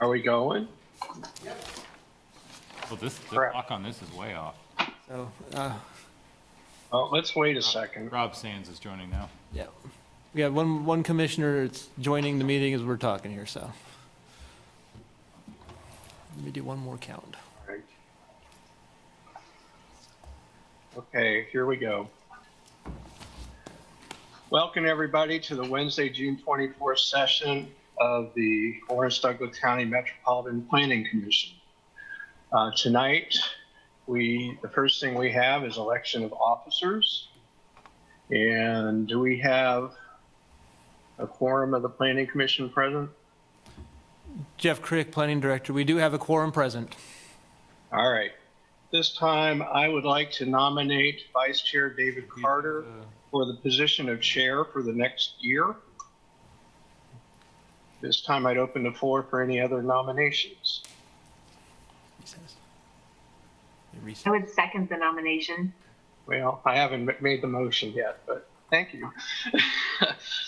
Are we going? Well, the clock on this is way off. So, Oh, let's wait a second. Rob Sands is joining now. yeah, we got one commissioner that's joining the meeting as we're talking here, so. Let me do one more count. All right. Okay, here we go. Welcome, everybody, to the Wednesday, June 24th session of the Orange-Douglas County Metropolitan Planning Commission. Tonight, the first thing we have is election of officers. And do we have a quorum of the Planning Commission present? Jeff Crick, Planning Director. We do have a quorum present. All right. This time, I would like to nominate Vice Chair David Carter for the position of chair for the next year. This time, I'd open the floor for any other nominations. I would second the nomination. Well, I haven't made the motion yet, but thank you.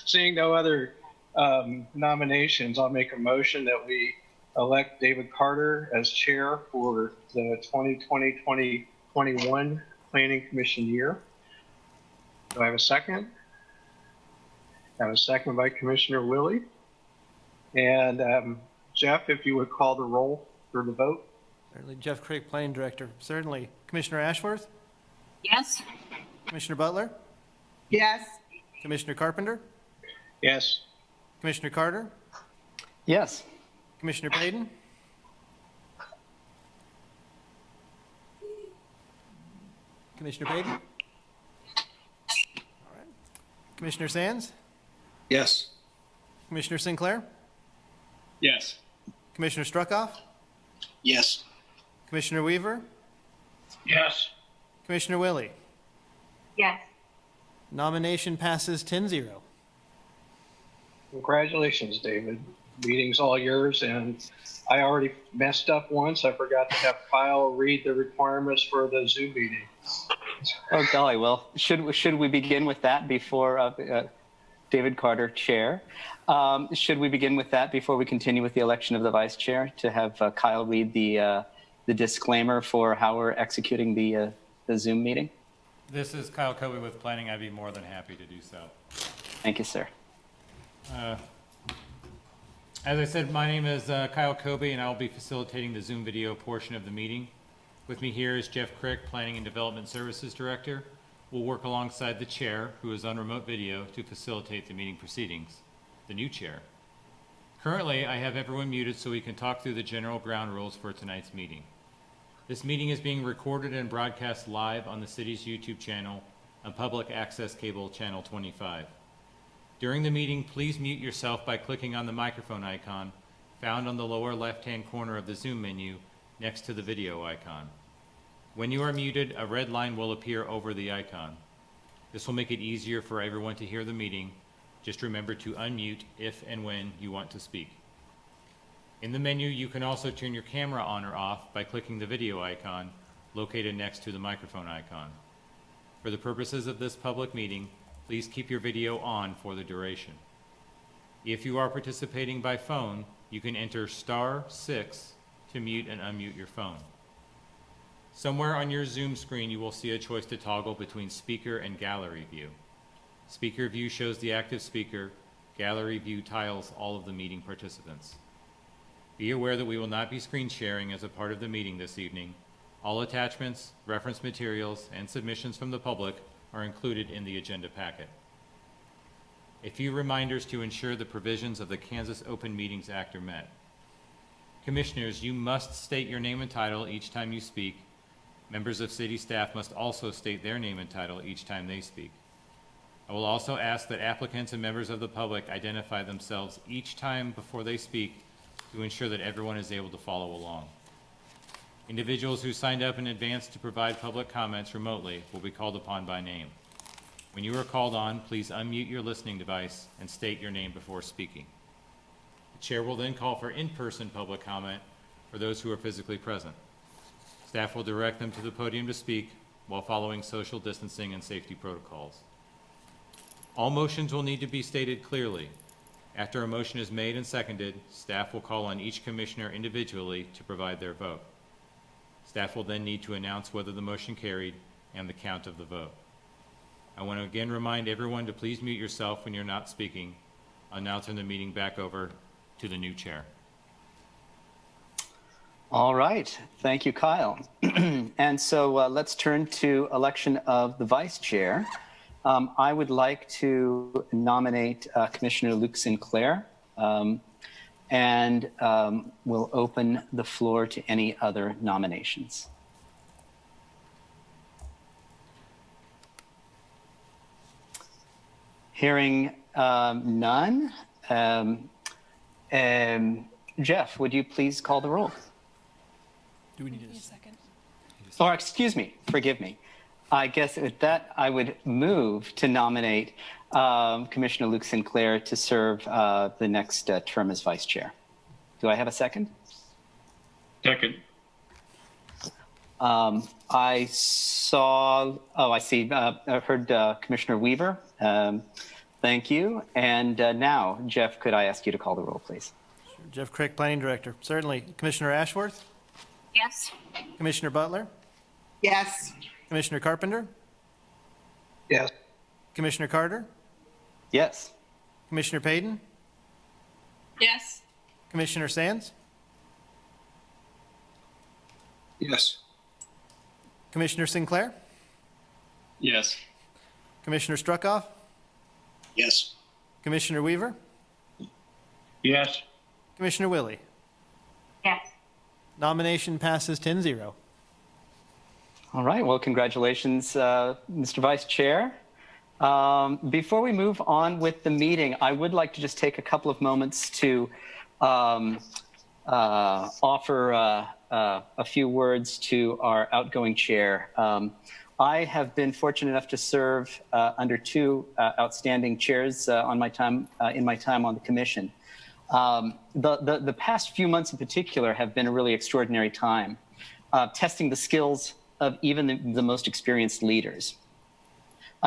Seeing no other nominations, I'll make a motion that we elect David Carter as chair for the 2020-2021 Planning Commission year. Do I have a second? I have a second by Commissioner Willie. And Jeff, if you would call the roll for the vote. Certainly, Jeff Crick, Planning Director. Certainly. Commissioner Ashworth? Yes. Commissioner Butler? Yes. Commissioner Carpenter? Yes. Commissioner Carter? Yes. Commissioner Payton? Commissioner Payton? All right. Commissioner Sands? Yes. Commissioner Sinclair? Yes. Commissioner Struckoff? Yes. Commissioner Weaver? Yes. Commissioner Willie? Yes. Nomination passes 10-0. Congratulations, David. Meeting's all yours, and I already messed up once. I forgot to have Kyle read the requirements for the Zoom meeting. Oh, golly. Well, should we begin with that before David Carter, chair? Should we begin with that before we continue with the election of the vice chair, to have Kyle read the disclaimer for how we're executing the Zoom meeting? This is Kyle Kobe with Planning. I'd be more than happy to do so. Thank you, sir. As I said, my name is Kyle Kobe, and I will be facilitating the Zoom video portion of the meeting. With me here is Jeff Crick, Planning and Development Services Director. We'll work alongside the chair, who is on remote video, to facilitate the meeting proceedings, the new chair. Currently, I have everyone muted so we can talk through the general ground rules for tonight's meeting. This meeting is being recorded and broadcast live on the city's YouTube channel on Public Access Cable Channel 25. During the meeting, please mute yourself by clicking on the microphone icon found on the lower left-hand corner of the Zoom menu next to the video icon. When you are muted, a red line will appear over the icon. This will make it easier for everyone to hear the meeting. Just remember to unmute if and when you want to speak. In the menu, you can also turn your camera on or off by clicking the video icon located next to the microphone icon. For the purposes of this public meeting, please keep your video on for the duration. If you are participating by phone, you can enter *6 to mute and unmute your phone. Somewhere on your Zoom screen, you will see a choice to toggle between speaker and gallery view. Speaker view shows the active speaker. Gallery view tiles all of the meeting participants. Be aware that we will not be screen sharing as a part of the meeting this evening. All attachments, reference materials, and submissions from the public are included in the agenda packet. A few reminders to ensure the provisions of the Kansas Open Meetings Act are met. Commissioners, you must state your name and title each time you speak. Members of city staff must also state their name and title each time they speak. I will also ask that applicants and members of the public identify themselves each time before they speak to ensure that everyone is able to follow along. Individuals who signed up in advance to provide public comments remotely will be called upon by name. When you are called on, please unmute your listening device and state your name before speaking. The chair will then call for in-person public comment for those who are physically present. Staff will direct them to the podium to speak while following social distancing and safety protocols. All motions will need to be stated clearly. After a motion is made and seconded, staff will call on each commissioner individually to provide their vote. Staff will then need to announce whether the motion carried and the count of the vote. I want to again remind everyone to please mute yourself when you're not speaking. I'll now turn the meeting back over to the new chair. All right. Thank you, Kyle. And so let's turn to election of the vice chair. I would like to nominate Commissioner Luke Sinclair, and we'll open the floor to any other nominations. Hearing none. Jeff, would you please call the roll? Do we need a second? Or excuse me, forgive me. I guess with that, I would move to nominate Commissioner Luke Sinclair to serve the next term as vice chair. Do I have a second? Second. I see. I heard Commissioner Weaver. Thank you. And now, Jeff, could I ask you to call the roll, please? Jeff Crick, Planning Director. Certainly. Commissioner Ashworth? Yes. Commissioner Butler? Yes. Commissioner Carpenter? Yes. Commissioner Carter? Yes. Commissioner Payton? Yes. Commissioner Sands? Yes. Commissioner Sinclair? Yes. Commissioner Struckoff? Yes. Commissioner Weaver? Yes. Commissioner Willie? Yes. Nomination passes 10-0. All right. Well, congratulations, Mr. Vice Chair. Before we move on with the meeting, I would like to just take a couple of moments to offer a few words to our outgoing chair. I have been fortunate enough to serve under two outstanding chairs in my time on the commission. The past few months in particular have been a really extraordinary time, testing the skills of even the most experienced leaders.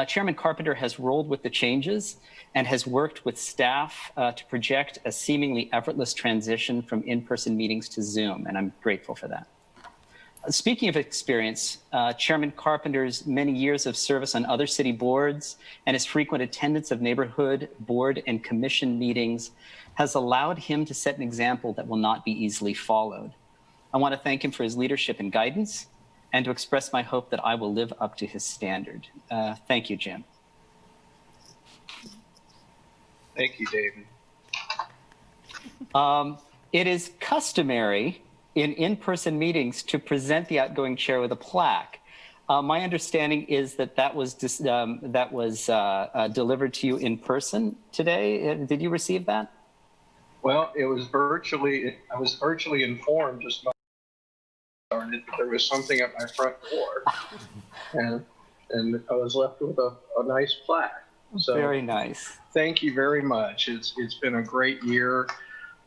Chairman Carpenter has rolled with the changes and has worked with staff to project a seemingly effortless transition from in-person meetings to Zoom, and I'm grateful for that. Speaking of experience, Chairman Carpenter's many years of service on other city boards and his frequent attendance of neighborhood, board, and commission meetings has allowed him to set an example that will not be easily followed. I want to thank him for his leadership and guidance, and to express my hope that I will live up to his standard. Thank you, Jim. Thank you, David. It is customary in in-person meetings to present the outgoing chair with a plaque. My understanding is that was delivered to you in person today. Did you receive that? Well, I was virtually informed just about that there was something at my front door, and I was left with a nice plaque. So very nice. Thank you very much. It's been a great year,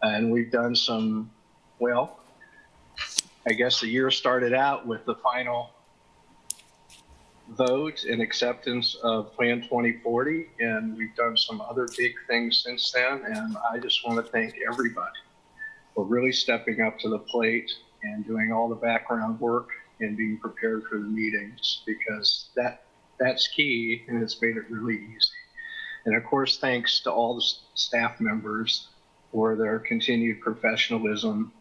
and we've done some, well, I guess the year started out with the final vote and acceptance of Plan 2040, and we've done some other big things since then, and I just want to thank everybody for really stepping up to the plate and doing all the background work and being prepared for the meetings, because that's key, and it's made it really easy. And of course, thanks to all the staff members for their continued professionalism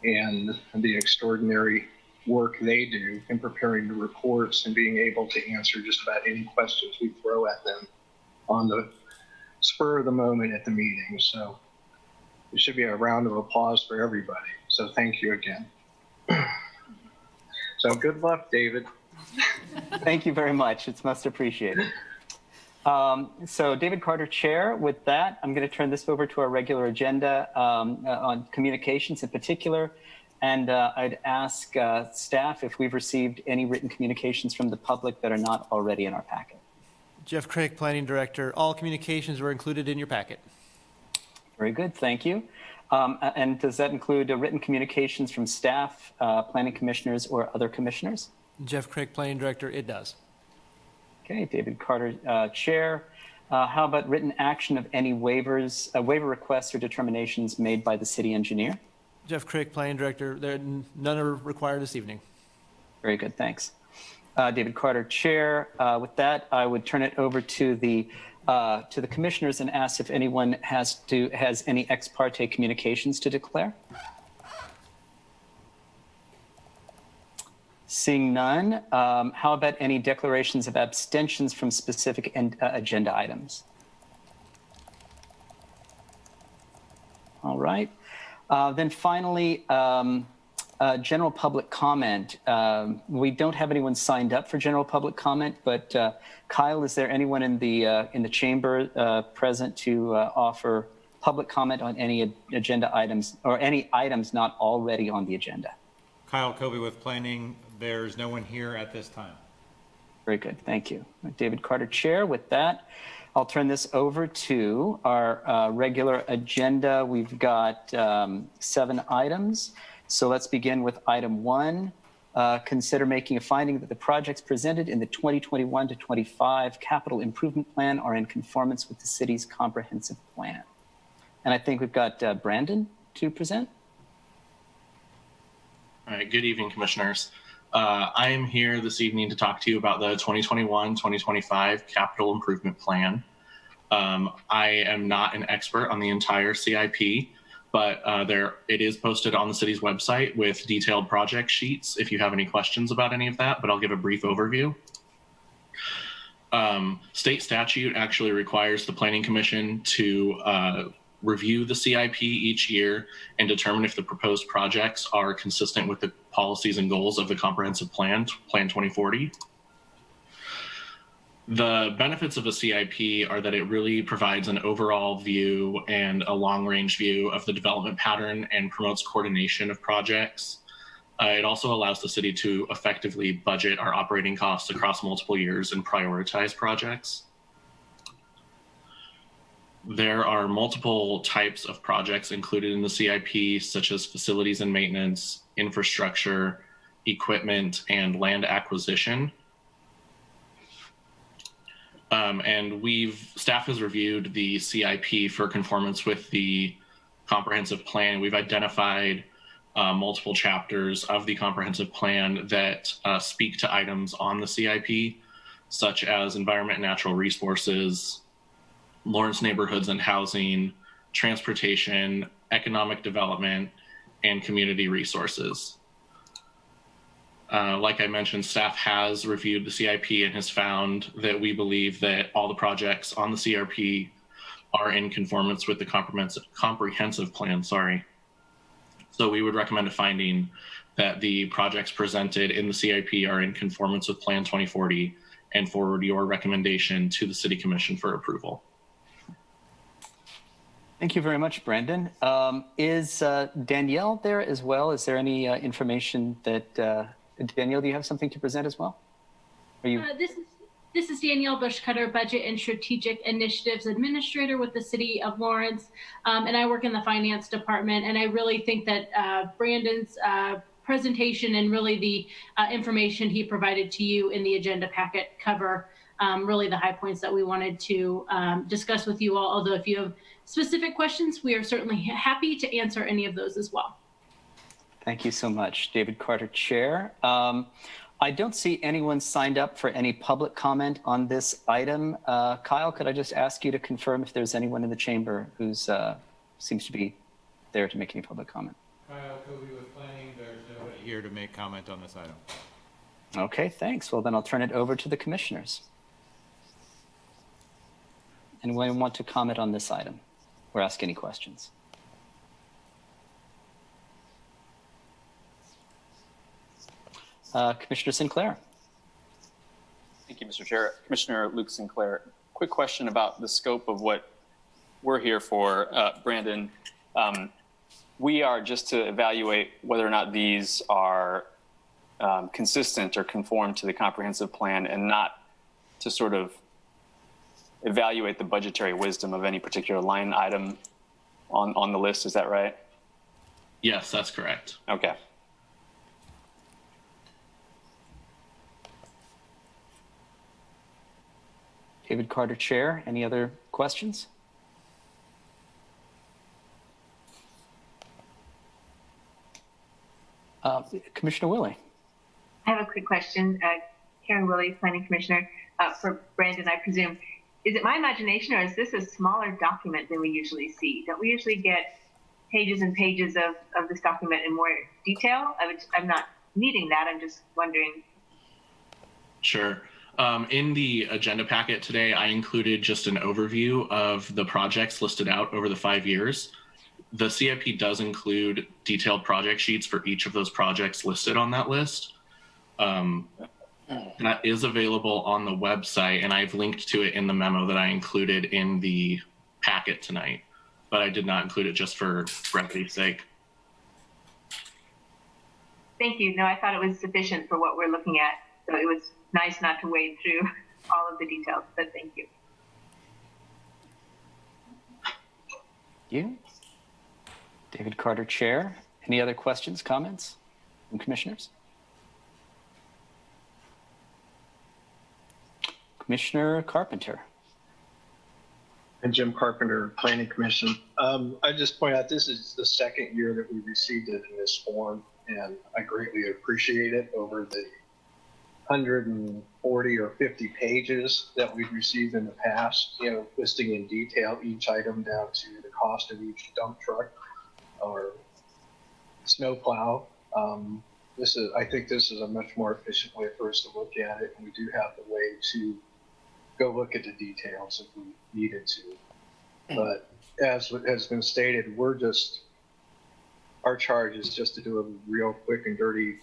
and the extraordinary work they do in preparing the reports and being able to answer just about any questions we throw at them on the spur of the moment at the meeting. So it should be a round of applause for everybody. So thank you again. So good luck, David. Thank you very much. It's most appreciated. So David Carter, Chair. With that, I'm going to turn this over to our regular agenda on communications in particular. And I'd ask staff if we've received any written communications from the public that are not already in our packet. Jeff Crick, Planning Director. All communications were included in your packet. Very good. Thank you. And does that include written communications from staff, planning commissioners, or other commissioners? Jeff Crick, Planning Director. It does. Okay, David Carter, Chair. How about written action of any waivers, waiver requests or determinations made by the city engineer? Jeff Crick, Planning Director. None are required this evening. Very good, thanks. David Carter, Chair. With that, I would turn it over to the commissioners and ask if anyone has any ex parte communications to declare. Seeing none, how about any declarations of abstentions from specific agenda items? All right. Then finally, general public comment. We don't have anyone signed up for general public comment, but Kyle, is there anyone in the chamber present to offer public comment on any agenda items or any items not already on the agenda? Kyle Kobe with Planning. There's no one here at this time. Very good, thank you. David Carter, Chair. With that, I'll turn this over to our regular agenda. We've got 7 items. So let's begin with item 1. Consider making a finding that the projects presented in the 2021 to 25 capital improvement plan are in conformance with the city's comprehensive plan. And I think we've got Brandon to present. All right, good evening, commissioners. I am here this evening to talk to you about the 2021-2025 capital improvement plan. I am not an expert on the entire CIP, but it is posted on the city's website with detailed project sheets if you have any questions about any of that, but I'll give a brief overview. State statute actually requires the Planning Commission to review the CIP each year and determine if the proposed projects are consistent with the policies and goals of the comprehensive plan, Plan 2040. The benefits of a CIP are that it really provides an overall view and a long-range view of the development pattern and promotes coordination of projects. It also allows the city to effectively budget our operating costs across multiple years and prioritize projects. There are multiple types of projects included in the CIP, such as facilities and maintenance, infrastructure, equipment, and land acquisition. And staff has reviewed the CIP for conformance with the comprehensive plan. We've identified multiple chapters of the comprehensive plan that speak to items on the CIP, such as environment and natural resources, Lawrence neighborhoods and housing, transportation, economic development, and community resources. Like I mentioned, staff has reviewed the CIP and has found that we believe that all the projects on the CRP are in conformance with the comprehensive plan, So we would recommend a finding that the projects presented in the CIP are in conformance with Plan 2040 and forward your recommendation to the City Commission for approval. Thank you very much, Brandon. Is Danielle there as well? Is there any information that, Danielle, do you have something to present as well? Are you? This is Danielle Bushcutter, Budget and Strategic Initiatives Administrator with the City of Lawrence, and I work in the Finance Department, and I really think that Brandon's presentation and really the information he provided to you in the agenda packet cover really the high points that we wanted to discuss with you all, although if you have specific questions, we are certainly happy to answer any of those as well. Thank you so much, David Carter, Chair. I don't see anyone signed up for any public comment on this item. Kyle, could I just ask you to confirm if there's anyone in the chamber who's seems to be there to make any public comment? Kyle Kobe with Planning. There's nobody here to make comment on this item. Okay, thanks. Well, then I'll turn it over to the commissioners. Anyone want to comment on this item or ask any questions? Commissioner Sinclair. Thank you, Mr. Chair. Commissioner Luke Sinclair, quick question about the scope of what we're here for. Brandon, we are just to evaluate whether or not these are consistent or conform to the comprehensive plan and not to sort of evaluate the budgetary wisdom of any particular line item on the list. Is that right? Yes, that's correct. Okay. Okay, David Carter, Chair. Any other questions? Commissioner Willie. I have a quick question. Karen Willie, Planning Commissioner, for Brandon, I presume. Is it my imagination, or is this a smaller document than we usually see? Don't we usually get pages and pages of this document in more detail? I'm not needing that. I'm just wondering. Sure. In the agenda packet today, I included just an overview of the projects listed out over the 5 years. The CIP does include detailed project sheets for each of those projects listed on that list. That is available on the website, and I've linked to it in the memo that I included in the packet tonight, but I did not include it just for brevity's sake. Thank you. No, I thought it was sufficient for what we're looking at. So it was nice not to wade through all of the details, but thank you. You? David Carter, Chair. Any other questions, comments from commissioners? Commissioner Carpenter. And Jim Carpenter, Planning Commission. I just point out this is the second year that we received it in this form, and I greatly appreciate it over the 140 or 50 pages that we've received in the past, listing in detail each item down to the cost of each dump truck or snowplow. I think this is a much more efficient way for us to look at it, and we do have the way to go look at the details if we needed to. But as has been stated, our charge is just to do a real quick and dirty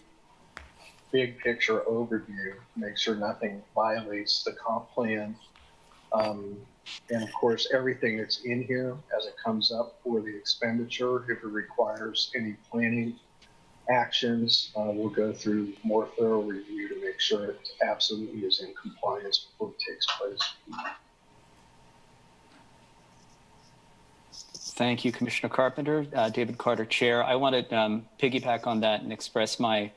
big picture overview, make sure nothing violates the comp plan. And of course, everything that's in here as it comes up for the expenditure, if it requires any planning actions, we'll go through more thorough review to make sure it absolutely is in compliance before it takes place. Thank you, Commissioner Carpenter. David Carter, Chair. I want to piggyback on that and express my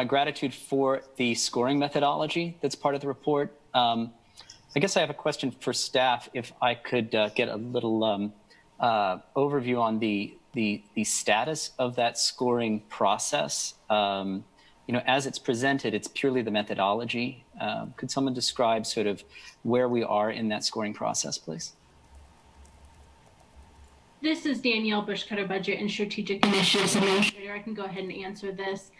gratitude for the scoring methodology that's part of the report. I guess I have a question for staff. If I could get a little overview on the status of that scoring process. As it's presented, it's purely the methodology. Could someone describe sort of where we are in that scoring process, please? This is Danielle Bushcutter, Budget and Strategic Initiatives Administrator. I can go ahead and answer this.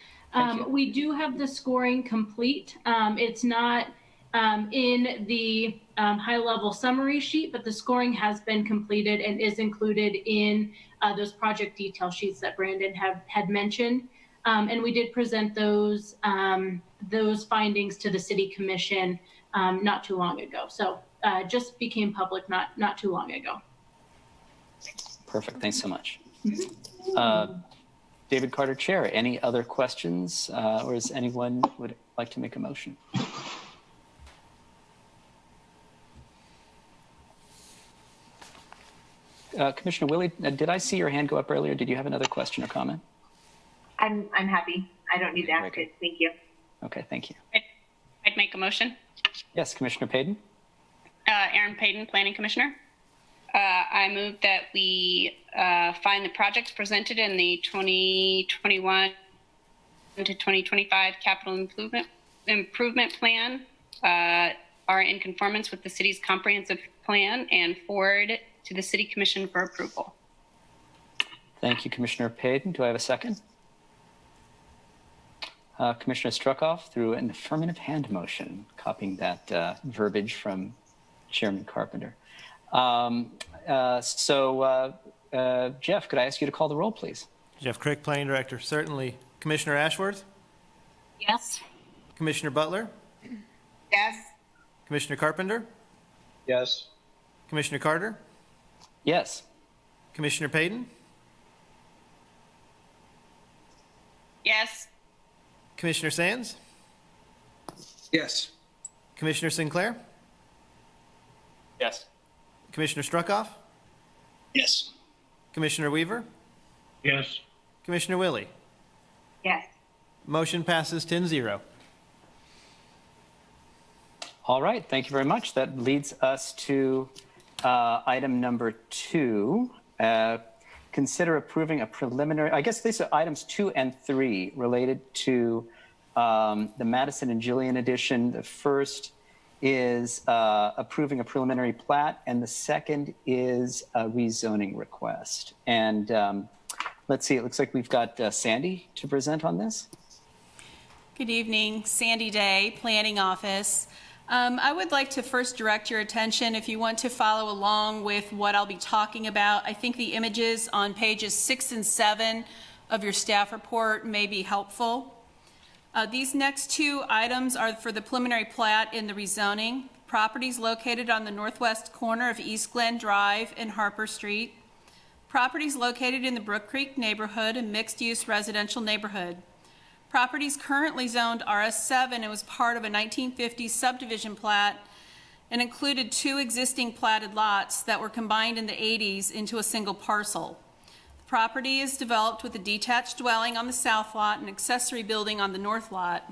We do have the scoring complete. It's not in the high-level summary sheet, but the scoring has been completed and is included in those project detail sheets that Brandon had mentioned. And we did present those findings to the City Commission not too long ago. So just became public not too long ago. Perfect. Thanks so much. David Carter, Chair. Any other questions, or does anyone would like to make a motion? Commissioner Willie, did I see your hand go up earlier? Did you have another question or comment? I'm happy. I don't need to ask it. Thank you. Okay, thank you. I'd make a motion. Yes, Commissioner Payden. Aaron Payden, Planning Commissioner. I move that we find the projects presented in the 2021 to 2025 capital improvement plan are in conformance with the city's comprehensive plan and forward to the City Commission for approval. Thank you, Commissioner Payden. Do I have a second? Commissioner Struckoff through an affirmative hand motion, copying that verbiage from Chairman Carpenter. Jeff, could I ask you to call the roll, please? Jeff Crick, Planning Director. Certainly. Commissioner Ashworth? Yes. Commissioner Butler? Yes. Commissioner Carpenter? Yes. Commissioner Carter? Yes. Commissioner Payden? Yes. Commissioner Sands? Yes. Commissioner Sinclair? Yes. Commissioner Struckoff? Yes. Commissioner Weaver? Yes. Commissioner Willie? Yes. Motion passes 10-0. All right, thank you very much. That leads us to item number 2. Consider approving a preliminary, I guess these are items 2 and 3 related to the Madison and Jillian edition. The first is approving a preliminary plat, and the second is a rezoning request. And let's see, it looks like we've got Sandy to present on this. Good evening, Sandy Day, Planning Office. I would like to first direct your attention, if you want to follow along with what I'll be talking about. I think the images on pages 6 and 7 of your staff report may be helpful. These next 2 items are for the preliminary plat in the rezoning. Properties located on the northwest corner of East Glen Drive and Harper Street. Properties located in the Brook Creek neighborhood, a mixed-use residential neighborhood. Properties currently zoned RS7 and was part of a 1950 subdivision plat and included 2 existing platted lots that were combined in the 80s into a single parcel. The property is developed with a detached dwelling on the south lot and accessory building on the north lot.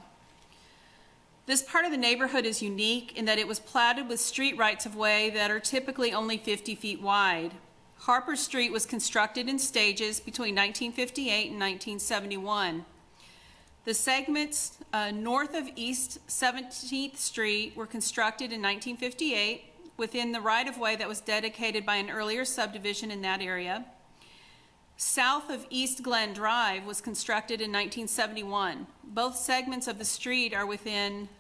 This part of the neighborhood is unique in that it was platted with street rights-of-way that are typically only 50 feet wide. Harper Street was constructed in stages between 1958 and 1971. The segments north of East 17th Street were constructed in 1958 within the right-of-way that was dedicated by an earlier subdivision in that area. South of East Glen Drive was constructed in 1971. Both segments of the street are within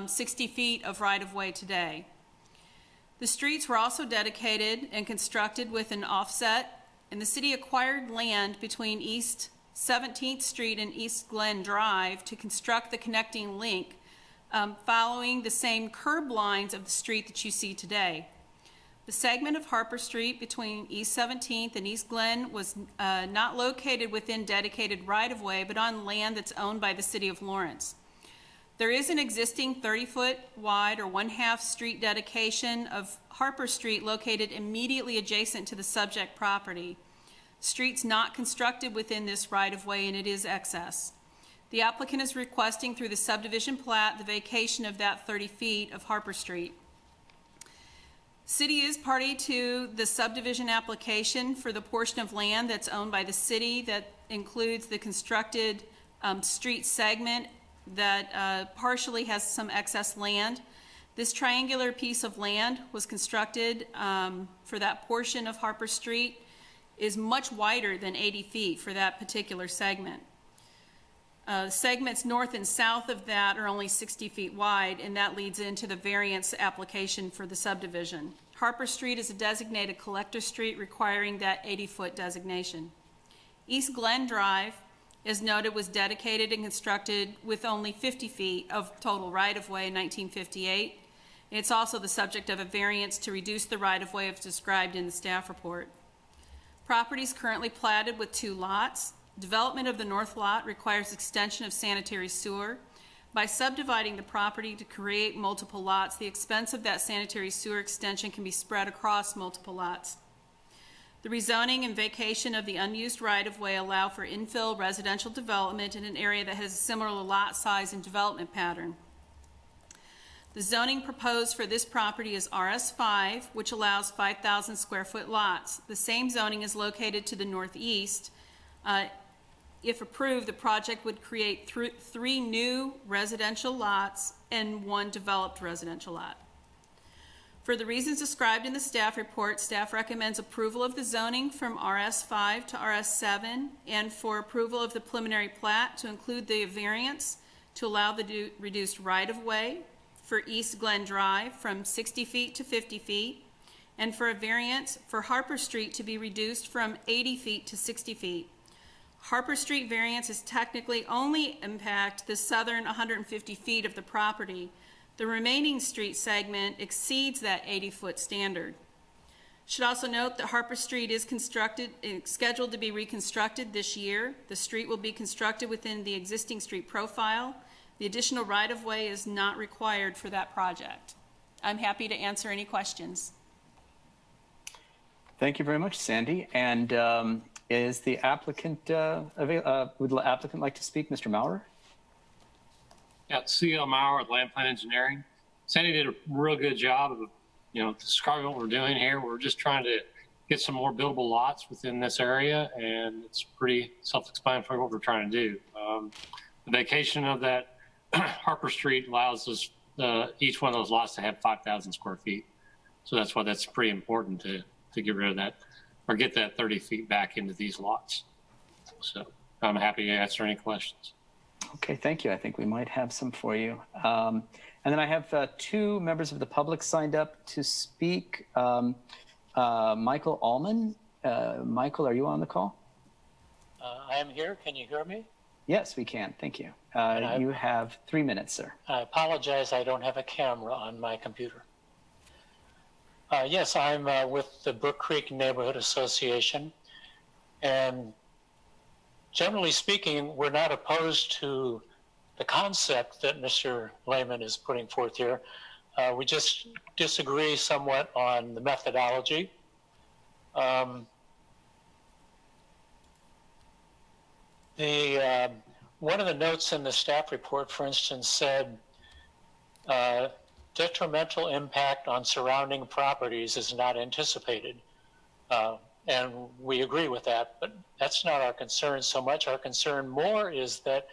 60 feet of right-of-way today. The streets were also dedicated and constructed with an offset, and the city acquired land between East 17th Street and East Glen Drive to construct the connecting link following the same curb lines of the street that you see today. The segment of Harper Street between East 17th and East Glen was not located within dedicated right-of-way, but on land that's owned by the City of Lawrence. There is an existing 30-foot wide or 1/2 street dedication of Harper Street located immediately adjacent to the subject property. Streets not constructed within this right-of-way, and it is excess. The applicant is requesting through the subdivision plat the vacation of that 30 feet of Harper Street. City is party to the subdivision application for the portion of land that's owned by the city that includes the constructed street segment that partially has some excess land. This triangular piece of land was constructed for that portion of Harper Street, is much wider than 80 feet for that particular segment. Segments north and south of that are only 60 feet wide, and that leads into the variance application for the subdivision. Harper Street is a designated collector street requiring that 80-foot designation. East Glen Drive, as noted, was dedicated and constructed with only 50 feet of total right-of-way in 1958. It's also the subject of a variance to reduce the right-of-way as described in the staff report. Property is currently platted with 2 lots. Development of the north lot requires extension of sanitary sewer. By subdividing the property to create multiple lots, the expense of that sanitary sewer extension can be spread across multiple lots. The rezoning and vacation of the unused right-of-way allow for infill residential development in an area that has a similar lot size and development pattern. The zoning proposed for this property is RS5, which allows 5,000 square foot lots. The same zoning is located to the northeast. If approved, the project would create 3 new residential lots and 1 developed residential lot. For the reasons described in the staff report, staff recommends approval of the zoning from RS5 to RS7 and for approval of the preliminary plat to include the variance to allow the reduced right-of-way for East Glen Drive from 60 feet to 50 feet, and for a variance for Harper Street to be reduced from 80 feet to 60 feet. Harper Street variance is technically only impact the southern 150 feet of the property. The remaining street segment exceeds that 80-foot standard. Should also note that Harper Street is scheduled to be reconstructed this year. The street will be constructed within the existing street profile. The additional right-of-way is not required for that project. I'm happy to answer any questions. Thank you very much, Sandy. And is the applicant, would the applicant like to speak, Mr. Maurer? Yeah, CEO Maurer with Land Plan Engineering. Sandy did a real good job of, describing what we're doing here. We're just trying to get some more buildable lots within this area, and it's pretty self-explanatory what we're trying to do. The vacation of that Harper Street allows us each one of those lots to have 5,000 square feet. So that's why that's pretty important to get rid of that or get that 30 feet back into these lots. So I'm happy to answer any questions. Okay, thank you. I think we might have some for you. And then I have two members of the public signed up to speak. Michael Allman. Michael, are you on the call? I am here. Can you hear me? Yes, we can. Thank you. You have 3 minutes, sir. I apologize. I don't have a camera on my computer. Yes, I'm with the Brook Creek Neighborhood Association. And generally speaking, we're not opposed to the concept that Mr. Lehman is putting forth here. We just disagree somewhat on the methodology. One of the notes in the staff report, for instance, said detrimental impact on surrounding properties is not anticipated. And we agree with that, but that's not our concern so much. Our concern more is that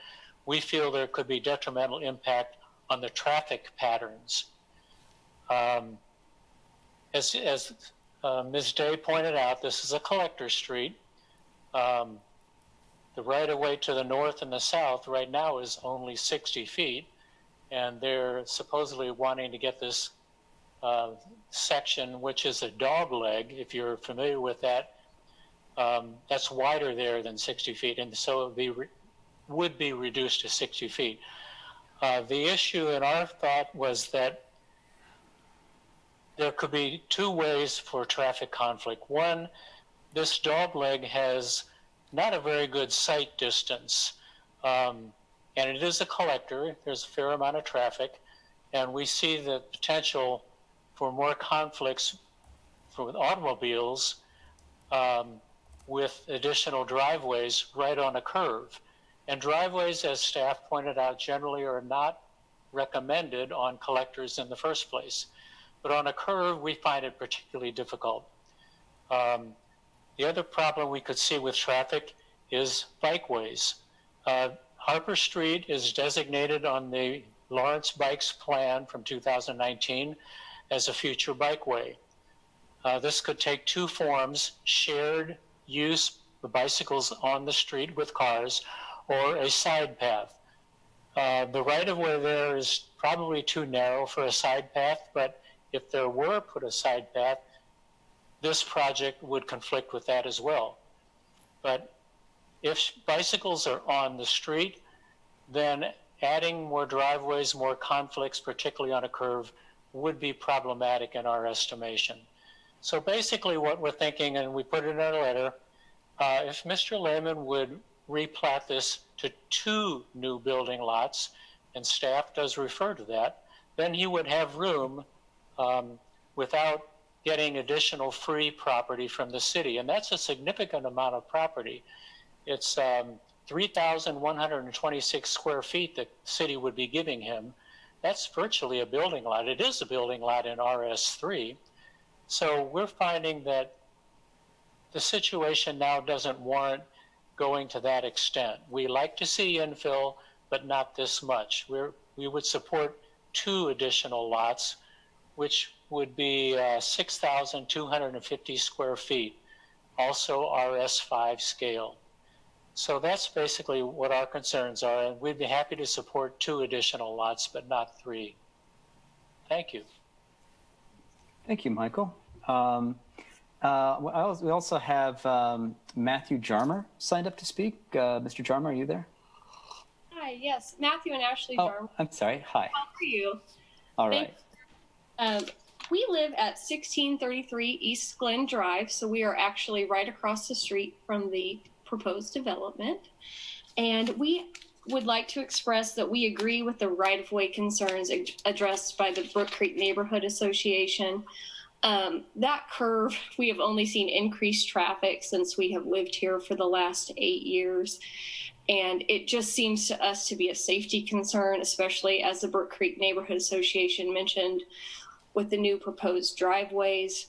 we feel there could be detrimental impact on the traffic patterns. As Ms. Day pointed out, this is a collector street. The right-of-way to the north and the south right now is only 60 feet, and they're supposedly wanting to get this section, which is a dog leg, if you're familiar with that, that's wider there than 60 feet, and so it would be reduced to 60 feet. The issue in our thought was that there could be two ways for traffic conflict. One, this dog leg has not a very good sight distance, and it is a collector. There's a fair amount of traffic, and we see the potential for more conflicts with automobiles with additional driveways right on a curve. And driveways, as staff pointed out, generally are not recommended on collectors in the first place. But on a curve, we find it particularly difficult. The other problem we could see with traffic is bikeways. Harper Street is designated on the Lawrence Bikes Plan from 2019 as a future bikeway. This could take two forms: shared use of bicycles on the street with cars, or a side path. The right-of-way there is probably too narrow for a side path, but if there were put a side path, this project would conflict with that as well. But if bicycles are on the street, then adding more driveways, more conflicts, particularly on a curve, would be problematic in our estimation. So basically what we're thinking, and we put it in our letter, if Mr. Lehman would replat this to two new building lots, and staff does refer to that, then he would have room without getting additional free property from the city. And that's a significant amount of property. It's 3,126 square feet that the city would be giving him. That's virtually a building lot. It is a building lot in RS3. So we're finding that the situation now doesn't warrant going to that extent. We like to see infill, but not this much. We would support two additional lots, which would be 6,250 square feet, also RS5 scale. So that's basically what our concerns are, and we'd be happy to support two additional lots, but not three. Thank you. Thank you, Michael. We also have Matthew Jarmer signed up to speak. Mr. Jarmer, are you there? Hi, yes, Matthew and Ashley Jarmer. I'm sorry. Hi. How are you? All right. We live at 1633 East Glen Drive, so we are actually right across the street from the proposed development. And we would like to express that we agree with the right-of-way concerns addressed by the Brook Creek Neighborhood Association. That curve, we have only seen increased traffic since we have lived here for the last 8 years. And it just seems to us to be a safety concern, especially as the Brook Creek Neighborhood Association mentioned with the new proposed driveways.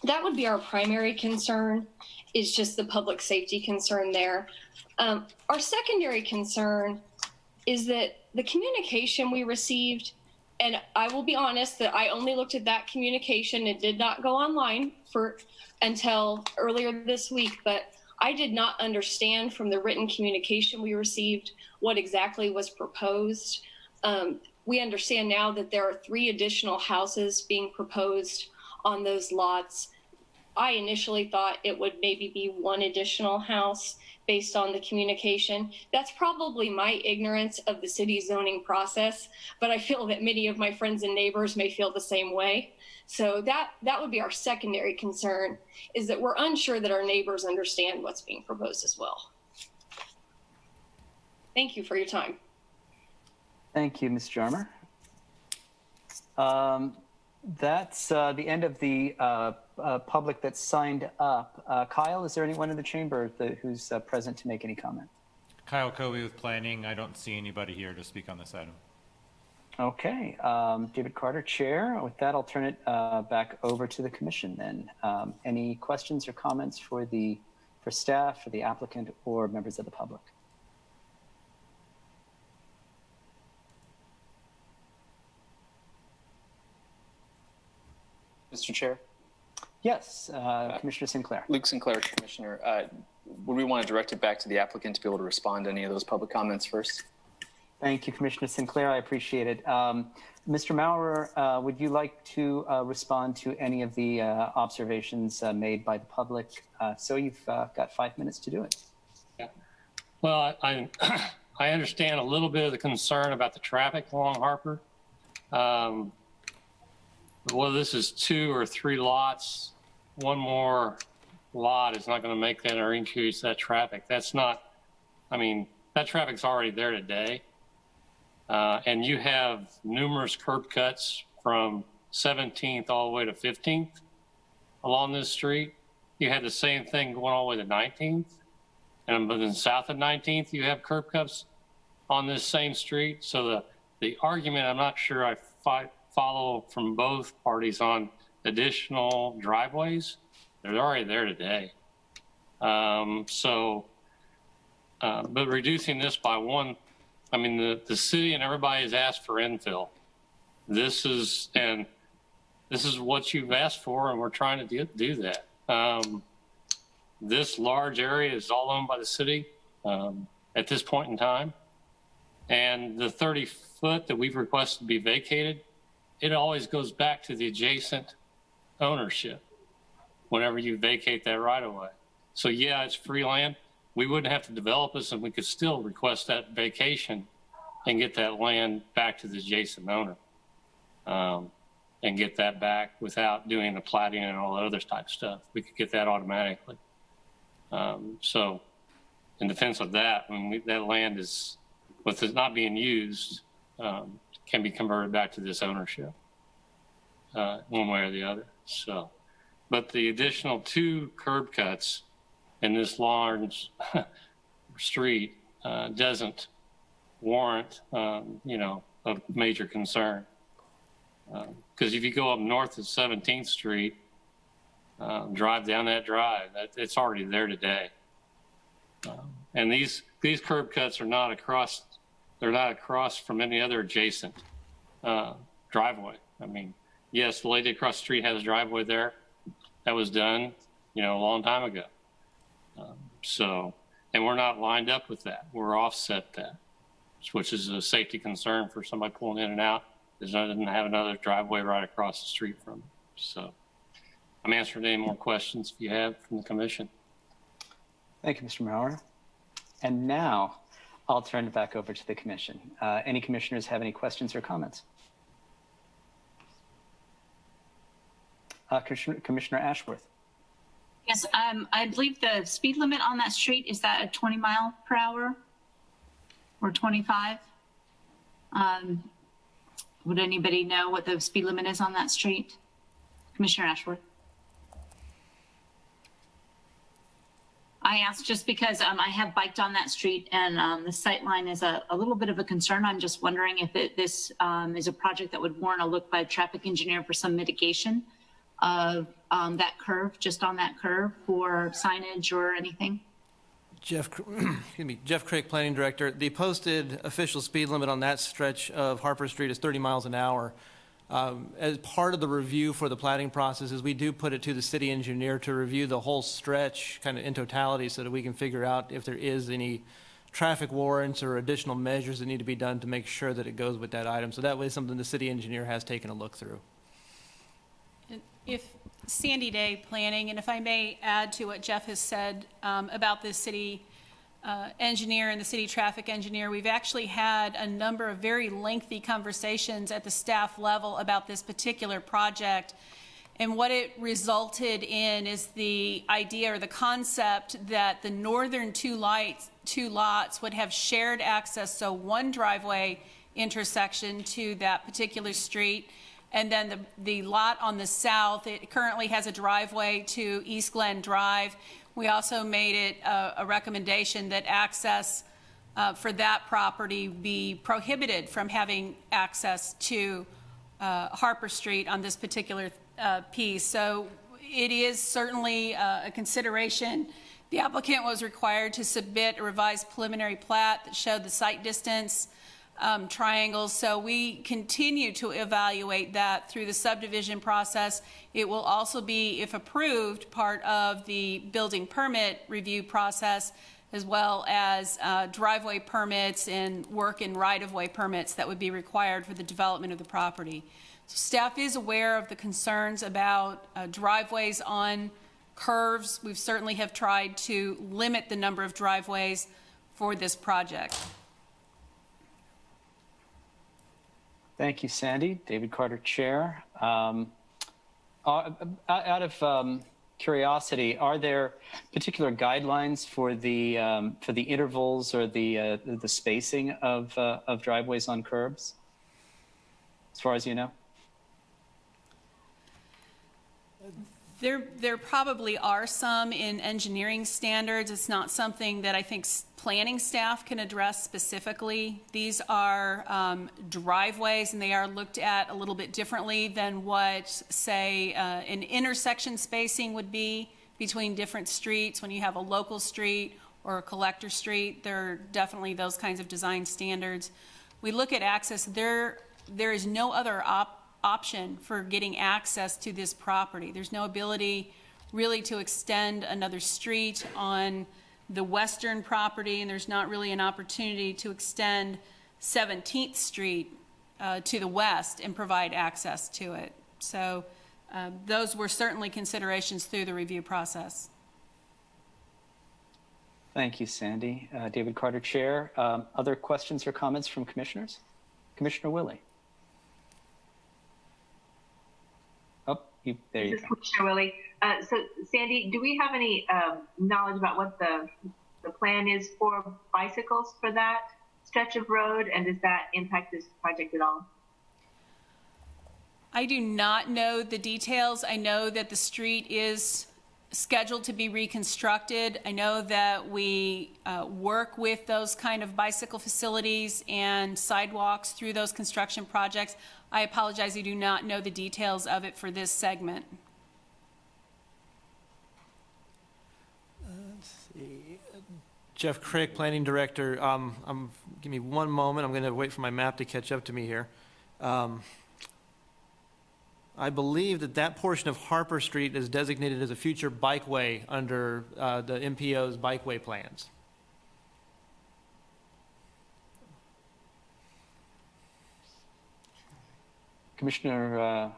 That would be our primary concern, is just the public safety concern there. Our secondary concern is that the communication we received, and I will be honest that I only looked at that communication. It did not go online until earlier this week, but I did not understand from the written communication we received what exactly was proposed. We understand now that there are 3 additional houses being proposed on those lots. I initially thought it would maybe be 1 additional house based on the communication. That's probably my ignorance of the city zoning process, but I feel that many of my friends and neighbors may feel the same way. So that would be our secondary concern, is that we're unsure that our neighbors understand what's being proposed as well. Thank you for your time. Thank you, Ms. Jarmer. That's the end of the public that's signed up. Kyle, is there anyone in the chamber who's present to make any comment? Kyle Kobe with Planning. I don't see anybody here to speak on this item. Okay. David Carter, Chair. With that, I'll turn it back over to the Commission then. Any questions or comments for staff, for the applicant, or members of the public? Mr. Chair? Yes, Commissioner Sinclair. Luke Sinclair, Commissioner. Would we want to direct it back to the applicant to be able to respond to any of those public comments first? Thank you, Commissioner Sinclair. I appreciate it. Mr. Maurer, would you like to respond to any of the observations made by the public? So you've got 5 minutes to do it. Yeah. Well, I understand a little bit of the concern about the traffic along Harper. Whether this is 2 or 3 lots, 1 more lot is not going to make that or increase that traffic. That's not, I mean, that traffic's already there today. And you have numerous curb cuts from 17th all the way to 15th along this street. You had the same thing going all the way to 19th. And then south of 19th, you have curb cuts on this same street. So the argument, I'm not sure I follow from both parties on additional driveways. They're already there today. But reducing this by 1, I mean, the city and everybody has asked for infill. This is what you've asked for, and we're trying to do that. This large area is all owned by the city at this point in time. And the 30 foot that we've requested to be vacated, it always goes back to the adjacent ownership whenever you vacate that right of way. So yeah, it's free land. We wouldn't have to develop this, and we could still request that vacation and get that land back to the adjacent owner and get that back without doing the platting and all the other type of stuff. We could get that automatically. So in defense of that, when that land is, with it not being used, can be converted back to this ownership one way or the other. So, but the additional 2 curb cuts in this large street doesn't warrant, a major concern. Because if you go up north of 17th Street, drive down that drive, it's already there today. And these curb cuts are not across. They're not across from any other adjacent driveway. I mean, yes, the lady across the street has a driveway there. That was done, a long time ago. And we're not lined up with that. We're offset that, which is a safety concern for somebody pulling in and out. Doesn't have another driveway right across the street from it. So I'm answering any more questions if you have from the commission. Thank you, Mr. Maurer. And now I'll turn it back over to the commission. Any commissioners have any questions or comments? Commissioner Ashworth. Yes, I believe the speed limit on that street, is that a 20 mile per hour or 25? Would anybody know what the speed limit is on that street? Commissioner Ashworth. I asked just because I have biked on that street and the sight line is a little bit of a concern. I'm just wondering if this is a project that would warrant a look by a traffic engineer for some mitigation of that curve, just on that curve for signage or anything. Jeff Crick, Planning Director. The posted official speed limit on that stretch of Harper Street is 30 miles an hour. As part of the review for the platting processes, we do put it to the city engineer to review the whole stretch kind of in totality so that we can figure out if there is any traffic warrants or additional measures that need to be done to make sure that it goes with that item. So that way something the city engineer has taken a look through. If Sandy Day Planning, and if I may add to what Jeff has said about the city engineer and the city traffic engineer, we've actually had a number of very lengthy conversations at the staff level about this particular project. And what it resulted in is the idea or the concept that the northern two lots would have shared access, so one driveway intersection to that particular street. And then the lot on the south, it currently has a driveway to East Glen Drive. We also made it a recommendation that access for that property be prohibited from having access to Harper Street on this particular piece. So it is certainly a consideration. The applicant was required to submit a revised preliminary plat that showed the site distance triangles. So we continue to evaluate that through the subdivision process. It will also be, if approved, part of the building permit review process, as well as driveway permits and work and right-of-way permits that would be required for the development of the property. So staff is aware of the concerns about driveways on curves. We certainly have tried to limit the number of driveways for this project. Thank you, Sandy. David Carter, Chair. Out of curiosity, are there particular guidelines for the intervals or the spacing of driveways on curbs, as far as you know? There probably are some in engineering standards. It's not something that I think planning staff can address specifically. These are driveways, and they are looked at a little bit differently than what, say, an intersection spacing would be between different streets. When you have a local street or a collector street, there are definitely those kinds of design standards. We look at access. There is no other option for getting access to this property. There's no ability really to extend another street on the western property, and there's not really an opportunity to extend 17th Street to the west and provide access to it. So those were certainly considerations through the review process. Thank you, Sandy. David Carter, Chair. Other questions or comments from commissioners? Commissioner Willie. There you This is go. Commissioner Willie. So, Sandy, do we have any knowledge about what the plan is for bicycles for that stretch of road, and does that impact this project at all? I do not know the details. I know that the street is scheduled to be reconstructed. I know that we work with those kind of bicycle facilities and sidewalks through those construction projects. I apologize, I do not know the details of it for this segment. Let's see. Jeff Crick, Planning Director. Give me one moment. I'm going to wait for my map to catch up to me here. I believe that portion of Harper Street is designated as a future bikeway under the MPO's bikeway plans. Commissioner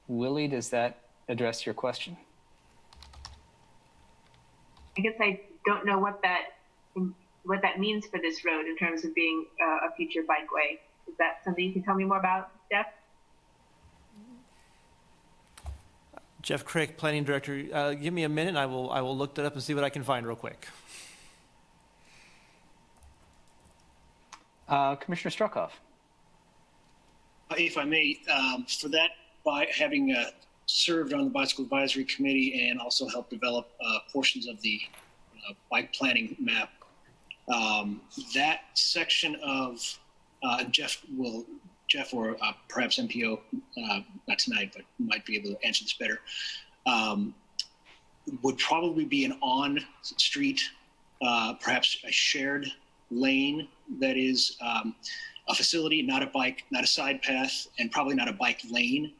Willie, does that address your question? I guess I don't know what that means for this road in terms of being a future bikeway. Is that something you can tell me more about, Jeff? Jeff Crick, Planning Director. Give me a minute, and I will look that up and see what I can find real quick. Commissioner Struckhoff. If I may, for that, by having served on the Bicycle Advisory Committee and also helped develop portions of the bike planning map. That section of Jeff or perhaps MPO, not tonight, but might be able to answer this better, would probably be an on-street, perhaps a shared lane that is a facility, not a bike, not a side path, and probably not a bike lane,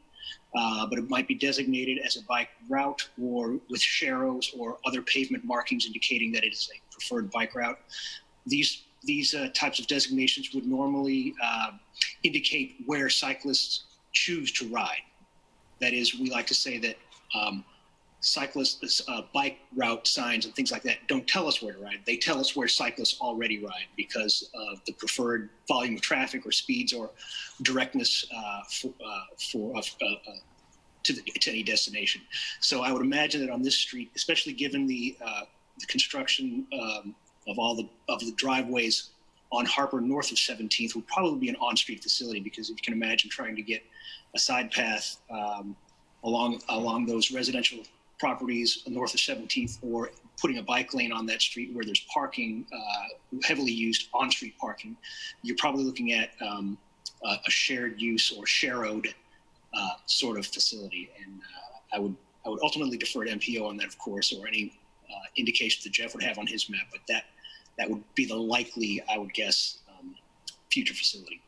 but it might be designated as a bike route or with sharrows or other pavement markings indicating that it is a preferred bike route. These types of designations would normally indicate where cyclists choose to ride. That is, we like to say that cyclists, bike route signs and things like that don't tell us where to ride. They tell us where cyclists already ride because of the preferred volume of traffic or speeds or directness to any destination. So I would imagine that on this street, especially given the construction of all the driveways on Harper north of 17th, would probably be an on-street facility, because if you can imagine trying to get a side path along those residential properties north of 17th, or putting a bike lane on that street where there's parking, heavily used on-street parking, you're probably looking at a shared use or sharrowed sort of facility. And I would ultimately defer to MPO on that, of course, or any indications that Jeff would have on his map, but that would be the likely, I would guess, future facility.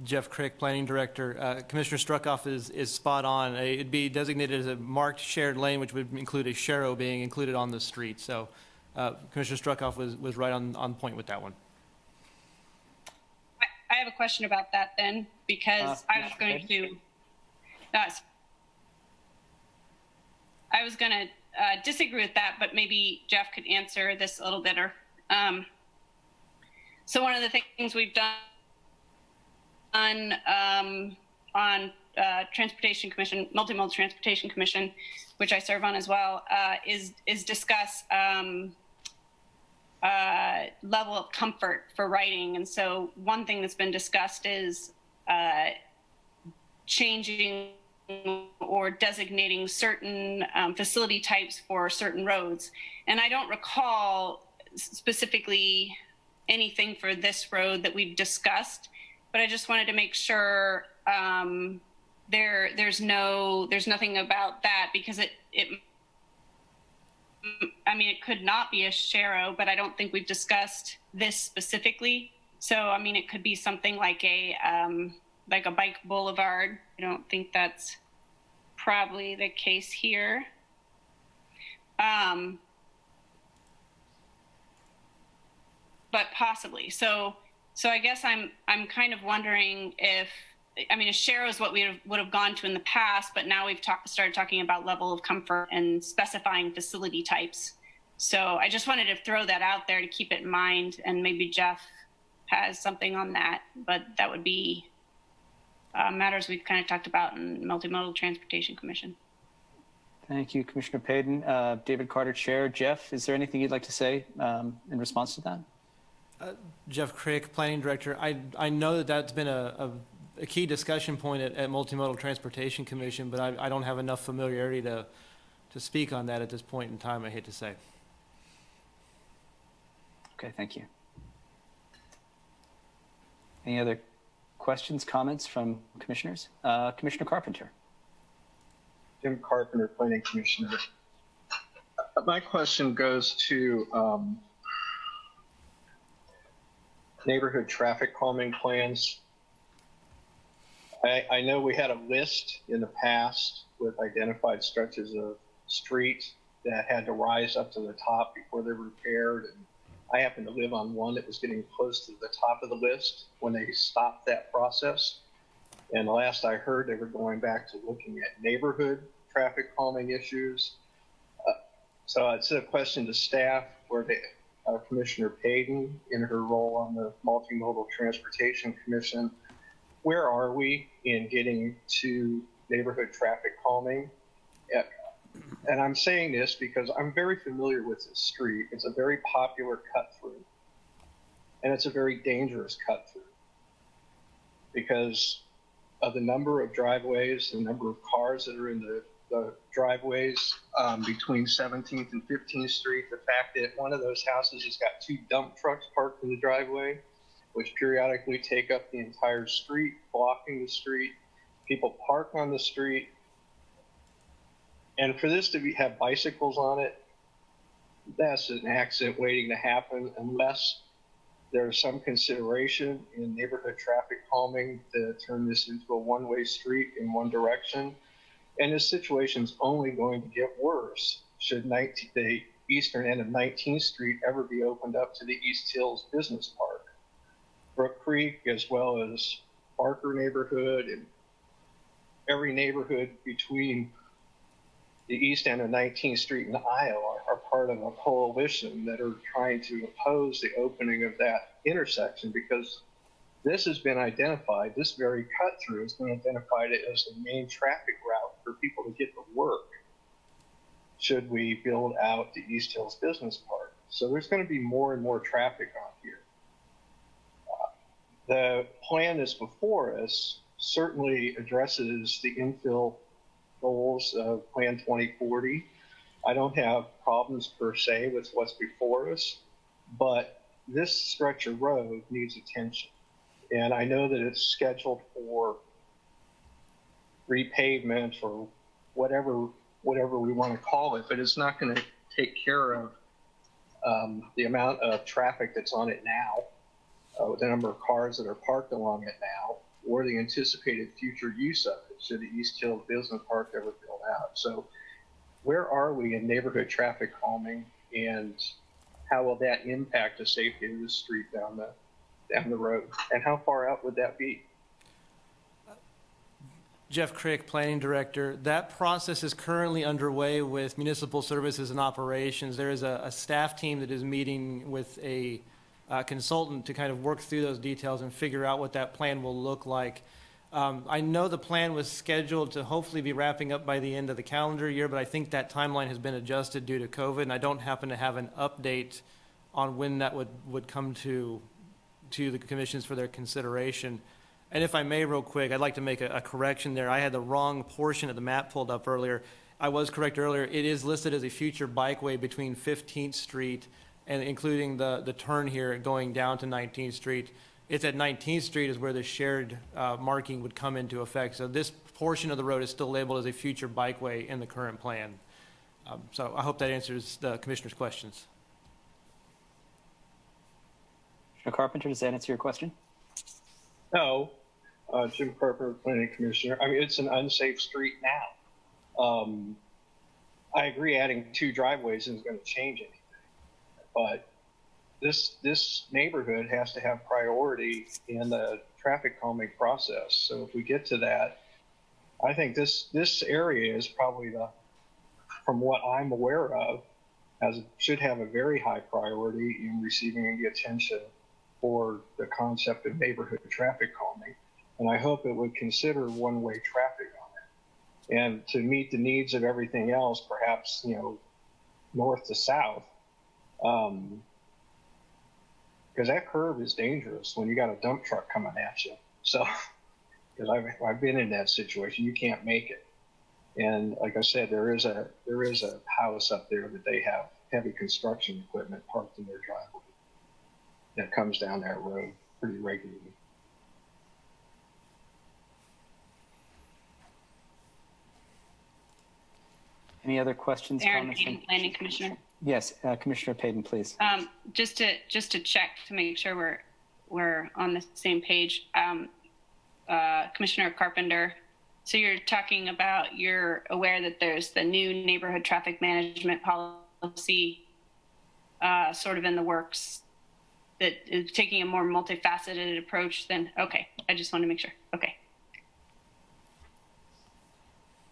Jeff Crick, Planning Director. Commissioner Struckoff is spot on. It'd be designated as a marked shared lane, which would include a sharrow being included on the street. So Commissioner Struckoff was right on point with that one. I have a question about that then, because I was going to disagree with that, but maybe Jeff could answer this a little better. So one of the things we've done on Transportation Commission, Multimodal Transportation Commission, which I serve on as well, is discuss level of comfort for riding. And so one thing that's been discussed is changing or designating certain facility types for certain roads. And I don't recall specifically anything for this road that we've discussed, but I just wanted to make sure there's nothing about that, because it could not be a sharrow, but I don't think we've discussed this specifically. So, I mean, it could be something like a bike boulevard. I don't think that's probably the case here. But possibly. So I guess I'm kind of wondering if, a sharrow is what we would have gone to in the past, but now we've started talking about level of comfort and specifying facility types. So I just wanted to throw that out there to keep it in mind, and maybe Jeff has something on that, but that would be matters we've kind of talked about in Multimodal Transportation Commission. Thank you, Commissioner Payden. David Carter, Chair. Jeff, is there anything you'd like to say in response to that? Jeff Crick, Planning Director. I know that's been a key discussion point at Multimodal Transportation Commission, but I don't have enough familiarity to speak on that at this point in time, I hate to say. Okay, thank you. Any other questions, comments from commissioners? Commissioner Carpenter. Jim Carpenter, Planning Commissioner. My question goes to neighborhood traffic calming plans. I know we had a list in the past with identified stretches of street that had to rise up to the top before they were repaired. And I happen to live on one that was getting close to the top of the list when they stopped that process. And the last I heard, they were going back to looking at neighborhood traffic calming issues. So it's a question to staff, where Commissioner Payden, in her role on the Multimodal Transportation Commission, where are we in getting to neighborhood traffic calming? And I'm saying this because I'm very familiar with this street. It's a very popular cut through, and it's a very dangerous cut through, because of the number of driveways, the number of cars that are in the driveways between 17th and 15th Street. The fact that one of those houses has got 2 dump trucks parked in the driveway, which periodically take up the entire street, blocking the street. People park on the street. And for this to have bicycles on it, that's an accident waiting to happen unless there's some consideration in neighborhood traffic calming to turn this into a one-way street in one direction. And this situation's only going to get worse should the eastern end of 19th Street ever be opened up to the East Hills Business Park. Brook Creek, as well as Barker neighborhood and every neighborhood between the east end of 19th Street and Iowa are part of a coalition that are trying to oppose the opening of that intersection, because this has been identified, this very cut through has been identified as the main traffic route for people to get to work should we build out the East Hills Business Park. So there's going to be more and more traffic on here. The plan that's before us certainly addresses the infill goals of Plan 2040. I don't have problems per se with what's before us, but this stretch of road needs attention. And I know that it's scheduled for repavement or whatever we want to call it, but it's not going to take care of the amount of traffic that's on it now, the number of cars that are parked along it now, or the anticipated future use of it should the East Hills Business Park ever build out. So where are we in neighborhood traffic calming, and how will that impact the safety of the street down the road? And how far out would that be? Jeff Crick, Planning Director. That process is currently underway with Municipal Services and Operations. There is a staff team that is meeting with a consultant to kind of work through those details and figure out what that plan will look like. I know the plan was scheduled to hopefully be wrapping up by the end of the calendar year, but I think that timeline has been adjusted due to COVID, and I don't happen to have an update on when that would come to the commissions for their consideration. And if I may, real quick, I'd like to make a correction there. I had the wrong portion of the map pulled up earlier. I was correct earlier. It is listed as a future bikeway between 15th Street and including the turn here going down to 19th Street. It's at 19th Street is where the shared marking would come into effect. So this portion of the road is still labeled as a future bikeway in the current plan. So I hope that answers the commissioner's questions. Commissioner Carpenter, does that answer your question? No, Jim Carpenter, Planning Commissioner. I mean, it's an unsafe street now. I agree adding 2 driveways isn't going to change anything, but this neighborhood has to have priority in the traffic calming process. So if we get to that, I think this area is probably from what I'm aware of, should have a very high priority in receiving the attention for the concept of neighborhood traffic calming. And I hope it would consider one-way traffic on it. And to meet the needs of everything else, perhaps, north to south, because that curve is dangerous when you got a dump truck coming at you. So, because I've been in that situation, you can't make it. And like I said, there is a house up there that they have heavy construction equipment parked in their driveway that comes down that road pretty regularly. Any other questions, comments? Planning Commissioner. Yes, Commissioner Payden, please. Just to check to make sure we're on the same page. Commissioner Carpenter, so you're talking about, you're aware that there's the new neighborhood traffic management policy sort of in the works that is taking a more multifaceted approach than, okay, I just want to make sure. Okay.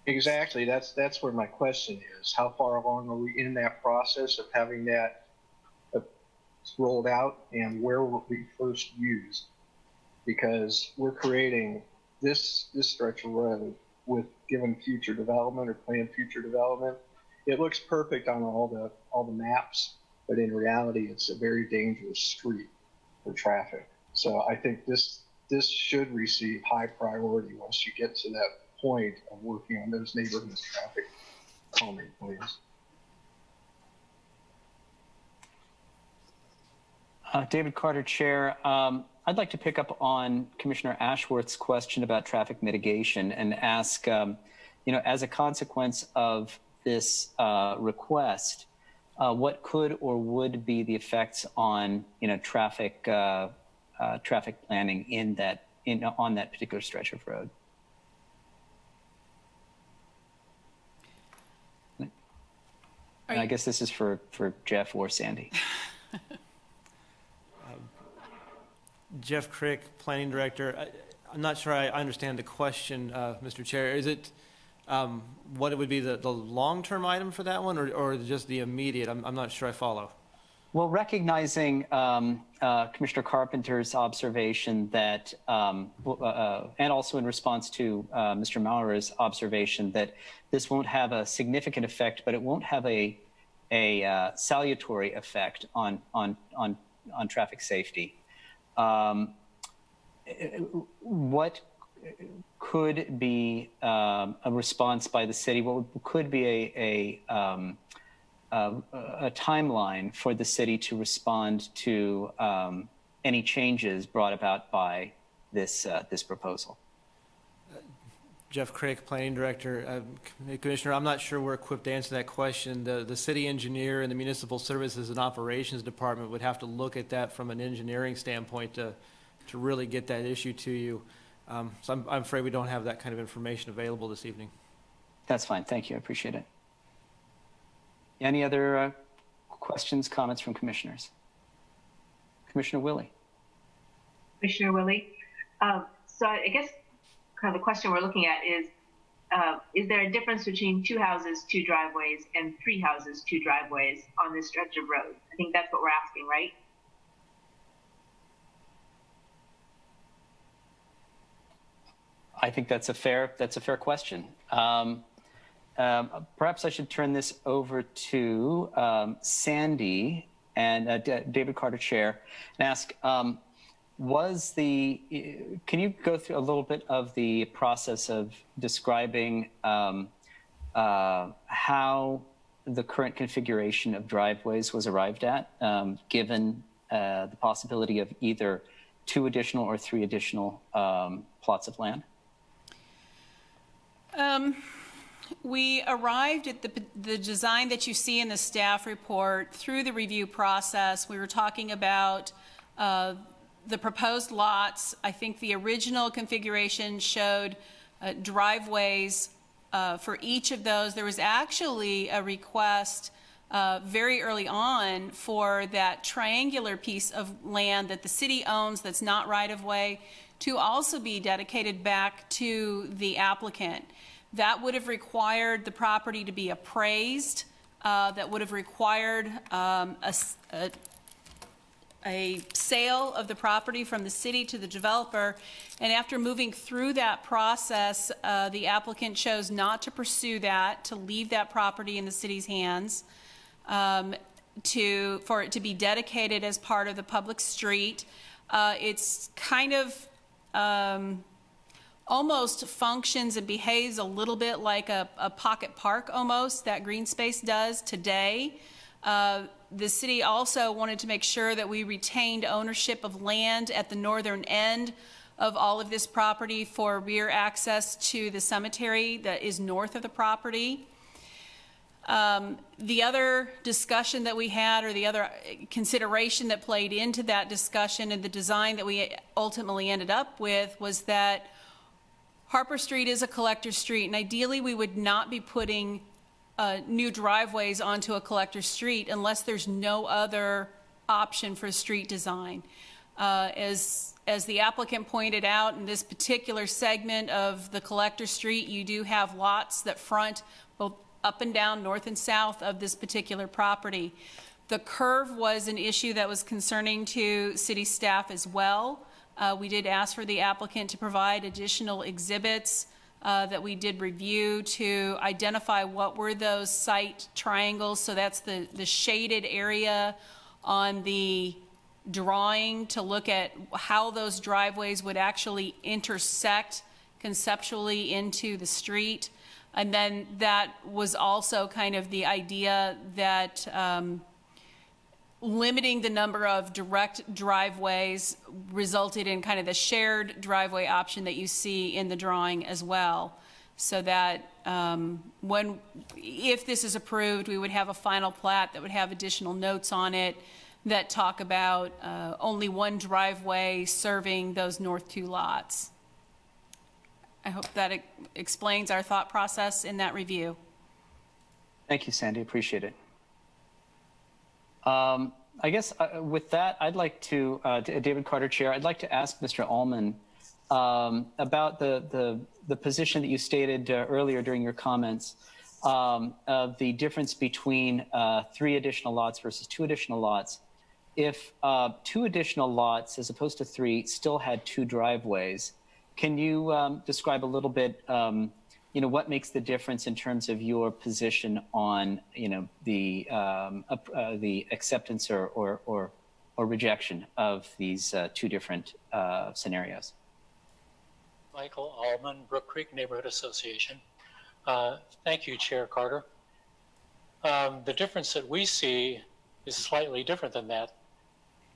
Exactly. That's where my question is. How far along are we in that process of having that rolled out, and where will it be first used? Because we're creating this stretch of road with given future development or planned future development. It looks perfect on all the maps, but in reality, it's a very dangerous street for traffic. So I think this this should receive high priority once you get to that point of working on those neighborhood traffic calming plans. David Carter, Chair. I'd like to pick up on Commissioner Ashworth's question about traffic mitigation and ask, as a consequence of this request, what could or would be the effects on, traffic planning on that particular stretch of road? And I guess this is for Jeff or Sandy. Jeff Crick, Planning Director. I'm not sure I understand the question, Mr. Chair. Is it what it would be the long-term item for that one, or just the immediate? I'm not sure I follow. Well, recognizing Commissioner Carpenter's observation that, and also in response to Mr. Maurer's observation that this won't have a significant effect, but it won't have a salutary effect on traffic safety. What could be a response by the city? What could be a timeline for the city to respond to any changes brought about by this proposal? Jeff Crick, Planning Director. Commissioner, I'm not sure we're equipped to answer that question. The city engineer and the Municipal Services and Operations Department would have to look at that from an engineering standpoint to really get that issue to you. So I'm afraid we don't have that kind of information available this evening. That's fine. Thank you. I appreciate it. Any other questions, comments from commissioners? Commissioner Willie. Commissioner Willie. So I guess kind of the question we're looking at is there a difference between 2 houses, 2 driveways, and 3 houses, 2 driveways on this stretch of road? I think that's what we're asking, right? I think that's a fair question. Perhaps I should turn this over to Sandy and David Carter, Chair, and ask, can you go through a little bit of the process of describing how the current configuration of driveways was arrived at, given the possibility of either 2 additional or 3 additional plots of land? We arrived at the design that you see in the staff report through the review process. We were talking about the proposed lots. I think the original configuration showed driveways for each of those. There was actually a request very early on for that triangular piece of land that the city owns that's not right-of-way to also be dedicated back to the applicant. That would have required the property to be appraised. That would have required a sale of the property from the city to the developer. And after moving through that process, the applicant chose not to pursue that, to leave that property in the city's hands, for it to be dedicated as part of the public street. It's kind of almost functions and behaves a little bit like a pocket park almost, that green space does today. The city also wanted to make sure that we retained ownership of land at the northern end of all of this property for rear access to the cemetery that is north of the property. The other discussion that we had, or the other consideration that played into that discussion and the design that we ultimately ended up with, was that Harper Street is a collector street, and ideally we would not be putting new driveways onto a collector street unless there's no other option for street design. As the applicant pointed out, in this particular segment of the collector street, you do have lots that front both up and down, north and south of this particular property. The curve was an issue that was concerning to city staff as well. We did ask for the applicant to provide additional exhibits that we did review to identify what were those site triangles. So that's the shaded area on the drawing to look at how those driveways would actually intersect conceptually into the street. And then that was also kind of the idea that limiting the number of direct driveways resulted in kind of the shared driveway option that you see in the drawing as well. So that if this is approved, we would have a final plat that would have additional notes on it that talk about only one driveway serving those north 2 lots. I hope that explains our thought process in that review. Thank you, Sandy. Appreciate it. I guess with that, I'd like to, David Carter, Chair, I'd like to ask Mr. Allman about the position that you stated earlier during your comments of the difference between 3 additional lots versus 2 additional lots. If 2 additional lots, as opposed to 3, still had 2 driveways, can you describe a little bit, what makes the difference in terms of your position on, the acceptance or rejection of these 2 different scenarios? Michael Allman, Brook Creek Neighborhood Association. Thank you, Chair Carter. The difference that we see is slightly different than that.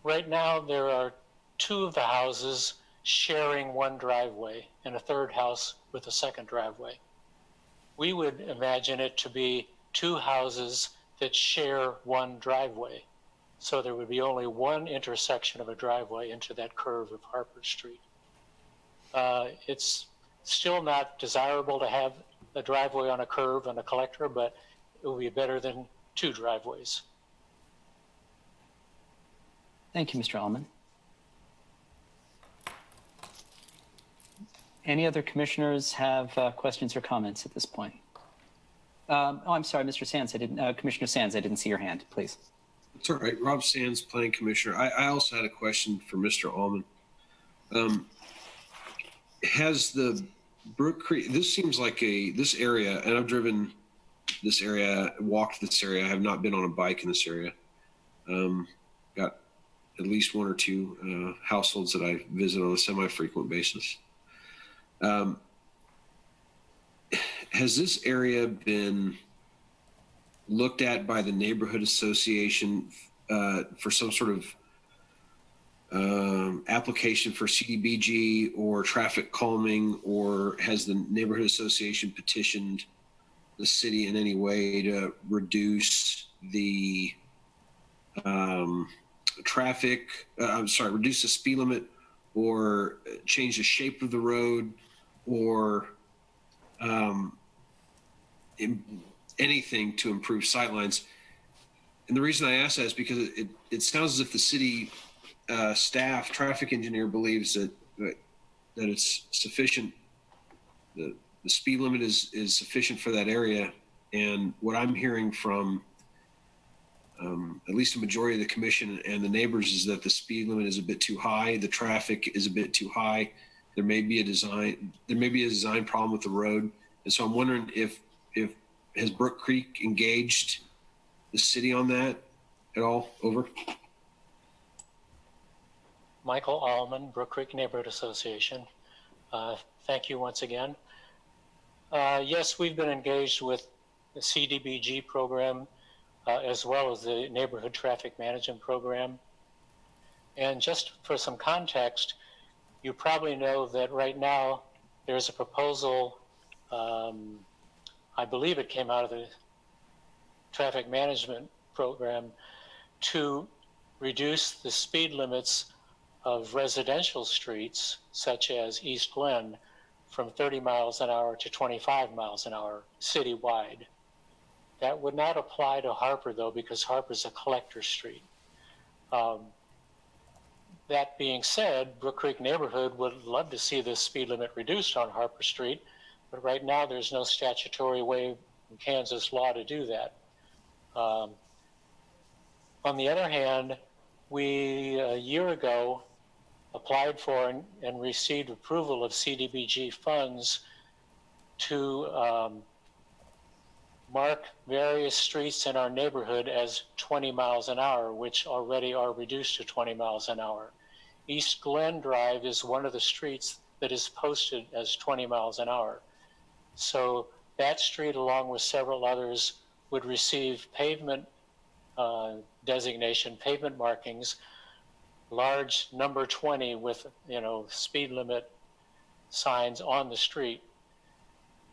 Right now, there are 2 of the houses sharing 1 driveway and a 3rd house with a 2nd driveway. We would imagine it to be 2 houses that share 1 driveway. So there would be only 1 intersection of a driveway into that curve of Harper Street. It's still not desirable to have a driveway on a curve and a collector, but it will be better than 2 driveways. Thank you, Mr. Allman. Any other commissioners have questions or comments at this point? I'm sorry, Mr. Sands. Commissioner Sands, I didn't see your hand. Please. It's all right. Rob Sands, Planning Commissioner. I also had a question for Mr. Allman. Has the Brook Creek? This seems like this area, and I've driven this area, walked this area. I have not been on a bike in this area. Got at least 1 or 2 households that I visit on a semi-frequent basis. Has this area been looked at by the neighborhood association for some sort of application for Cdbg or traffic calming, or has the neighborhood association petitioned the city in any way to reduce the reduce the speed limit, or change the shape of the road, or anything to improve sightlines? And the reason I ask that is because it sounds as if the city staff traffic engineer believes that it's sufficient. The speed limit is sufficient for that area. And what I'm hearing from at least a majority of the commission and the neighbors is that the speed limit is a bit too high. The traffic is a bit too high. There may be a design problem with the road. And so I'm wondering if has Brook Creek engaged the city on that at all? Over. Michael Allman, Brook Creek Neighborhood Association. Thank you once again. Yes, we've been engaged with the Cdbg program as well as the Neighborhood Traffic Management Program. And just for some context, you probably know that right now there's a proposal, I believe it came out of the Traffic Management Program, to reduce the speed limits of residential streets, such as East Glen, from 30 miles an hour to 25 miles an hour citywide. That would not apply to Harper, though, because Harper's a collector street. That being said, Brook Creek neighborhood would love to see the speed limit reduced on Harper Street, but right now there's no statutory way in Kansas law to do that. On the other hand, we a year ago applied for and received approval of Cdbg funds to mark various streets in our neighborhood as 20 miles an hour, which already are reduced to 20 miles an hour. East Glen Drive is one of the streets that is posted as 20 miles an hour. So that street, along with several others, would receive pavement designation, pavement markings, large number 20 with, speed limit signs on the street.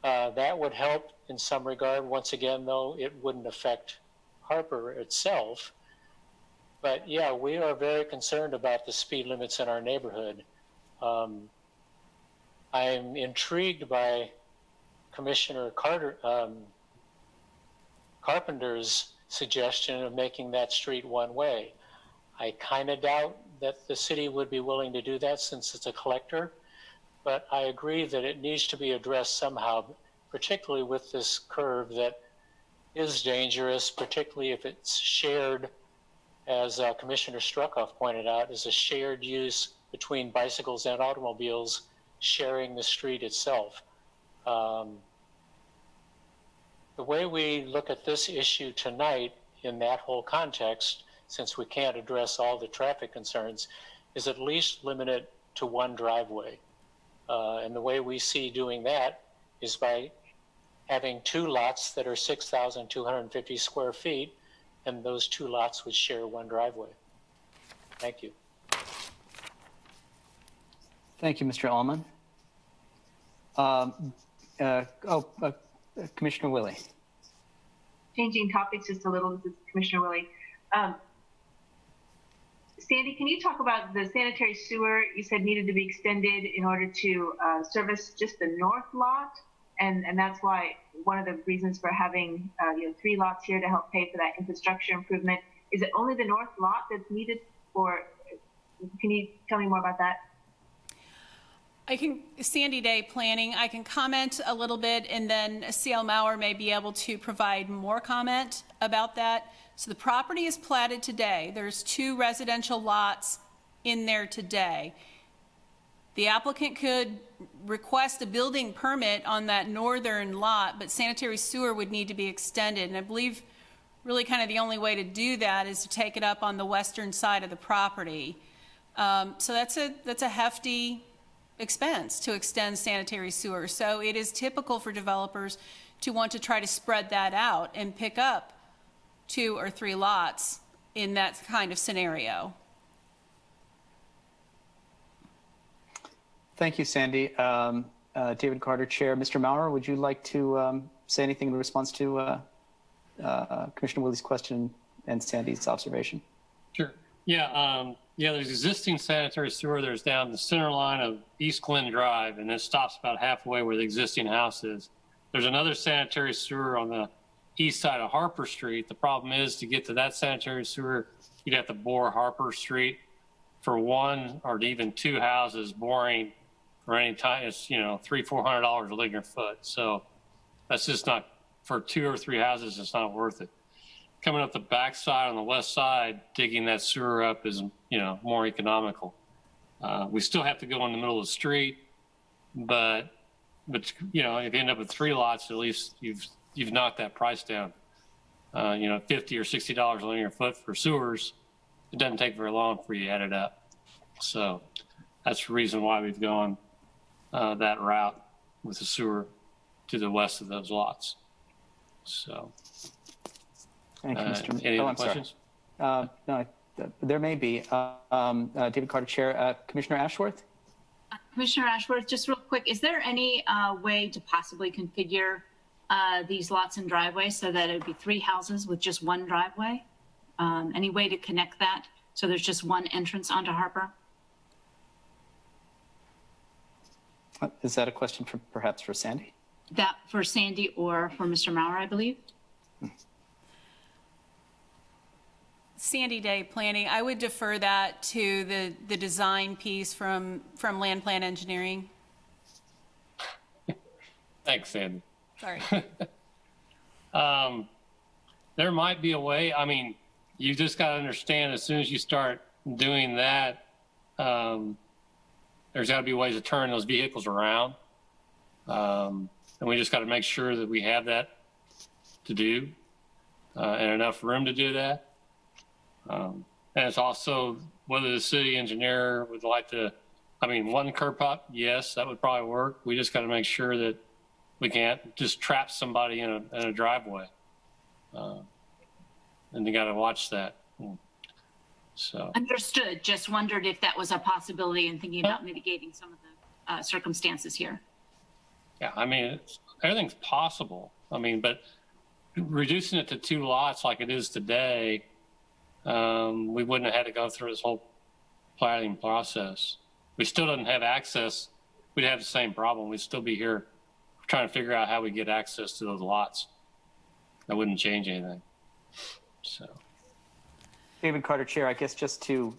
That would help in some regard. Once again, though, it wouldn't affect Harper itself. But yeah, we are very concerned about the speed limits in our neighborhood. I'm intrigued by Commissioner Carpenter's suggestion of making that street one way. I kind of doubt that the city would be willing to do that since it's a collector, but I agree that it needs to be addressed somehow, particularly with this curve that is dangerous, particularly if it's shared, as Commissioner Struckoff pointed out, is a shared use between bicycles and automobiles sharing the street itself. The way we look at this issue tonight in that whole context, since we can't address all the traffic concerns, is at least limited to one driveway. And the way we see doing that is by having two lots that are 6,250 square feet, and those two lots would share one driveway. Thank you. Thank you, Mr. Allman. Commissioner Willie. Changing topics just a little, this is Commissioner Willie. Sandy, can you talk about the sanitary sewer you said needed to be extended in order to service just the north lot? And that's why one of the reasons for having 3 lots here to help pay for that infrastructure improvement. Is it only the north lot that's needed, or can you tell me more about that? Sandy Day Planning, I can comment a little bit, and then CL Maurer may be able to provide more comment about that. So the property is platted today. There's 2 residential lots in there today. The applicant could request a building permit on that northern lot, but sanitary sewer would need to be extended. And I believe really kind of the only way to do that is to take it up on the western side of the property. So that's a hefty expense to extend sanitary sewer. So it is typical for developers to want to try to spread that out and pick up 2 or 3 lots in that kind of scenario. Thank you, Sandy. David Carter, Chair. Mr. Maurer, would you like to say anything in response to Commissioner Willie's question and Sandy's observation? Sure. Yeah, there's existing sanitary sewer. There's down the center line of East Glen Drive, and it stops about halfway where the existing house is. There's another sanitary sewer on the east side of Harper Street. The problem is to get to that sanitary sewer, you'd have to bore Harper Street for 1 or even 2 houses. Boring for any time, it's $300-400 a linear foot. So that's just not, for 2 or 3 houses, it's not worth it. Coming up the backside on the west side, digging that sewer up is, more economical. We still have to go in the middle of the street, but if you end up with 3 lots, at least you've knocked that price down. $50 or $60 a linear foot for sewers. It doesn't take very long for you to add it up. So that's the reason why we've gone that route with the sewer to the west of those lots. So. Thank you, Mr. Any other questions? No, there may be. David Carter, Chair. Commissioner Ashworth? Commissioner Ashworth, just real quick, is there any way to possibly configure these lots and driveways so that it would be 3 houses with just 1 driveway? Any way to connect that so there's just 1 entrance onto Harper? Is that a question perhaps for Sandy? That for Sandy or for Mr. Maurer, I believe. Sandy Day Planning, I would defer that to the design piece from Land Plan Engineering. Thanks, Sandy. Sorry. There might be a way. I mean, you just got to understand, as soon as you start doing that, there's got to be ways to turn those vehicles around. And we just got to make sure that we have that to do and enough room to do that. And it's also whether the city engineer would like to, I mean, one curb cut, yes, that would probably work. We just got to make sure that we can't just trap somebody in a driveway. And you got to watch that. So Understood. Just wondered if that was a possibility and thinking about mitigating some of the circumstances here. yeah, I mean, everything's possible. I mean, but reducing it to 2 lots like it is today, we wouldn't have had to go through this whole planning process. We still don't have access. We'd have the same problem. We'd still be here trying to figure out how we get access to those lots. That wouldn't change anything. So, David Carter, Chair, I guess just to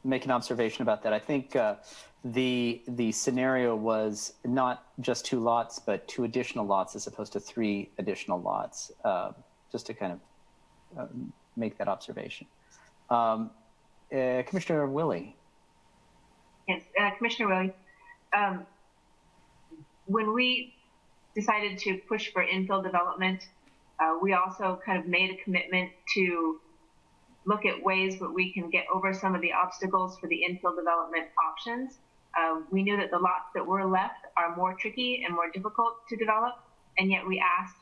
make an observation about that, I think the scenario was not just 2 lots, but 2 additional lots as opposed to 3 additional lots, just to kind of make that observation. Commissioner Willie. Yes, Commissioner Willie. When we decided to push for infill development, we also kind of made a commitment to look at ways that we can get over some of the obstacles for the infill development options. We knew that the lots that were left are more tricky and more difficult to develop, and yet we asked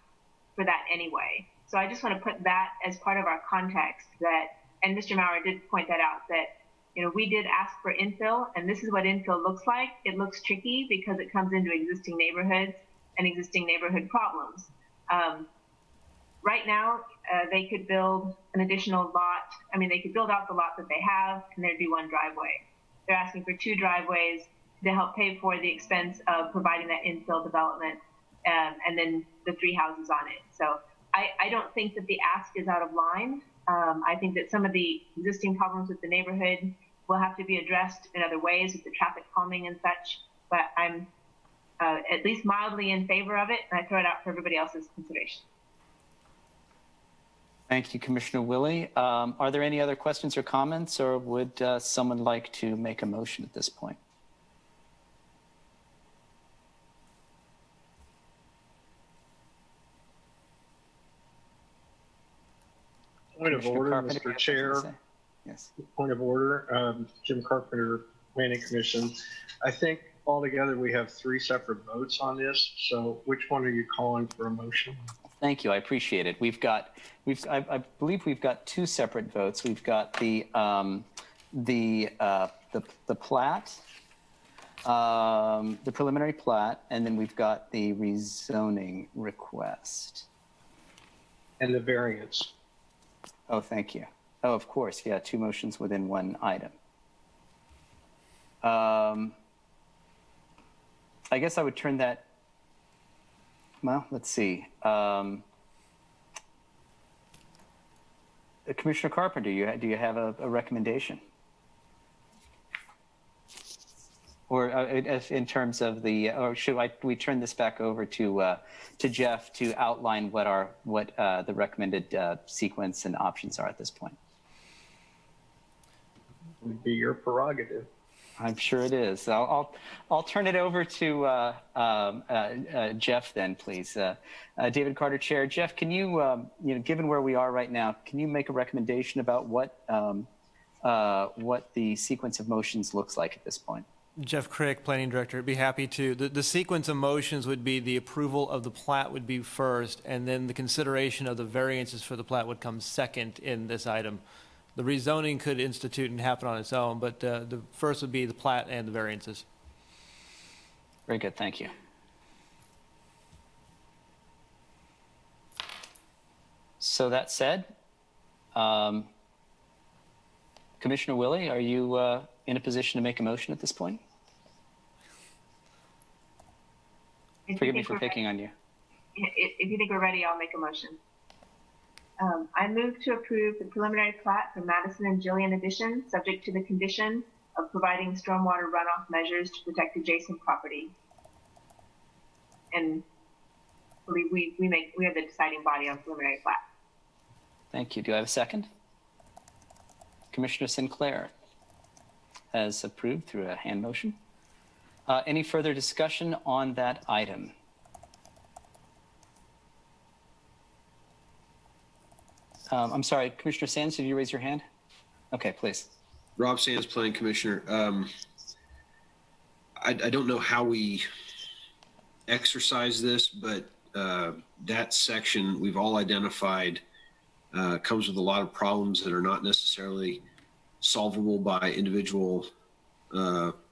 for that anyway. So I just want to put that as part of our context that, and Mr. Maurer did point that out, that we did ask for infill, and this is what infill looks like. It looks tricky because it comes into existing neighborhoods and existing neighborhood problems. Right now, they could build an additional lot. I mean, they could build out the lot that they have, and there'd be 1 driveway. They're asking for 2 driveways to help pay for the expense of providing that infill development, and then the 3 houses on it. So I don't think that the ask is out of line. I think that some of the existing problems with the neighborhood will have to be addressed in other ways with the traffic calming and such, but I'm at least mildly in favor of it, and I throw it out for everybody else's consideration. Thank you, Commissioner Willie. Are there any other questions or comments, or would someone like to make a motion at this point? Point of order, Carpenter, Mr. Chair. Yes. Point of order, Jim Carpenter, Planning Commission. I think altogether we have 3 separate votes on this. So which one are you calling for a motion? Thank you. I appreciate it. I believe we've got 2 separate votes. We've got the plat, the preliminary plat, and then we've got the rezoning request. And the variance. Oh, thank you. Oh, of course. Yeah, 2 motions within 1 item. I guess I would turn that. Well, let's see. Commissioner Carpenter, do you have a recommendation? Or in terms of or should we turn this back over to Jeff to outline what the recommended sequence and options are at this point? It would be your prerogative. I'm sure it is. I'll turn it over to Jeff then, please. David Carter, Chair. Jeff, can you, given where we are right now, can you make a recommendation about what the sequence of motions looks like at this point? Jeff Crick, Planning Director, I'd be happy to. The sequence of motions would be the approval of the plat would be first, and then the consideration of the variances for the plat would come second in this item. The rezoning could institute and happen on its own, but the first would be the plat and the variances. Very good, thank you. So that said, Commissioner Willie, are you in a position to make a motion at this point? Forgive me for picking on you. If you think we're ready, I'll make a motion. I move to approve the preliminary plat for Addison and Jillian addition, subject to the condition of providing stormwater runoff measures to protect adjacent property. And we are the deciding body on preliminary plat. Thank you. Do I have a second? Commissioner Sinclair has approved through a hand motion. Any further discussion on that item? I'm sorry, Commissioner Sands, did you raise your hand? Okay, please. Rob Sands, Planning Commissioner. I don't know how we exercise this, but that section we've all identified comes with a lot of problems that are not necessarily solvable by individual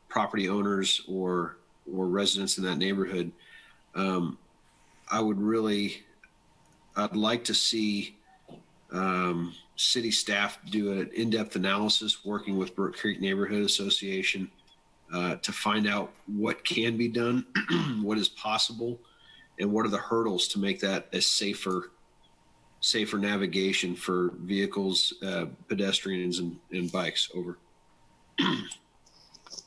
property owners or residents in that neighborhood. I'd like to see city staff do an in-depth analysis working with Brook Creek Neighborhood Association to find out what can be done, what is possible, and what are the hurdles to make that a safer navigation for vehicles, pedestrians, and bikes. Over.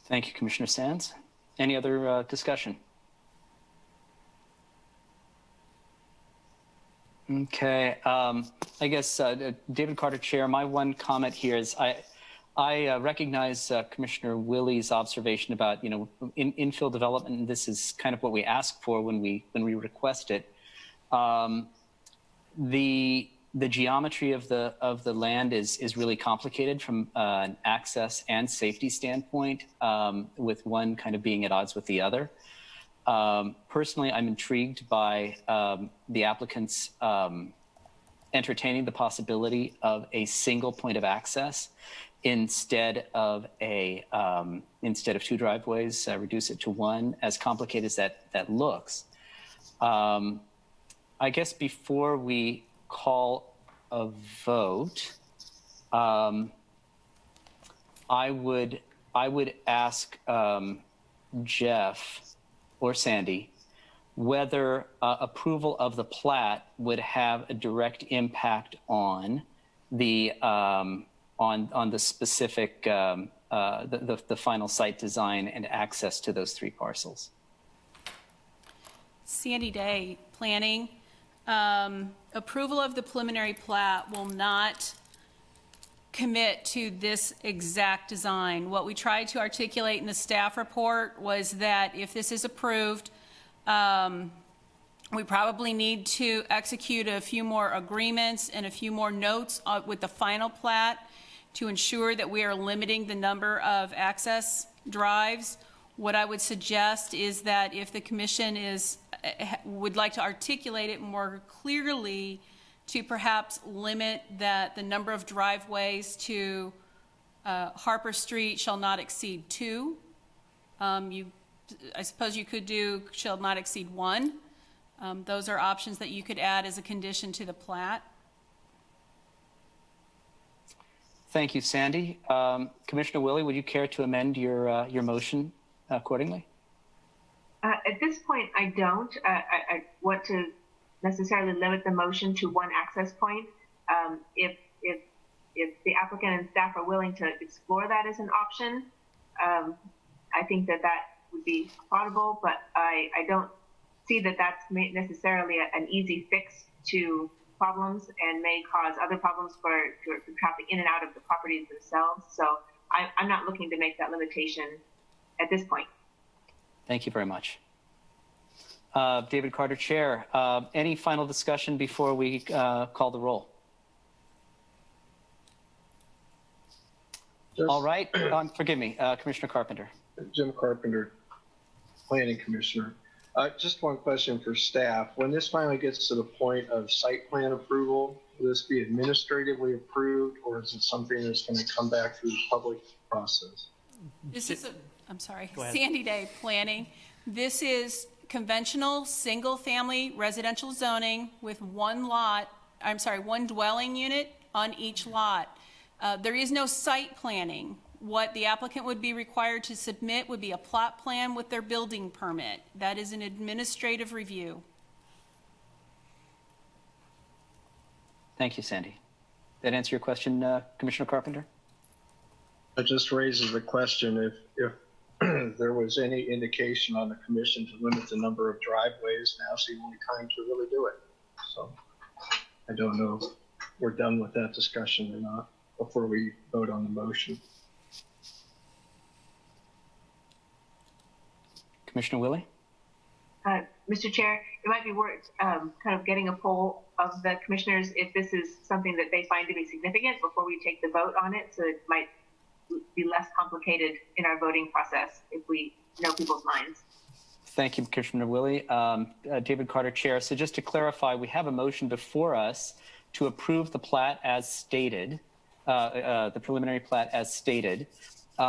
Thank you, Commissioner Sands. Any other discussion? Okay, I guess David Carter, Chair, my one comment here is I recognize Commissioner Willie's observation about, infill development, and this is kind of what we ask for when we request it. The geometry of the land is really complicated from an access and safety standpoint, with one kind of being at odds with the other. Personally, I'm intrigued by the applicants entertaining the possibility of a single point of access instead of two driveways. Reduce it to one. As complicated as that looks, I guess before we call a vote, I would ask Jeff or Sandy whether approval of the plat would have a direct impact on the specific the final site design and access to those three parcels. Sandy Day, Planning. Approval of the preliminary plat will not commit to this exact design. What we tried to articulate in the staff report was that if this is approved, we probably need to execute a few more agreements and a few more notes with the final plat to ensure that we are limiting the number of access drives. What I would suggest is that if the commission would like to articulate it more clearly, to perhaps limit that the number of driveways to Harper Street shall not exceed 2. I suppose you could do shall not exceed 1. Those are options that you could add as a condition to the plat. Thank you, Sandy. Commissioner Willie, would you care to amend your motion accordingly? At this point, I don't. I want to necessarily limit the motion to one access point. If the applicant and staff are willing to explore that as an option, I think that would be plausible, but I don't see that that's necessarily an easy fix to problems and may cause other problems for traffic in and out of the properties themselves. So I'm not looking to make that limitation at this point. Thank you very much. David Carter, Chair. Any final discussion before we call the roll? All right. Forgive me, Commissioner Carpenter. Jim Carpenter, Planning Commissioner. Just one question for staff. When this finally gets to the point of site plan approval, will this be administratively approved, or is it something that's going to come back through the public process? This is Sandy Day, Planning. This is conventional single-family residential zoning with one dwelling unit on each lot. There is no site planning. What the applicant would be required to submit would be a plot plan with their building permit. That is an administrative review. Thank you, Sandy. That answer your question, Commissioner Carpenter? It just raises the question if there was any indication on the commission to limit the number of driveways, now's the only time to really do it. So I don't know if we're done with that discussion or not before we vote on the motion. Commissioner Willie? Mr. Chair, it might be worth kind of getting a poll of the commissioners if this is something that they find to be significant before we take the vote on it. So it might be less complicated in our voting process if we know people's minds. Thank you, Commissioner Willie. David Carter, Chair. So just to clarify, we have a motion before us to approve the plat as stated, the preliminary plat as stated,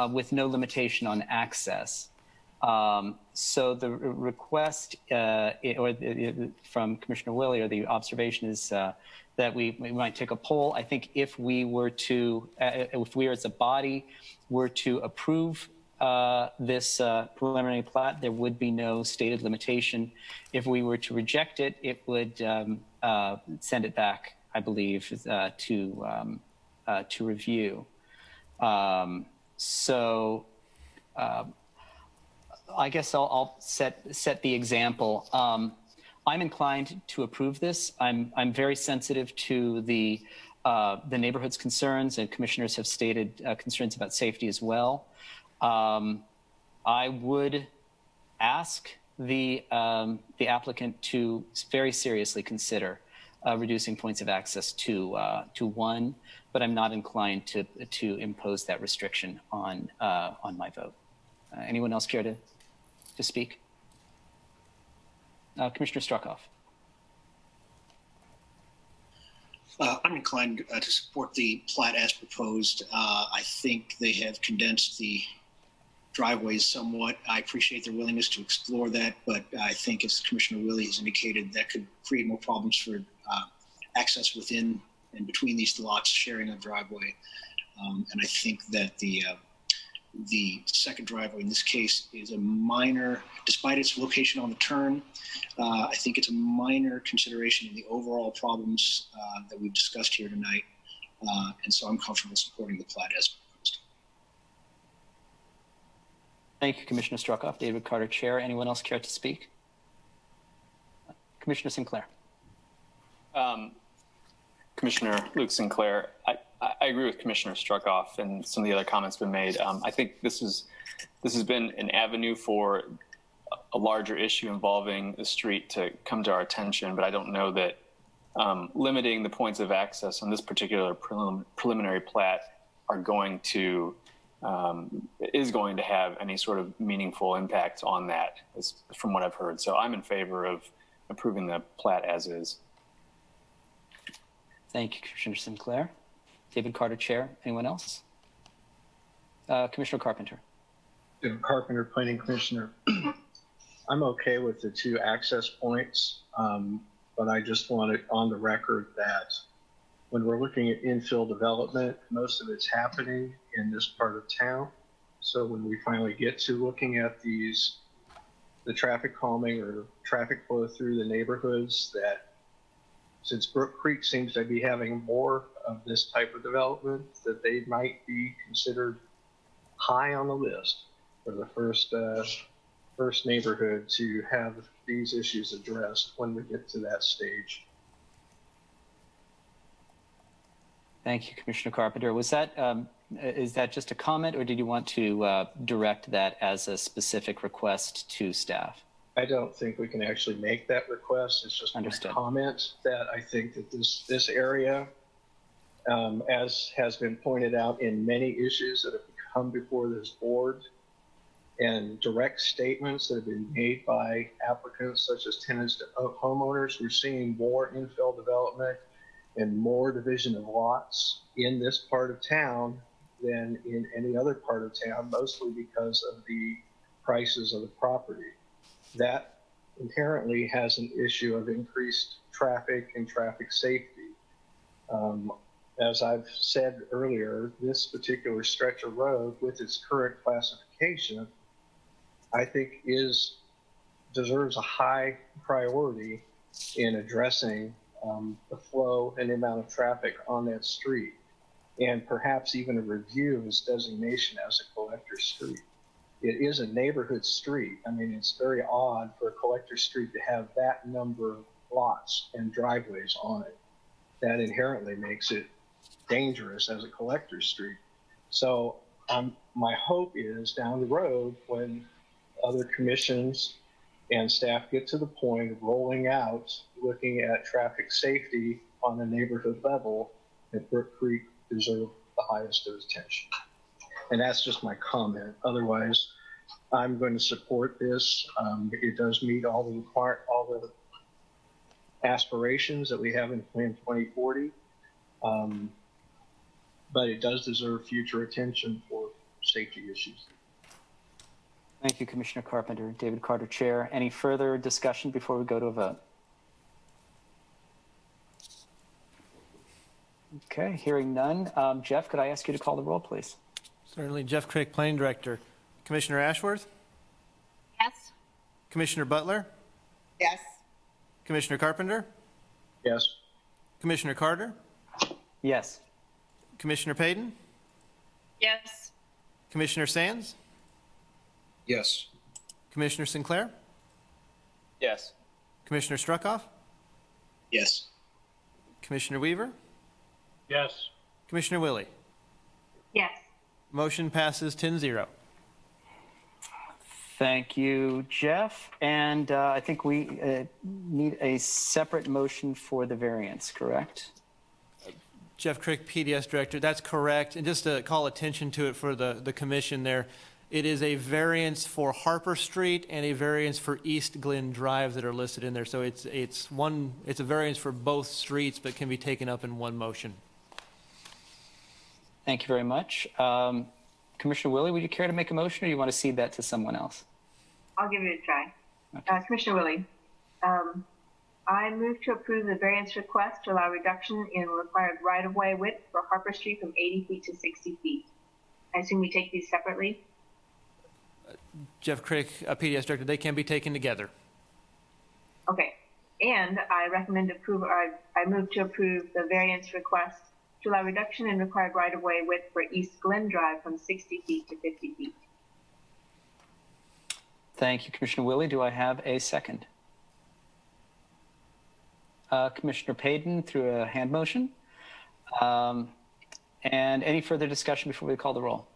with no limitation on access. So the request from Commissioner Willie, or the observation, is that we might take a poll. I think if we were to, if we as a body were to approve this preliminary plat, there would be no stated limitation. If we were to reject it, it would send it back, I believe, to review. I guess I'll set the example. I'm inclined to approve this. I'm very sensitive to the neighborhood's concerns, and commissioners have stated concerns about safety as well. I would ask the applicant to very seriously consider reducing points of access to one, but I'm not inclined to impose that restriction on my vote. Anyone else care to speak? Commissioner Struckhoff. I'm inclined to support the plat as proposed. I think they have condensed the driveways somewhat. I appreciate their willingness to explore that, but I think, as Commissioner Willie has indicated, that could create more problems for access within and between these lots sharing a driveway. And I think that the second driveway in this case is a minor, despite its location on the turn, I think it's a minor consideration in the overall problems that we've discussed here tonight. And so I'm comfortable supporting the plat as proposed. Thank you, Commissioner Struckhoff. David Carter, Chair. Anyone else care to speak? Commissioner Sinclair. Commissioner Luke Sinclair, I agree with Commissioner Struckhoff and some of the other comments been made. I think this has been an avenue for a larger issue involving the street to come to our attention, but I don't know that limiting the points of access on this particular preliminary plat is going to have any sort of meaningful impact on that, from what I've heard. So I'm in favor of approving the plat as is. Thank you, Commissioner Sinclair. David Carter, Chair. Anyone else? Commissioner Carpenter. David Carpenter, Planning Commissioner. I'm okay with the two access points, but I just want it on the record that when we're looking at infill development, most of it's happening in this part of town. So when we finally get to looking at the traffic calming or traffic flow through the neighborhoods, that since Brook Creek seems to be having more of this type of development, that they might be considered high on the list for the first neighborhood to have these issues addressed when we get to that stage. Thank you, Commissioner Carpenter. Was that is that just a comment, or did you want to direct that as a specific request to staff? I don't think we can actually make that request. It's just a comment that I think that this area, as has been pointed out in many issues that have come before this board, and direct statements that have been made by applicants such as tenants to homeowners, we're seeing more infill development and more division of lots in this part of town than in any other part of town, mostly because of the prices of the property. That inherently has an issue of increased traffic and traffic safety. As I've said earlier, this particular stretch of road with its current classification, I think deserves a high priority in addressing the flow and the amount of traffic on that street, and perhaps even a review of its designation as a collector street. It is a neighborhood street. I mean, it's very odd for a collector street to have that number of lots and driveways on it. That inherently makes it dangerous as a collector street. So my hope is down the road, when other commissions and staff get to the point of rolling out, looking at traffic safety on a neighborhood level, that Brook Creek deserve the highest of attention. And that's just my comment. Otherwise, I'm going to support this. It does meet all the aspirations that we have in Plan 2040, but it does deserve future attention for safety issues. Thank you, Commissioner Carpenter. David Carter, Chair. Any further discussion before we go to a vote? Okay, hearing none. Jeff, could I ask you to call the roll, please? Certainly. Jeff Crick, Planning Director. Commissioner Ashworth? Yes. Commissioner Butler? Yes. Commissioner Carpenter? Yes. Commissioner Carter? Yes. Commissioner Payton? Yes. Commissioner Sands? Yes. Commissioner Sinclair? Yes. Commissioner Struckoff? Yes. Commissioner Weaver? Yes. Commissioner Willie? Yes. Motion passes 10-0. Thank you, Jeff. And I think we need a separate motion for the variance, correct? Jeff Crick, PDS Director, that's correct. And just to call attention to it for the commission there, it is a variance for Harper Street and a variance for East Glen Drive that are listed in there. So it's a variance for both streets, but can be taken up in one motion. Thank you very much. Commissioner Willie, would you care to make a motion, or you want to cede that to someone else? I'll give it a try. Okay. Commissioner Willie, I move to approve the variance request to allow reduction in required right-of-way width for Harper Street from 80 feet to 60 feet. I assume we take these separately? Jeff Crick, PDS Director, they can be taken together. Okay. And I recommend approval, I move to approve the variance request to allow reduction in required right-of-way width for East Glen Drive from 60 feet to 50 feet. Thank you, Commissioner Willie. Do I have a second? Commissioner Payton through a hand motion. And any further discussion before we call the roll?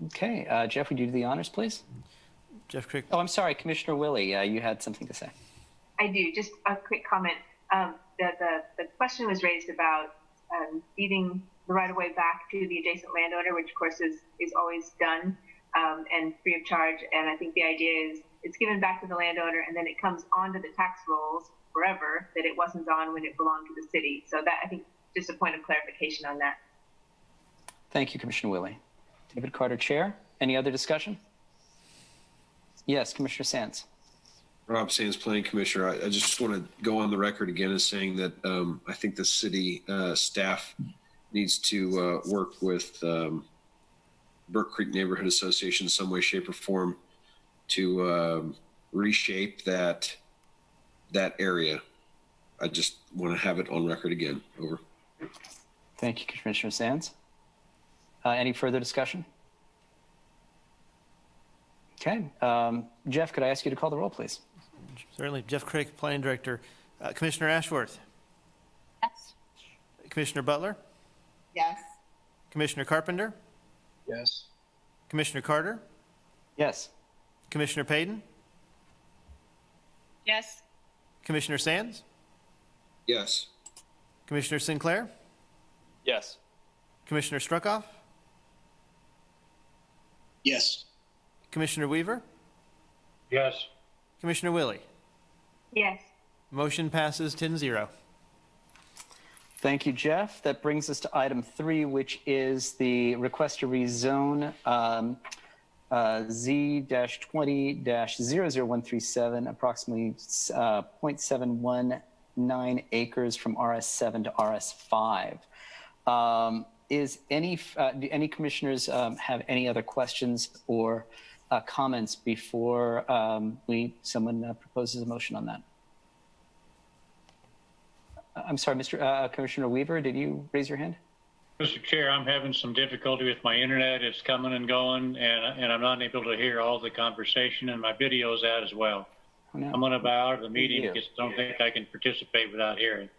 Okay, Jeff, would you do the honors, please? Jeff Crick. Oh, I'm sorry, Commissioner Willie, you had something to say. I do. Just a quick comment. The question was raised about feeding the right-of-way back to the adjacent landowner, which of course is always done and free of charge. And I think the idea is it's given back to the landowner, and then it comes onto the tax rolls forever that it wasn't on when it belonged to the city. So that, I think, just a point of clarification on that. Thank you, Commissioner Willie. David Carter, Chair. Any other discussion? Yes, Commissioner Sands. Rob Sands, Planning Commissioner. I just want to go on the record again as saying that I think the city staff needs to work with Brook Creek Neighborhood Association in some way, shape, or form to reshape that area. I just want to have it on record again. Over. Thank you, Commissioner Sands. Any further discussion? Okay. Jeff, could I ask you to call the roll, please? Certainly. Jeff Crick, Planning Director. Commissioner Ashworth? Yes. Commissioner Butler? Yes. Commissioner Carpenter? Yes. Commissioner Carter? Yes. Commissioner Payton? Yes. Commissioner Sands? Yes. Commissioner Sinclair? Yes. Commissioner Struckoff? Yes. Commissioner Weaver? Yes. Commissioner Willie? Yes. Motion passes 10-0. Thank you, Jeff. That brings us to item 3, which is the request to rezone Z-20-00137, approximately 0.719 acres from RS7 to RS5. Do any commissioners have any other questions or comments before someone proposes a motion on that? I'm sorry, Commissioner Weaver, did you raise your hand? Mr. Chair, I'm having some difficulty with my internet. It's coming and going, and I'm not able to hear all the conversation, and my video's out as well. Oh, no. I'm going to bow out of the meeting because I don't think I can participate without hearing.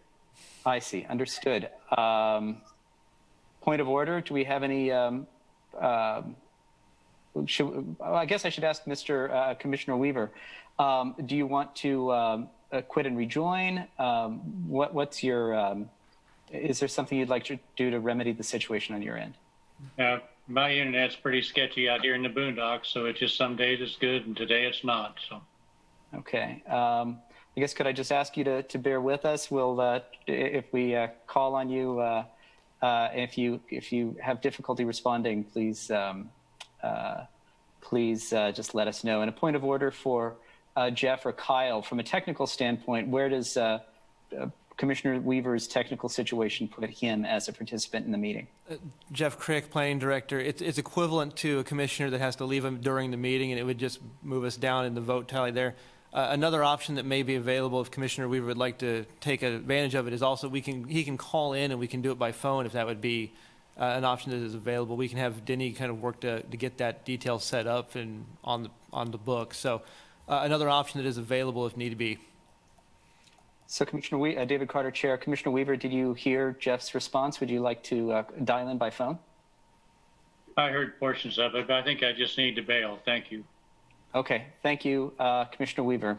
I see. Understood. Point of order. Do we have any I guess I should ask Mr. Commissioner Weaver, do you want to quit and rejoin? What's your, is there something you'd like to do to remedy the situation on your end? My internet's pretty sketchy out here in the boondocks, so it's just some days it's good and today it's not. So. Okay. I guess could I just ask you to bear with us? We'll, if we call on you, if you have difficulty responding, please just let us know. And a point of order for Jeff or Kyle, from a technical standpoint, where does Commissioner Weaver's technical situation put him as a participant in the meeting? Jeff Crick, Planning Director, it's equivalent to a commissioner that has to leave him during the meeting, and it would just move us down in the vote tally there. Another option that may be available if Commissioner Weaver would like to take advantage of it is also he can call in and we can do it by phone if that would be an option that is available. We can have Denny kind of work to get that detail set up and on the book. So another option that is available if need be. So Commissioner David Carter, Chair. Commissioner Weaver, did you hear Jeff's response? Would you like to dial in by phone? I heard portions of it, but I think I just need to bail. Thank you. Okay, thank you, Commissioner Weaver.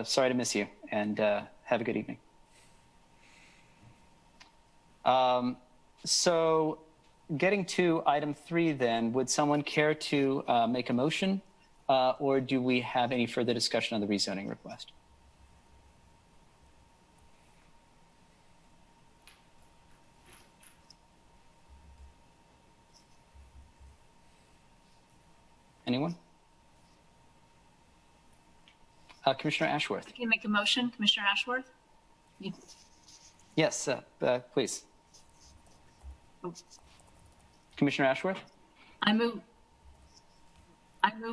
Sorry to miss you, and have a good evening. So getting to item 3 then, would someone care to make a motion, or do we have any further discussion on the rezoning request? Anyone? Commissioner Ashworth. Can you make a motion, Commissioner Ashworth? Yes, please. Commissioner Ashworth? I move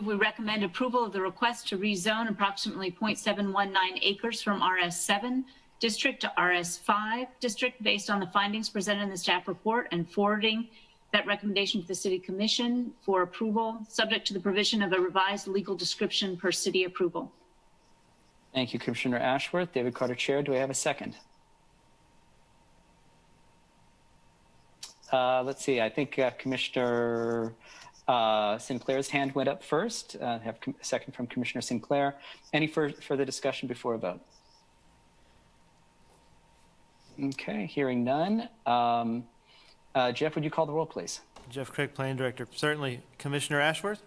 we recommend approval of the request to rezone approximately 0.719 acres from RS7 district to RS5 district based on the findings presented in the staff report and forwarding that recommendation to the City Commission for approval, subject to the provision of a revised legal description per city approval. Thank you, Commissioner Ashworth. David Carter, Chair. Do I have a second? Let's see. I think Commissioner Sinclair's hand went up first. I have a second from Commissioner Sinclair. Any further discussion before a vote? Okay, hearing none. Jeff, would you call the roll, please? Jeff Crick, Planning Director. Certainly. Commissioner Ashworth?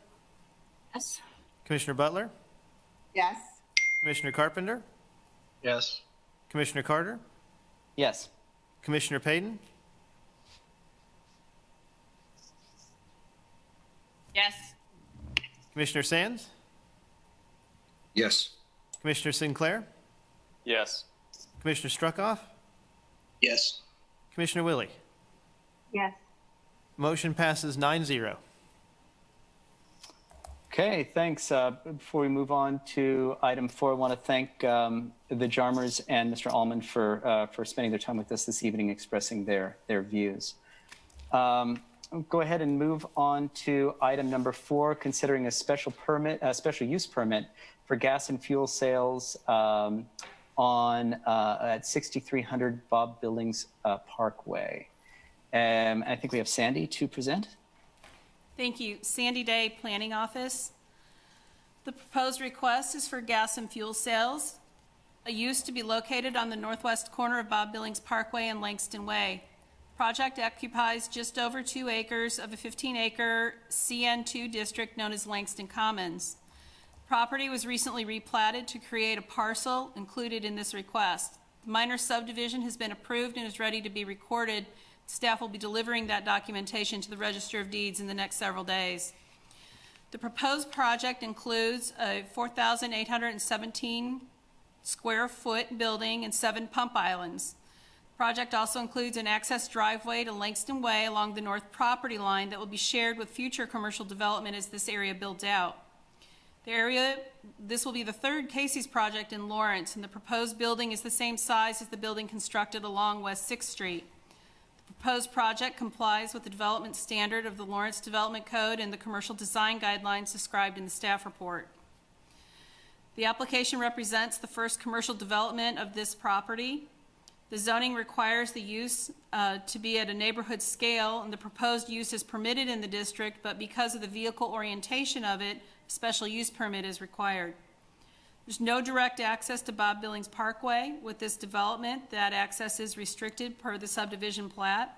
Yes. Commissioner Butler? Yes. Commissioner Carpenter? Yes. Commissioner Carter? Yes. Commissioner Payton? Yes. Commissioner Sands? Yes. Commissioner Sinclair? Yes. Commissioner Struckoff? Yes. Commissioner Willie? Yes. Motion passes 9-0. Okay, thanks. Before we move on to item 4, I want to thank the Jarmers and Mr. Allman for spending their time with us this evening, expressing their views. I'll go ahead and move on to item number 4, considering a special use permit for gas and fuel sales at 6300 Bob Billings Parkway. I think we have Sandy to present. Thank you. Sandy Day, Planning Office. The proposed request is for gas and fuel sales, a use to be located on the northwest corner of Bob Billings Parkway and Langston Way. Project occupies just over 2 acres of a 15-acre CN2 district known as Langston Commons. Property was recently replatted to create a parcel included in this request. The minor subdivision has been approved and is ready to be recorded. Staff will be delivering that documentation to the Register of Deeds in the next several days. The proposed project includes a 4,817 square foot building and 7 pump islands. The project also includes an access driveway to Langston Way along the north property line that will be shared with future commercial development as this area builds out. This will be the 3rd Casey's project in Lawrence, and the proposed building is the same size as the building constructed along West 6th Street. The proposed project complies with the development standard of the Lawrence Development Code and the commercial design guidelines described in the staff report. The application represents the first commercial development of this property. The zoning requires the use to be at a neighborhood scale, and the proposed use is permitted in the district, but because of the vehicle orientation of it, a special use permit is required. There's no direct access to Bob Billings Parkway. With this development, that access is restricted per the subdivision plat.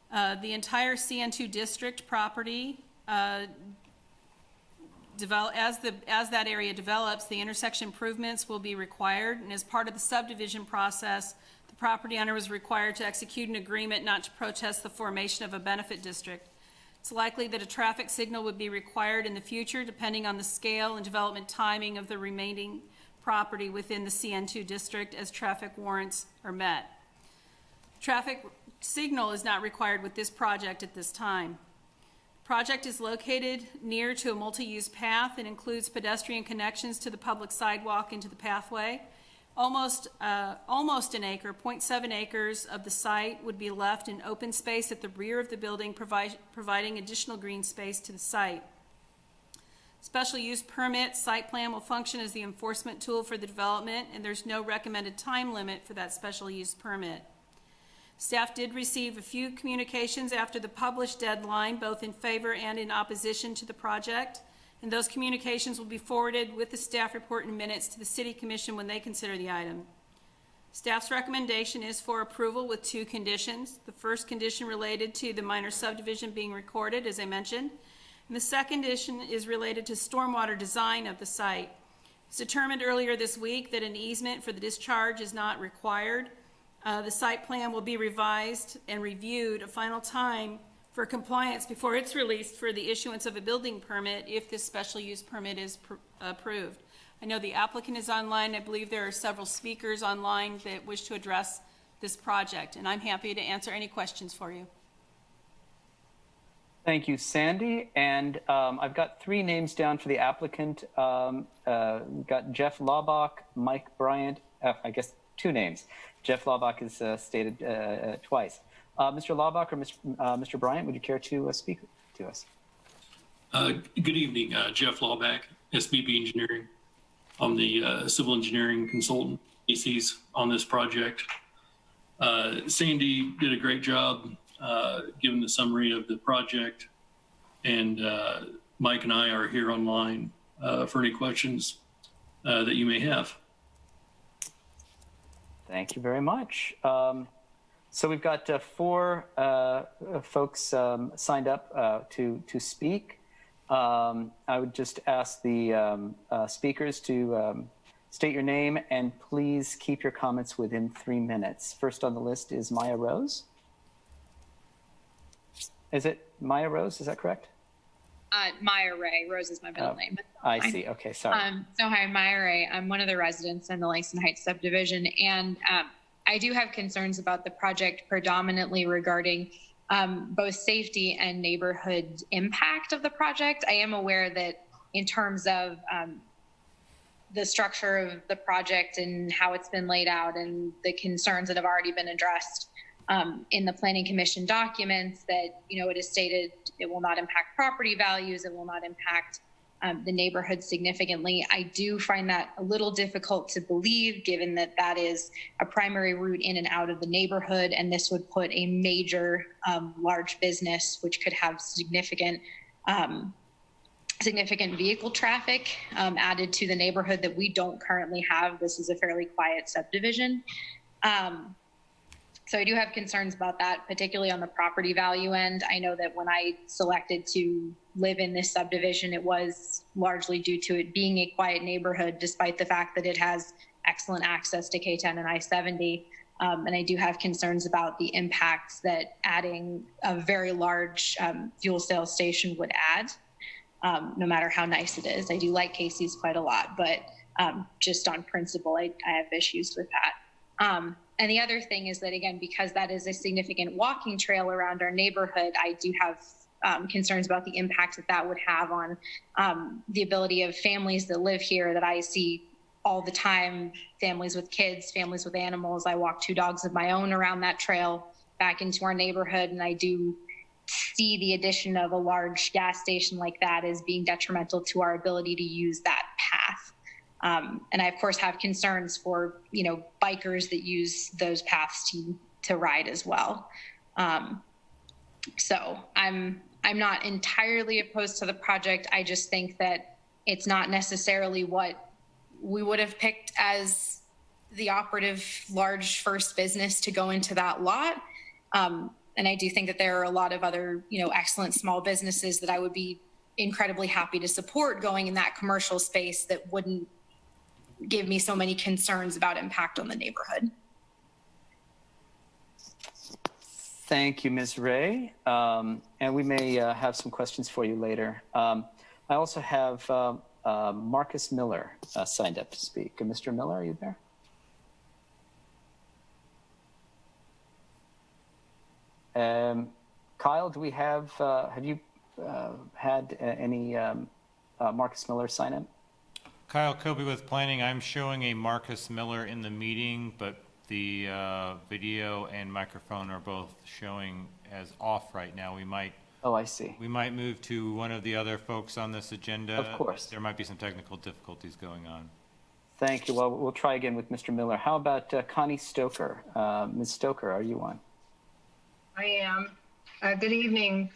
The entire CN2 district property, as that area develops, the intersection improvements will be required, and as part of the subdivision process, the property owner was required to execute an agreement not to protest the formation of a benefit district. It's likely that a traffic signal would be required in the future, depending on the scale and development timing of the remaining property within the CN2 district as traffic warrants are met. Traffic signal is not required with this project at this time. The project is located near to a multi-use path and includes pedestrian connections to the public sidewalk and to the pathway. Almost an acre, 0.7 acres of the site would be left in open space at the rear of the building, providing additional green space to the site. Special use permit site plan will function as the enforcement tool for the development, and there's no recommended time limit for that special use permit. Staff did receive a few communications after the published deadline, both in favor and in opposition to the project, and those communications will be forwarded with the staff report and minutes to the City Commission when they consider the item. Staff's recommendation is for approval with 2 conditions. The first condition related to the minor subdivision being recorded, as I mentioned, and the second condition is related to stormwater design of the site. It's determined earlier this week that an easement for the discharge is not required. The site plan will be revised and reviewed a final time for compliance before it's released for the issuance of a building permit if this special use permit is approved. I know the applicant is online. I believe there are several speakers online that wish to address this project, and I'm happy to answer any questions for you. Thank you, Sandy. And I've got 3 names down for the applicant. We've got Jeff Laubach, Mike Bryant, I guess 2 names. Jeff Laubach is stated twice. Mr. Laubach or Mr. Bryant, would you care to speak to us? Good evening, Jeff Laubach, SBB Engineering. I'm the civil engineering consultant, ECs on this project. Sandy did a great job giving the summary of the project, and Mike and I are here online for any questions that you may have. Thank you very much. So we've got 4 folks signed up to speak. I would just ask the speakers to state your name and please keep your comments within 3 minutes. First on the list is Maya Rose. Is it Maya Rose? Is that correct? Maya Ray. Rose is my middle name. I see. Okay, sorry. So hi, Maya Ray. I'm one of the residents in the Langston Heights subdivision, and I do have concerns about the project predominantly regarding both safety and neighborhood impact of the project. I am aware that in terms of the structure of the project and how it's been laid out and the concerns that have already been addressed in the Planning Commission documents, that, you know, it is stated it will not impact property values, it will not impact the neighborhood significantly. I do find that a little difficult to believe, given that that is a primary route in and out of the neighborhood, and this would put a major large business, which could have significant vehicle traffic added to the neighborhood that we don't currently have. This is a fairly quiet subdivision. So I do have concerns about that, particularly on the property value end. I know that when I selected to live in this subdivision, it was largely due to it being a quiet neighborhood, despite the fact that it has excellent access to K10 and I-70. And I do have concerns about the impacts that adding a very large fuel sales station would add, no matter how nice it is. I do like Casey's quite a lot, but just on principle, I have issues with that. And the other thing is that, again, because that is a significant walking trail around our neighborhood, I do have concerns about the impact that that would have on the ability of families that live here that I see all the time, families with kids, families with animals. I walk 2 dogs of my own around that trail back into our neighborhood, and I do see the addition of a large gas station like that as being detrimental to our ability to use that path. And I, of course, have concerns for, bikers that use those paths to ride as well. So I'm not entirely opposed to the project. I just think that it's not necessarily what we would have picked as the operative large first business to go into that lot. And I do think that there are a lot of other, excellent small businesses that I would be incredibly happy to support going in that commercial space that wouldn't give me so many concerns about impact on the neighborhood. Thank you, Ms. Ray. And we may have some questions for you later. I also have Marcus Miller signed up to speak. Mr. Miller, are you there? Kyle, do we have you had any Marcus Miller sign up? Kyle Kobe with Planning. I'm showing a Marcus Miller in the meeting, but the video and microphone are both showing as off right now. We might. Oh, I see. We might move to one of the other folks on this agenda. Of course. There might be some technical difficulties going on. Thank you. Well, we'll try again with Mr. Miller. How about Connie Stoker? Ms. Stoker, are you on? I am. Good evening,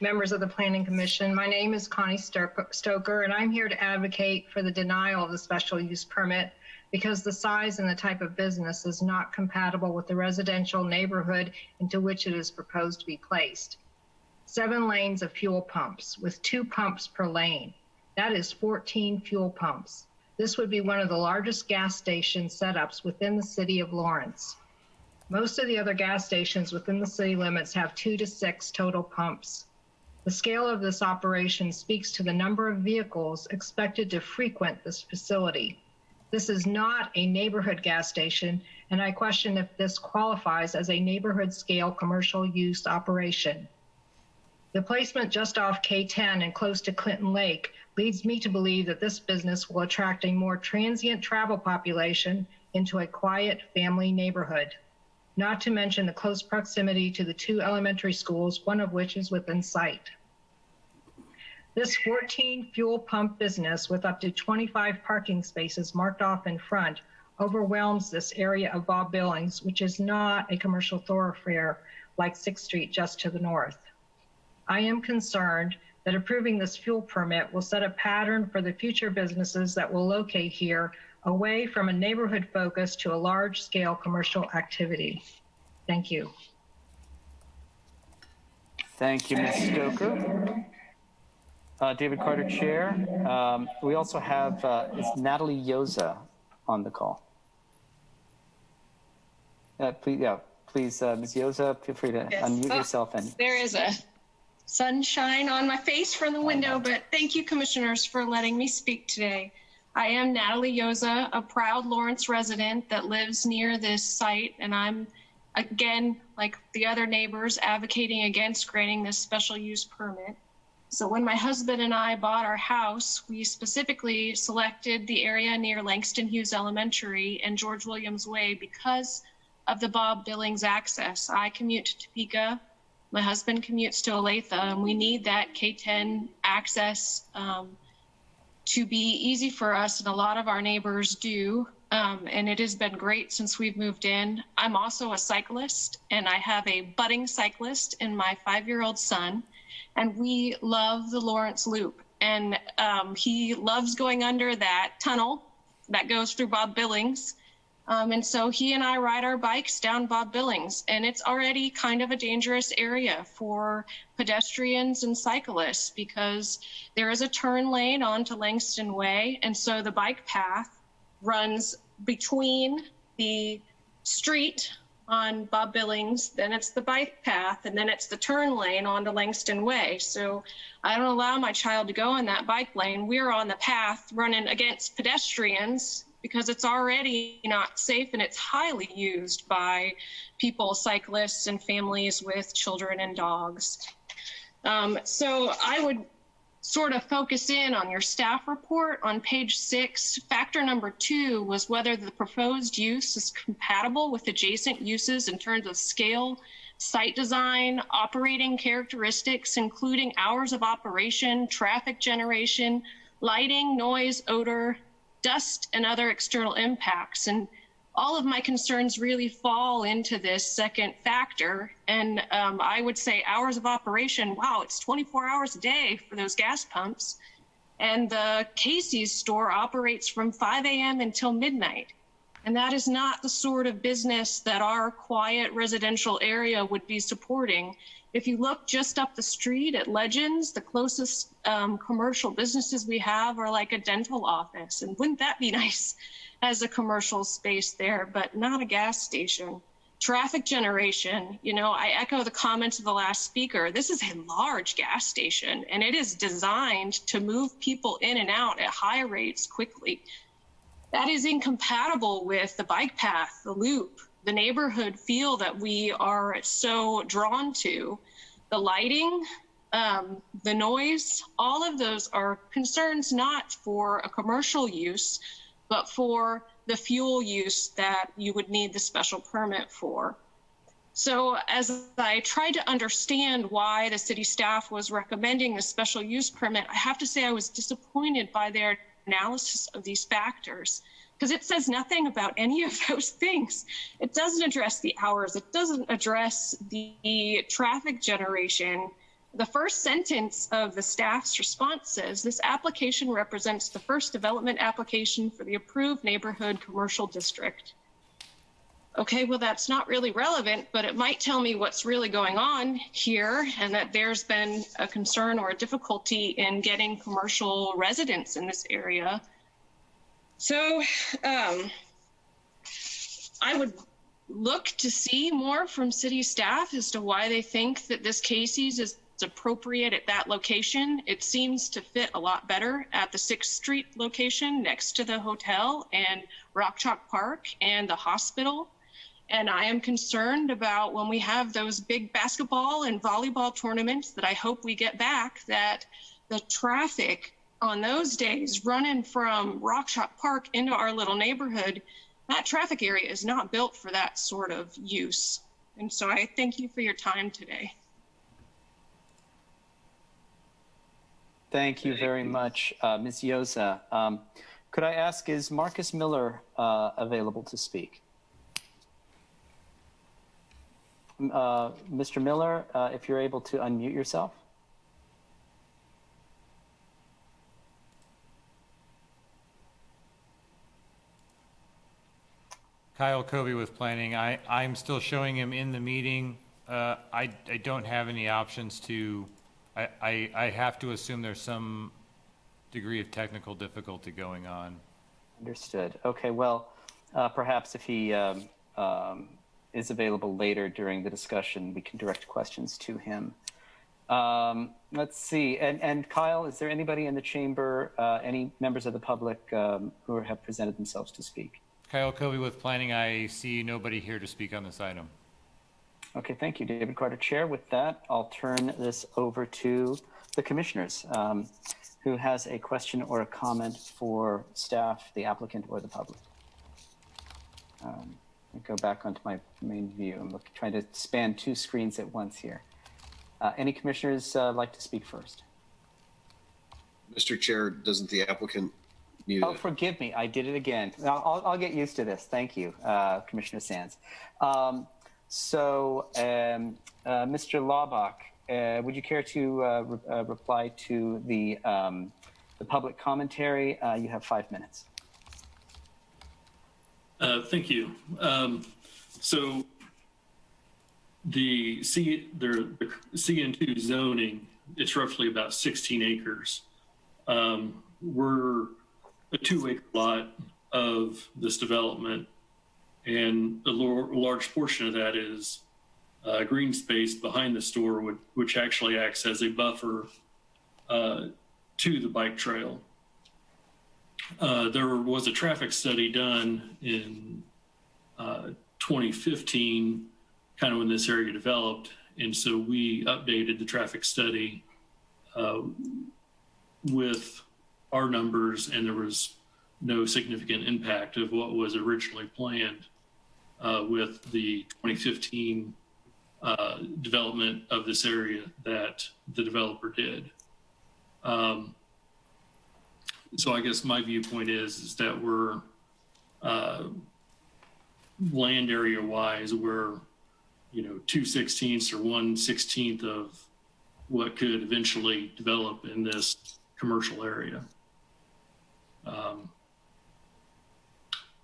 members of the Planning Commission. My name is Connie Stoker, and I'm here to advocate for the denial of the special use permit because the size and the type of business is not compatible with the residential neighborhood into which it is proposed to be placed. 7 lanes of fuel pumps with 2 pumps per lane. That is 14 fuel pumps. This would be one of the largest gas station setups within the city of Lawrence. Most of the other gas stations within the city limits have 2 to 6 total pumps. The scale of this operation speaks to the number of vehicles expected to frequent this facility. This is not a neighborhood gas station, and I question if this qualifies as a neighborhood scale commercial use operation. The placement just off K10 and close to Clinton Lake leads me to believe that this business will attract a more transient travel population into a quiet family neighborhood. Not to mention the close proximity to the 2 elementary schools, one of which is within sight. This 14 fuel pump business with up to 25 parking spaces marked off in front overwhelms this area of Bob Billings, which is not a commercial thoroughfare like 6th Street just to the north. I am concerned that approving this fuel permit will set a pattern for the future businesses that will locate here away from a neighborhood focus to a large-scale commercial activity. Thank you. Thank you, Ms. Stoker. David Carter, Chair. We also have is Natalie Yoza on the call. Please, Ms. Yoza, feel free to unmute yourself. And there is a sunshine on my face from the window, but thank you, commissioners, for letting me speak today. I am Natalie Yoza, a proud Lawrence resident that lives near this site, and I'm, again, like the other neighbors, advocating against granting this special use permit. So when my husband and I bought our house, we specifically selected the area near Langston Hughes Elementary and George Williams Way because of the Bob Billings access. I commute to Topeka, my husband commutes to Olathe, and we need that K10 access to be easy for us, and a lot of our neighbors do, and it has been great since we've moved in. I'm also a cyclist, and I have a budding cyclist in my 5-year-old son, and we love the Lawrence Loop, and he loves going under that tunnel that goes through Bob Billings, and so he and I ride our bikes down Bob Billings, and it's already kind of a dangerous area for pedestrians and cyclists because there is a turn lane onto Langston Way, and so the bike path runs between the street on Bob Billings, then it's the bike path, and then it's the turn lane onto Langston Way. So I don't allow my child to go in that bike lane. We're on the path running against pedestrians because it's already not safe and it's highly used by people, cyclists, and families with children and dogs. So I would sort of focus in on your staff report on page 6. Factor number 2 was whether the proposed use is compatible with adjacent uses in terms of scale, site design, operating characteristics, including hours of operation, traffic generation, lighting, noise, odor, dust and other external impacts. And all of my concerns really fall into this second factor. And I would say hours of operation, wow, it's 24 hours a day for those gas pumps. And the Casey's store operates from 5 a.m. until midnight. And that is not the sort of business that our quiet residential area would be supporting. If you look just up the street at Legends, the closest commercial businesses we have are like a dental office. And wouldn't that be nice as a commercial space there, but not a gas station. Traffic generation, you know, I echo the comments of the last speaker. This is a large gas station, and it is designed to move people in and out at high rates quickly. That is incompatible with the bike path, the loop, the neighborhood feel that we are so drawn to. The lighting, the noise, all of those are concerns not for a commercial use, but for the fuel use that you would need the special permit for. So as I tried to understand why the city staff was recommending the special use permit, I have to say I was disappointed by their analysis of these factors, because it says nothing about any of those things. It doesn't address the hours. It doesn't address the traffic generation. The first sentence of the staff's response says, this application represents the first development application for the approved neighborhood commercial district. Okay, well, that's not really relevant, but it might tell me what's really going on here and that there's been a concern or a difficulty in getting commercial residents in this area. So I would look to see more from city staff as to why they think that this Casey's is appropriate at that location. It seems to fit a lot better at the 6th Street location next to the hotel and Rock Chalk Park and the hospital. And I am concerned about when we have those big basketball and volleyball tournaments that I hope we get back, that the traffic on those days running from Rock Chalk Park into our little neighborhood, that traffic area is not built for that sort of use. And so I thank you for your time today. Thank you very much, Ms. Yoza. Could I ask, is Marcus Miller available to speak? Mr. Miller, if you're able to unmute yourself. Kyle Kobe with planning. I'm still showing him in the meeting. I don't have any options to, I have to assume there's some degree of technical difficulty going on. Understood. Okay, well, perhaps if he is available later during the discussion, we can direct questions to him. Let's see. And Kyle, is there anybody in the chamber, any members of the public who have presented themselves to speak? Kyle Kobe with planning. I see nobody here to speak on this item. Okay, thank you, David Carter, Chair. With that, I'll turn this over to the commissioners. Who has a question or a comment for staff, the applicant, or the public? Let me go back onto my main view. I'm trying to span 2 screens at once here. Any commissioners like to speak first? Mr. Chair, doesn't the applicant need Oh, forgive me. I did it again. I'll get used to this. Thank you, Commissioner Sands. Mr. Laubach, would you care to reply to the public commentary? You have 5 minutes. Thank you. So the CN2 zoning, it's roughly about 16 acres. We're a 2-acre lot of this development, and a large portion of that is green space behind the store, which actually acts as a buffer to the bike trail. There was a traffic study done in 2015, kind of when this area developed, and so we updated the traffic study with our numbers, and there was no significant impact of what was originally planned with the 2015 development of this area that the developer did. so I guess my viewpoint is that we're land area wise, we're 2/16 or 1/16 of what could eventually develop in this commercial area.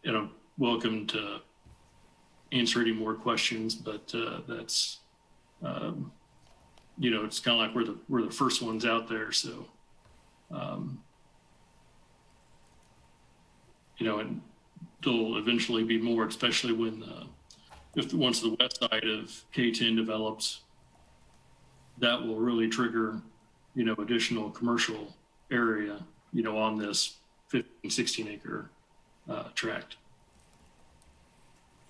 And I'm welcome to answer any more questions, but that's it's kind of like we're the first ones out there, so and there'll eventually be more, especially when once the west side of K10 develops, that will really trigger additional commercial area on this 15-16 acre tract.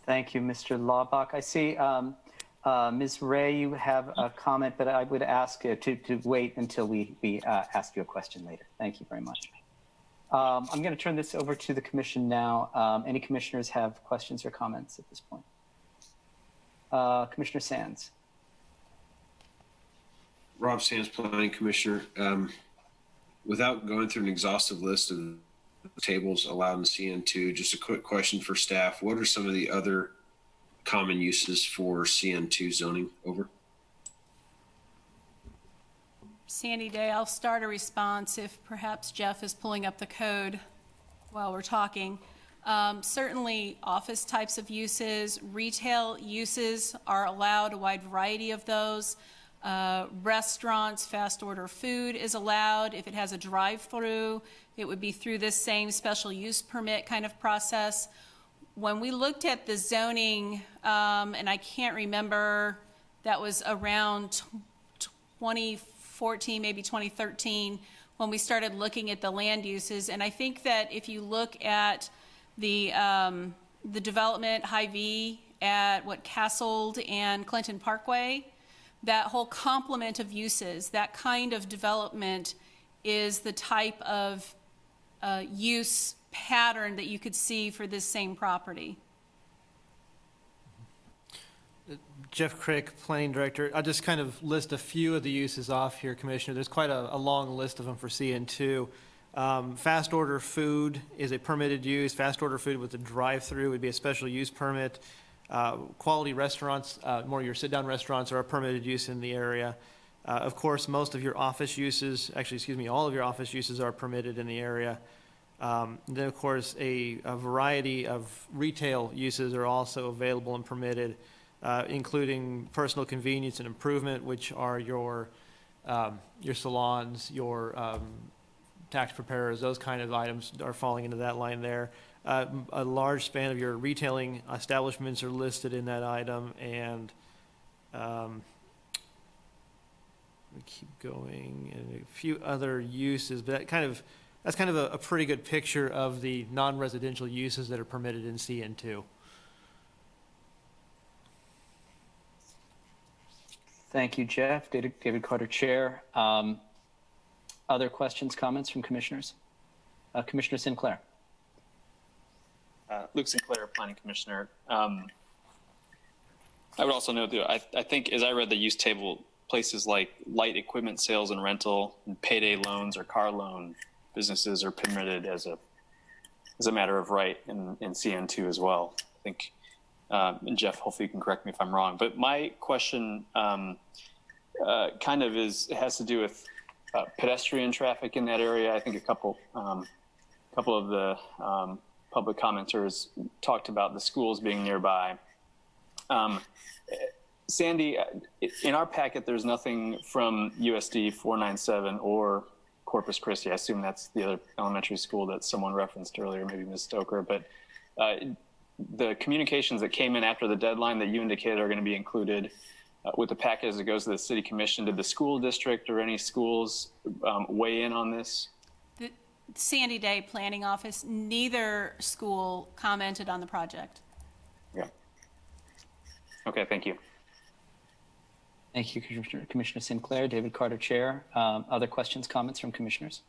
Thank you, Mr. Laubach. I see Ms. Ray, you have a comment, but I would ask to wait until we ask you a question later. Thank you very much. I'm going to turn this over to the commission now. Any commissioners have questions or comments at this point? Commissioner Sands. Rob Sands, Planning Commissioner. Without going through an exhaustive list of tables allowed in CN2, just a quick question for staff. What are some of the other common uses for CN2 zoning? Over. Sandy Day, I'll start a response if perhaps Jeff is pulling up the code while we're talking. Certainly office types of uses, retail uses are allowed, a wide variety of those. Restaurants, fast order food is allowed. If it has a drive-through, it would be through this same special use permit kind of process. When we looked at the zoning, and I can't remember, that was around 2014, maybe 2013, when we started looking at the land uses. And I think that if you look at the development Hy-Vee at Castled and Clinton Parkway, that whole complement of uses, that kind of development is the type of use pattern that you could see for this same property. Jeff Crick, Planning Director. I'll just kind of list a few of the uses off here, Commissioner. There's quite a long list of them for CN2. Fast order food is a permitted use. Fast order food with a drive-through would be a special use permit. Quality restaurants, more your sit-down restaurants, are a permitted use in the area. Of course, most of your office uses, all of your office uses are permitted in the area. Then, of course, a variety of retail uses are also available and permitted, including personal convenience and improvement, which are your salons, your tax preparers, those kind of items are falling into that line there. A large span of your retailing establishments are listed in that item, and we keep going, and a few other uses, but that's kind of a pretty good picture of the non-residential uses that are permitted in CN2. Thank you, Jeff. David Carter, Chair. Other questions, comments from commissioners? Commissioner Sinclair. Luke Sinclair, Planning Commissioner. I would also note that I think as I read the use table, places like light equipment sales and rental and payday loans or car loan businesses are permitted as a matter of right in CN2 as well. I think, and Jeff, hopefully you can correct me if I'm wrong, but my question kind of has to do with pedestrian traffic in that area. I think a couple of the public commenters talked about the schools being nearby. Sandy, in our packet, there's nothing from USD 497 or Corpus Christi. I assume that's the other elementary school that someone referenced earlier, maybe Ms. Stoker, but the communications that came in after the deadline that you indicated are going to be included with the packet as it goes to the City Commission. Did the school district or any schools weigh in on this? The Sandy Day Planning Office, neither school commented on the project. Yeah. Okay, thank you. Thank you, Commissioner Sinclair. David Carter, Chair. Other questions, comments from commissioners?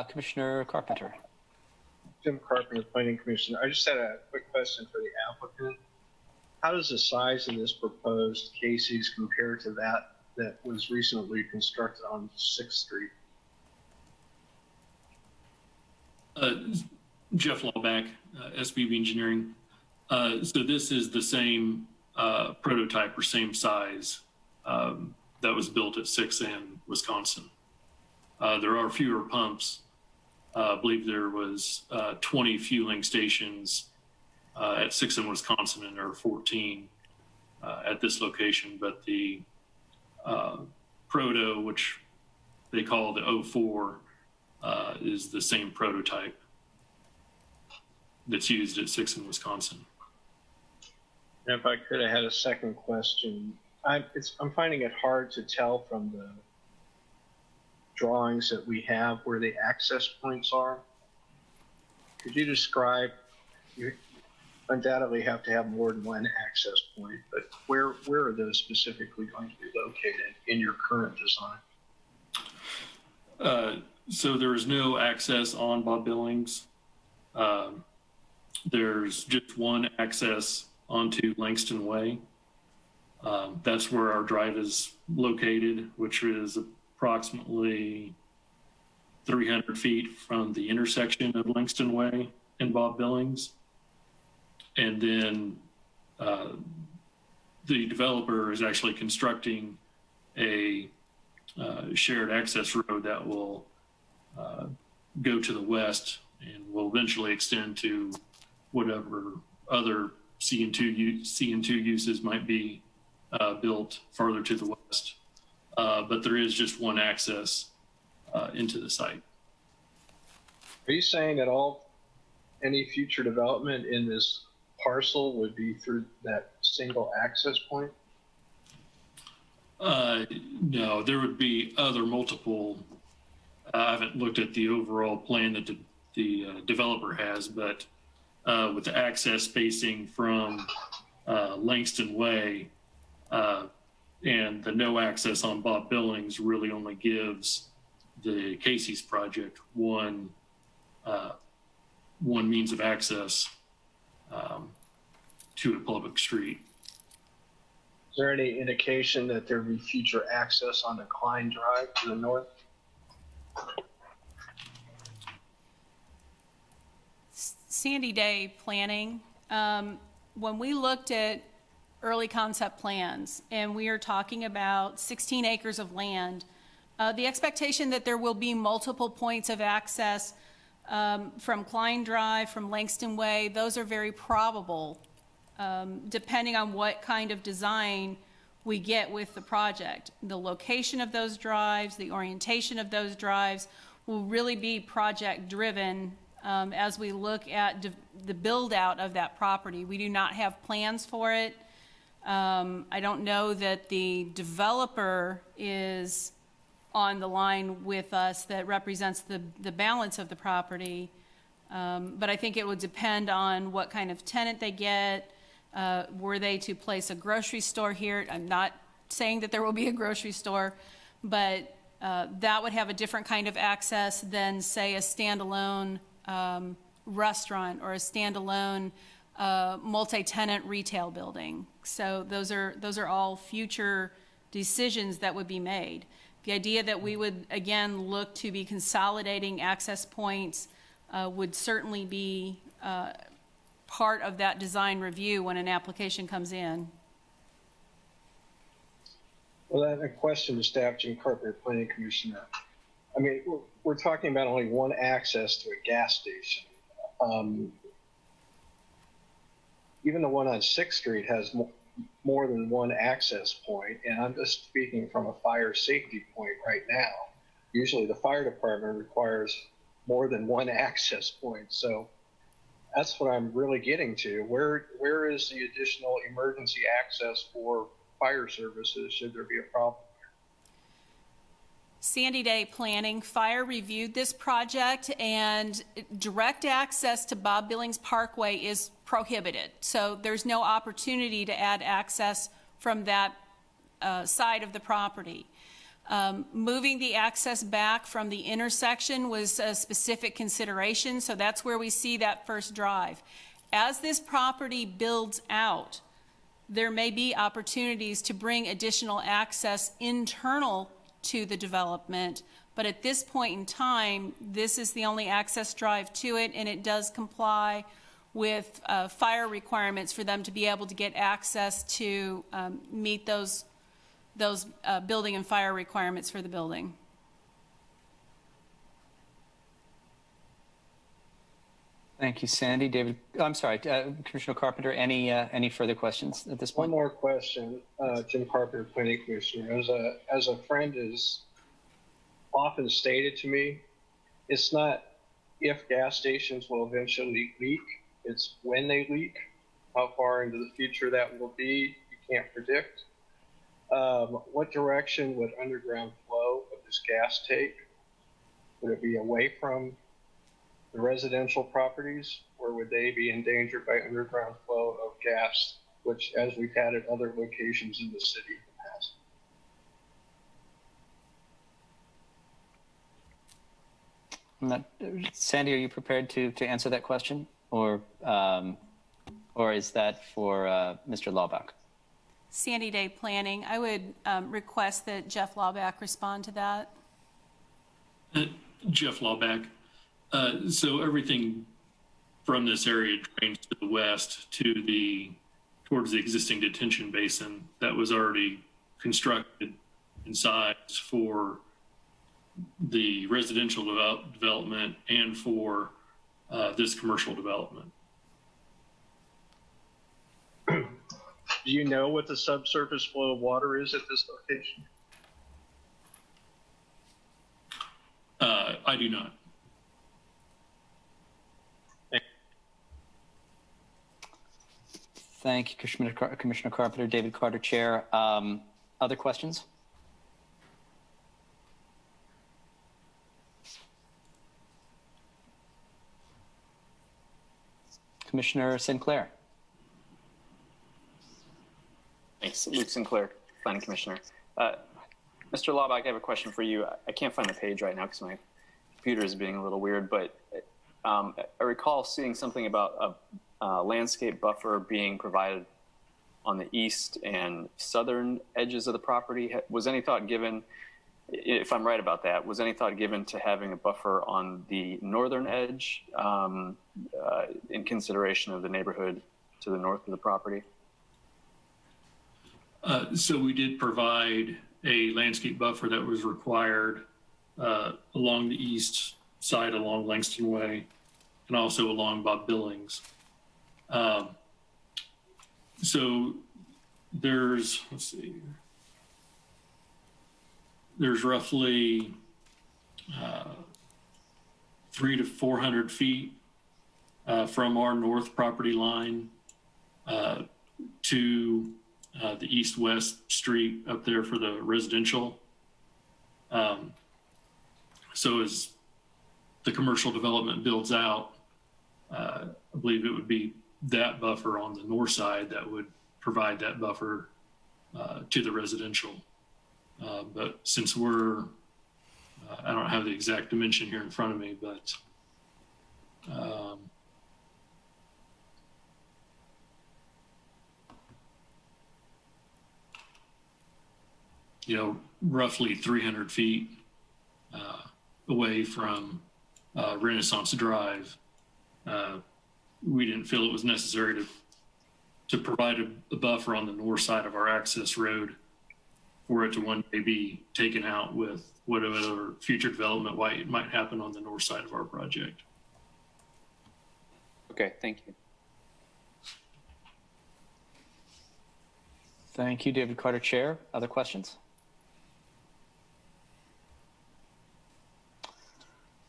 Commissioner Carpenter. Jim Carpenter, Planning Commission. I just had a quick question for the applicant. How does the size of this proposed Casey's compare to that that was recently constructed on 6th Street? Jeff Lawback, SBB Engineering. So this is the same prototype or same size that was built at 6 in Wisconsin. There are fewer pumps. I believe there was 20 fueling stations at 6 in Wisconsin, and there are 14 at this location. But the proto, which they call the 04, is the same prototype that's used at 6 in Wisconsin. And if I could have had a second question, I'm finding it hard to tell from the drawings that we have where the access points are. Could you describe, you undoubtedly have to have more than one access point, but where are those specifically going to be located in your current design? So there is no access on Bob Billings. There's just one access onto Langston Way. That's where our drive is located, which is approximately 300 feet from the intersection of Langston Way and Bob Billings. And then the developer is actually constructing a shared access road that will go to the west and will eventually extend to whatever other C&2 uses might be built farther to the west. But there is just one access into the site. Are you saying that any future development in this parcel would be through that single access point? No, there would be other multiple. I haven't looked at the overall plan that the developer has, but with the access spacing from Langston Way and the no access on Bob Billings really only gives the Casey's project one means of access to a public street. Is there any indication that there will be future access on the Klein Drive to the north? Sandy Day planning, when we looked at early concept plans and we are talking about 16 acres of land, the expectation that there will be multiple points of access from Klein Drive, from Langston Way, those are very probable, depending on what kind of design we get with the project. The location of those drives, the orientation of those drives will really be project driven as we look at the build out of that property. We do not have plans for it. I don't know that the developer is on the line with us that represents the balance of the property. But I think it would depend on what kind of tenant they get. Were they to place a grocery store here? I'm not saying that there will be a grocery store, but that would have a different kind of access than, say, a standalone restaurant or a standalone multi-tenant retail building. So those are all future decisions that would be made. The idea that we would, again, look to be consolidating access points would certainly be part of that design review when an application comes in. Well, then a question to staff, Jim Carpenter, Planning Commissioner. I mean, we're talking about only one access to a gas station. Even the one on 6th Street has more than one access point, and I'm just speaking from a fire safety point right now. Usually the fire department requires more than one access point, so that's what I'm really getting to. Where is the additional emergency access for fire services should there be a problem? Sandy Day Planning, Fire reviewed this project, and direct access to Bob Billings Parkway is prohibited. So there's no opportunity to add access from that side of the property. Moving the access back from the intersection was a specific consideration, so that's where we see that first drive. As this property builds out, there may be opportunities to bring additional access internal to the development. But at this point in time, this is the only access drive to it, and it does comply with fire requirements for them to be able to get access to meet those building and fire requirements for the building. Thank you, Sandy. David, I'm sorry, Commissioner Carpenter, any further questions at this point? One more question, Jim Carpenter, Planning Commissioner. As a friend has often stated to me, it's not if gas stations will eventually leak, it's when they leak. How far into the future that will be, you can't predict. What direction would underground flow of this gas take? Would it be away from the residential properties, or would they be endangered by underground flow of gas, which, as we've had at other locations in the city in the past? Sandy, are you prepared to answer that question, or is that for Mr. Laubach? Sandy Day Planning, I would request that Jeff Laubach respond to that. Jeff Laubach. So everything from this area drains to the west towards the existing detention basin that was already constructed and sized for the residential development and for this commercial development. Do you know what the subsurface flow of water is at this location? I do not. Thank you, Commissioner Carpenter. David Carter, Chair. Other questions? Commissioner Sinclair. Thanks. Luke Sinclair, Planning Commissioner. Mr. Laubach, I have a question for you. I can't find the page right now because my computer is being a little weird, but I recall seeing something about a landscape buffer being provided on the east and southern edges of the property. Was any thought given, if I'm right about that, was any thought given to having a buffer on the northern edge in consideration of the neighborhood to the north of the property? So we did provide a landscape buffer that was required along the east side along Langston Way and also along Bob Billings. So there's, let's see, there's roughly 300 to 400 feet from our north property line to the east-west street up there for the residential. So as the commercial development builds out, I believe it would be that buffer on the north side that would provide that buffer to the residential. But since we're, I don't have the exact dimension here in front of me, but you know, roughly 300 feet away from Renaissance Drive, we didn't feel it was necessary to provide a buffer on the north side of our access road for it to one day be taken out with whatever future development might happen on the north side of our project. Okay, thank you. Thank you, David Carter, Chair. Other questions?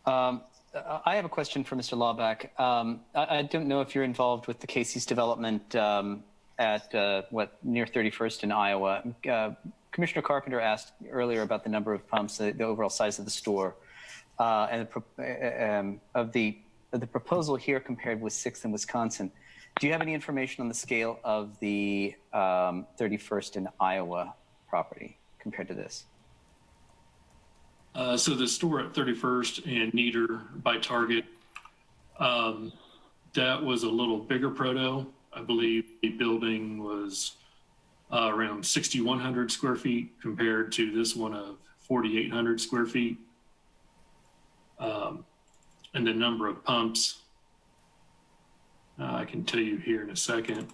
I have a question for Mr. Laubach. I don't know if you're involved with the Casey's development at near 31st in Iowa. Commissioner Carpenter asked earlier about the number of pumps, the overall size of the store, and of the proposal here compared with 6th in Wisconsin. Do you have any information on the scale of the 31st in Iowa property compared to this? So the store at 31st and Nieder by Target, that was a little bigger proto. I believe the building was around 6,100 square feet compared to this one of 4,800 square feet. And the number of pumps, I can tell you here in a second.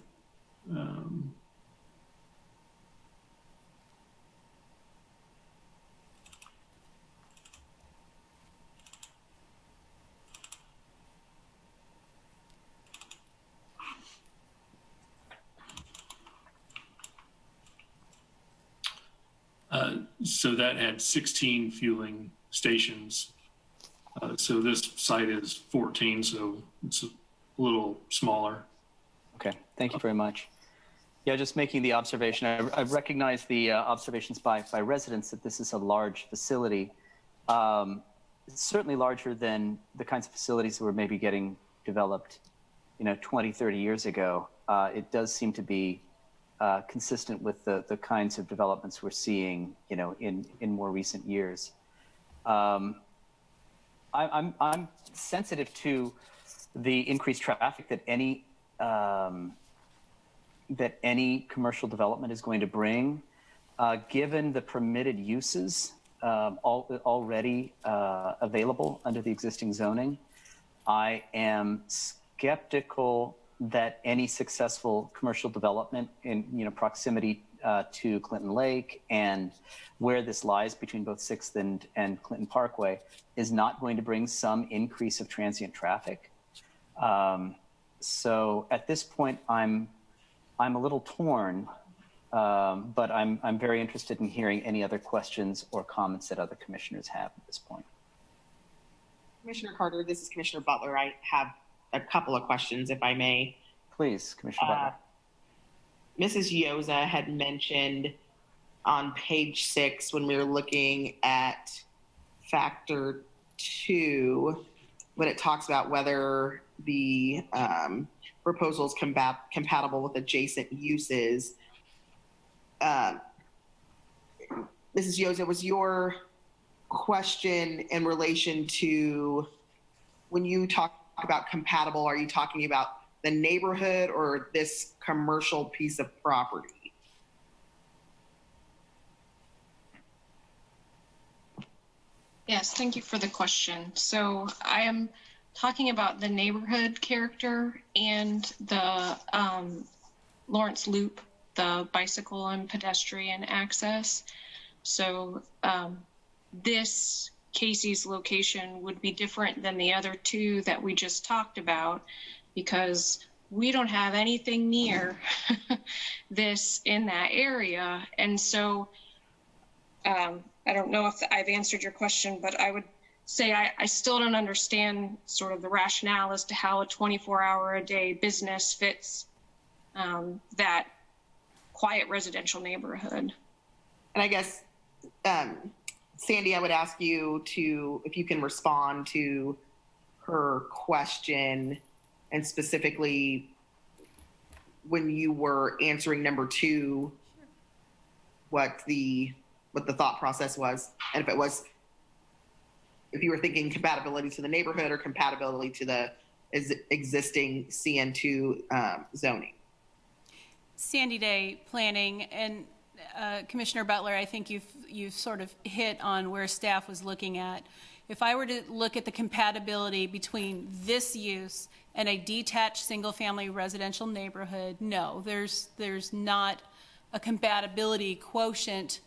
So that had 16 fueling stations. So this site is 14, so it's a little smaller. Okay, thank you very much. Yeah, just making the observation. I recognize the observations by residents that this is a large facility. It's certainly larger than the kinds of facilities that were maybe getting developed, 20, 30 years ago. It does seem to be consistent with the kinds of developments we're seeing, in more recent years. I'm sensitive to the increased traffic that any commercial development is going to bring, given the permitted uses already available under the existing zoning. I am skeptical that any successful commercial development in proximity to Clinton Lake and where this lies between both 6th and Clinton Parkway is not going to bring some increase of transient traffic. So at this point, I'm a little torn, but I'm very interested in hearing any other questions or comments that other commissioners have at this point. Commissioner Carter, this is Commissioner Butler. I have a couple of questions, if I may. Please, Commissioner Butler. Mrs. Yoza had mentioned on page 6 when we were looking at factor 2, when it talks about whether the proposal is compatible with adjacent uses. Mrs. Yoza, was your question in relation to when you talk about compatible, are you talking about the neighborhood or this commercial piece of property? Yes, thank you for the question. So I am talking about the neighborhood character and the Lawrence Loop, the bicycle and pedestrian access. So this Casey's location would be different than the other two that we just talked about, because we don't have anything near this in that area. And so I don't know if I've answered your question, but I would say I still don't understand sort of the rationale as to how a 24-hour-a-day business fits that quiet residential neighborhood. And I guess, Sandy, I would ask you if you can respond to her question, and specifically when you were answering number 2, what the thought process was, and if you were thinking compatibility to the neighborhood or compatibility to the existing CN2 zoning. Sandy Day Planning, and Commissioner Butler, I think you've sort of hit on where staff was looking at. If I were to look at the compatibility between this use and a detached single-family residential neighborhood, no, there's not a compatibility quotient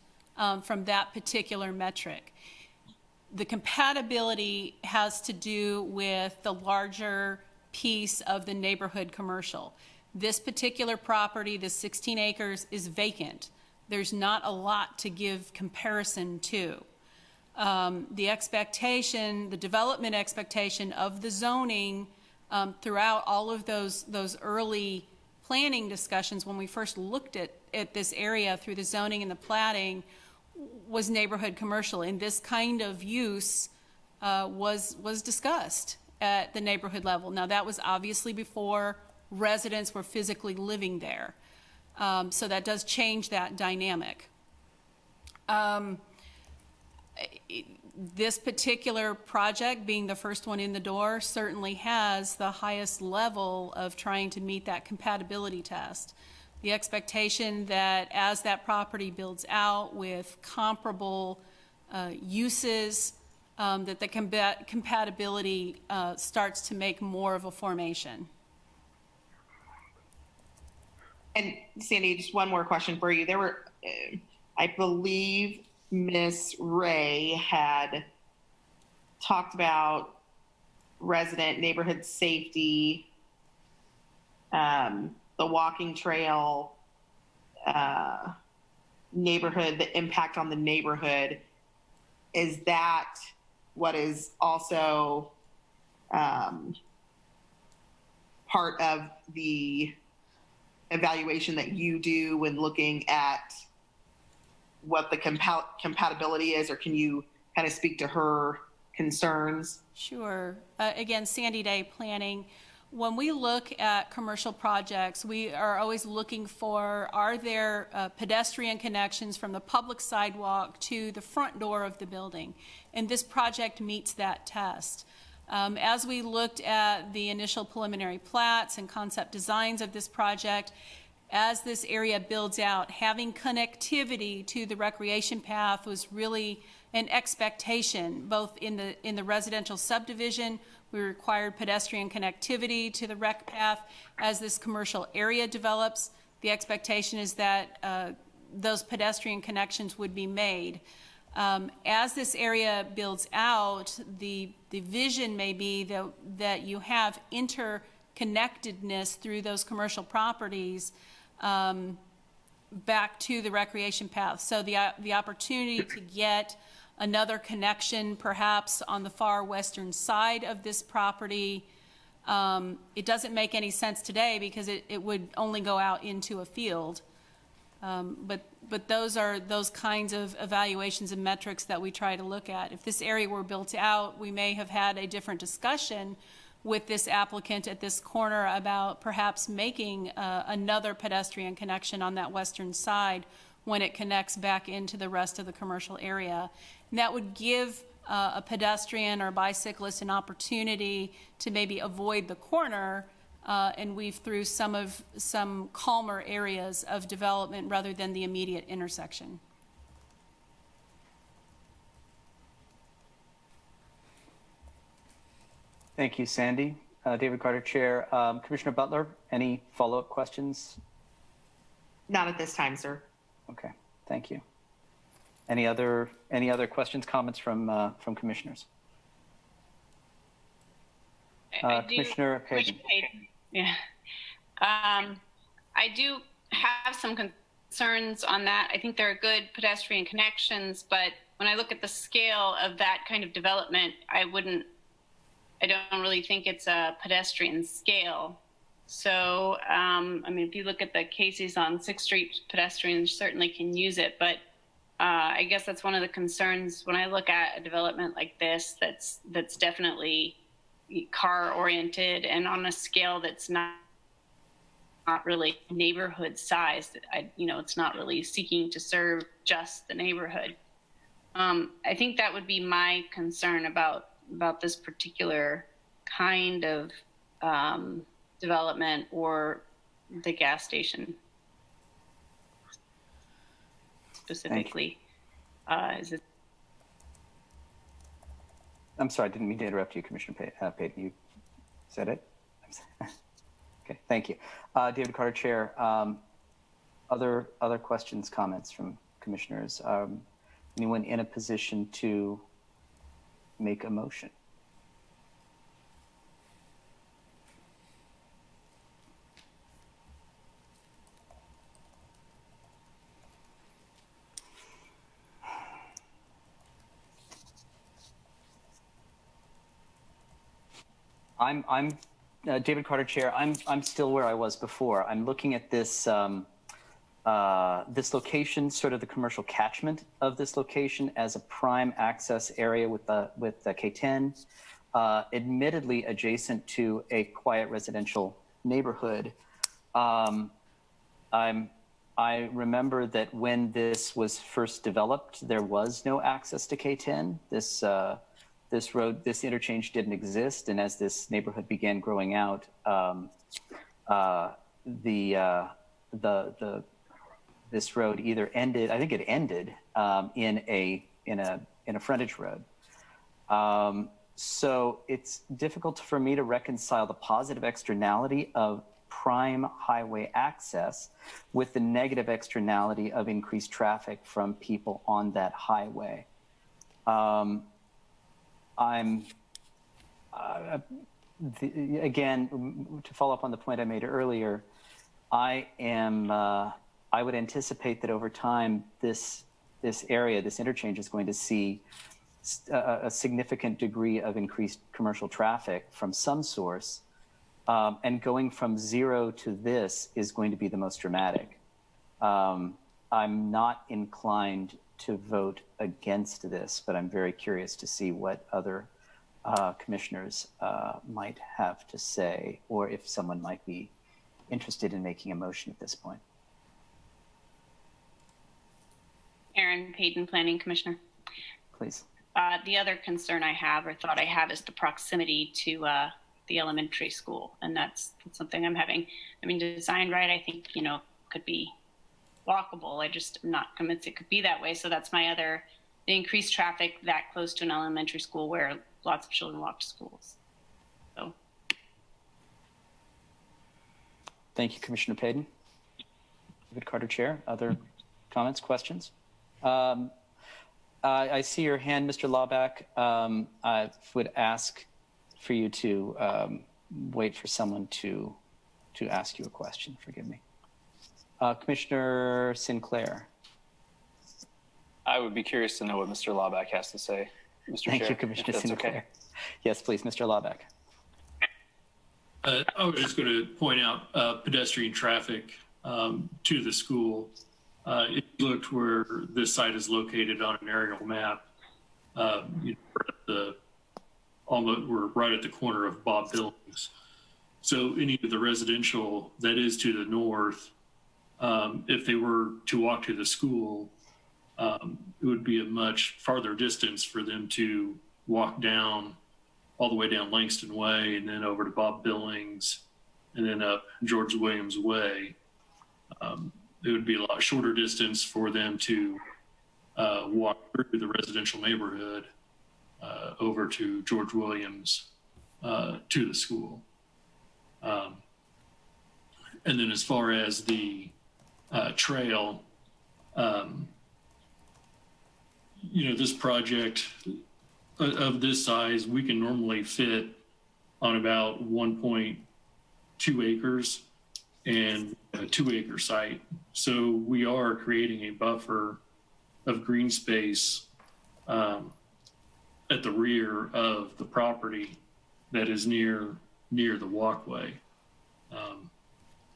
from that particular metric. The compatibility has to do with the larger piece of the neighborhood commercial. This particular property, the 16 acres, is vacant. There's not a lot to give comparison to. The expectation, the development expectation of the zoning throughout all of those early planning discussions when we first looked at this area through the zoning and the platting was neighborhood commercial, and this kind of use was discussed at the neighborhood level. Now, that was obviously before residents were physically living there, so that does change that dynamic. This particular project, being the first one in the door, certainly has the highest level of trying to meet that compatibility test. the expectation that as that property builds out with comparable uses, that the compatibility starts to make more of a formation. And Sandy, just one more question for you. There were, I believe Miss Ray had talked about resident neighborhood safety, the walking trail, neighborhood, the impact on the neighborhood. Is that what is also part of the evaluation that you do when looking at what the compatibility is, or can you kind of speak to her concerns? Sure. Again, Sandy Day planning. When we look at commercial projects, we are always looking for, are there pedestrian connections from the public sidewalk to the front door of the building? And this project meets that test. As we looked at the initial preliminary plats and concept designs of this project, as this area builds out, having connectivity to the recreation path was really an expectation, both in the residential subdivision. We required pedestrian connectivity to the rec path. As this commercial area develops, the expectation is that those pedestrian connections would be made. As this area builds out, the vision may be that you have interconnectedness through those commercial properties back to the recreation path. So the opportunity to get another connection perhaps on the far western side of this property, it doesn't make any sense today because it would only go out into a field. But those are those kinds of evaluations and metrics that we try to look at. If this area were built out, we may have had a different discussion with this applicant at this corner about perhaps making another pedestrian connection on that western side when it connects back into the rest of the commercial area. And that would give a pedestrian or bicyclist an opportunity to maybe avoid the corner and weave through some calmer areas of development rather than the immediate intersection. Thank you, Sandy. David Carter, Chair. Commissioner Butler, any follow-up questions? Not at this time, sir. Okay, thank you. Any other questions, comments from commissioners? Commissioner Pavement. Yeah. I do have some concerns on that. I think there are good pedestrian connections, but when I look at the scale of that kind of development, I don't really think it's a pedestrian scale. So, I mean, if you look at the cases on 6th Street, pedestrians certainly can use it, but I guess that's one of the concerns when I look at a development like this that's definitely car-oriented and on a scale that's not really neighborhood sized. It's not really seeking to serve just the neighborhood. I think that would be my concern about this particular kind of development or the gas station specifically. I'm sorry, I didn't mean to interrupt you, Commissioner Payton. You said it? Okay, thank you. David Carter, Chair. Other questions, comments from commissioners? Anyone in a position to make a motion? I'm David Carter, Chair. I'm still where I was before. I'm looking at this this location, sort of the commercial catchment of this location as a prime access area with the K10, admittedly adjacent to a quiet residential neighborhood. I remember that when this was first developed, there was no access to K10. This interchange didn't exist, and as this neighborhood began growing out, the this road either ended, I think it ended in a frontage road. So it's difficult for me to reconcile the positive externality of prime highway access with the negative externality of increased traffic from people on that highway. Again, to follow up on the point I made earlier, I would anticipate that over time, this area, this interchange is going to see a significant degree of increased commercial traffic from some source. And going from 0 to this is going to be the most dramatic. I'm not inclined to vote against this, but I'm very curious to see what other commissioners might have to say, or if someone might be interested in making a motion at this point. Erin Payton, Planning Commissioner. Please. The other concern I have, or thought I have, is the proximity to the elementary school, and that's something I'm having. I mean, designed right, I think, could be walkable. I just am not convinced it could be that way. So that's my other, the increased traffic that close to an elementary school where lots of children walk to schools. So. Thank you, Commissioner Payton. David Carter, Chair. Other comments, questions? I see your hand, Mr. Lawback. I would ask for you to wait for someone to ask you a question. Forgive me. Commissioner Sinclair. I would be curious to know what Mr. Lawback has to say, Mr. Chair. Thank you, Commissioner Sinclair. Okay. Yes, please, Mr. Lawback. I was just going to point out pedestrian traffic to the school. If you looked where this site is located on an aerial map, we're right at the corner of Bob Billings. So any of the residential that is to the north, if they were to walk to the school, it would be a much farther distance for them to walk down all the way down Langston Way and then over to Bob Billings and then up George Williams Way. It would be a lot shorter distance for them to walk through the residential neighborhood over to George Williams to the school. And then as far as the trail, this project of this size, we can normally fit on about 1.2 acres and a 2-acre site. So we are creating a buffer of green space at the rear of the property that is near the walkway.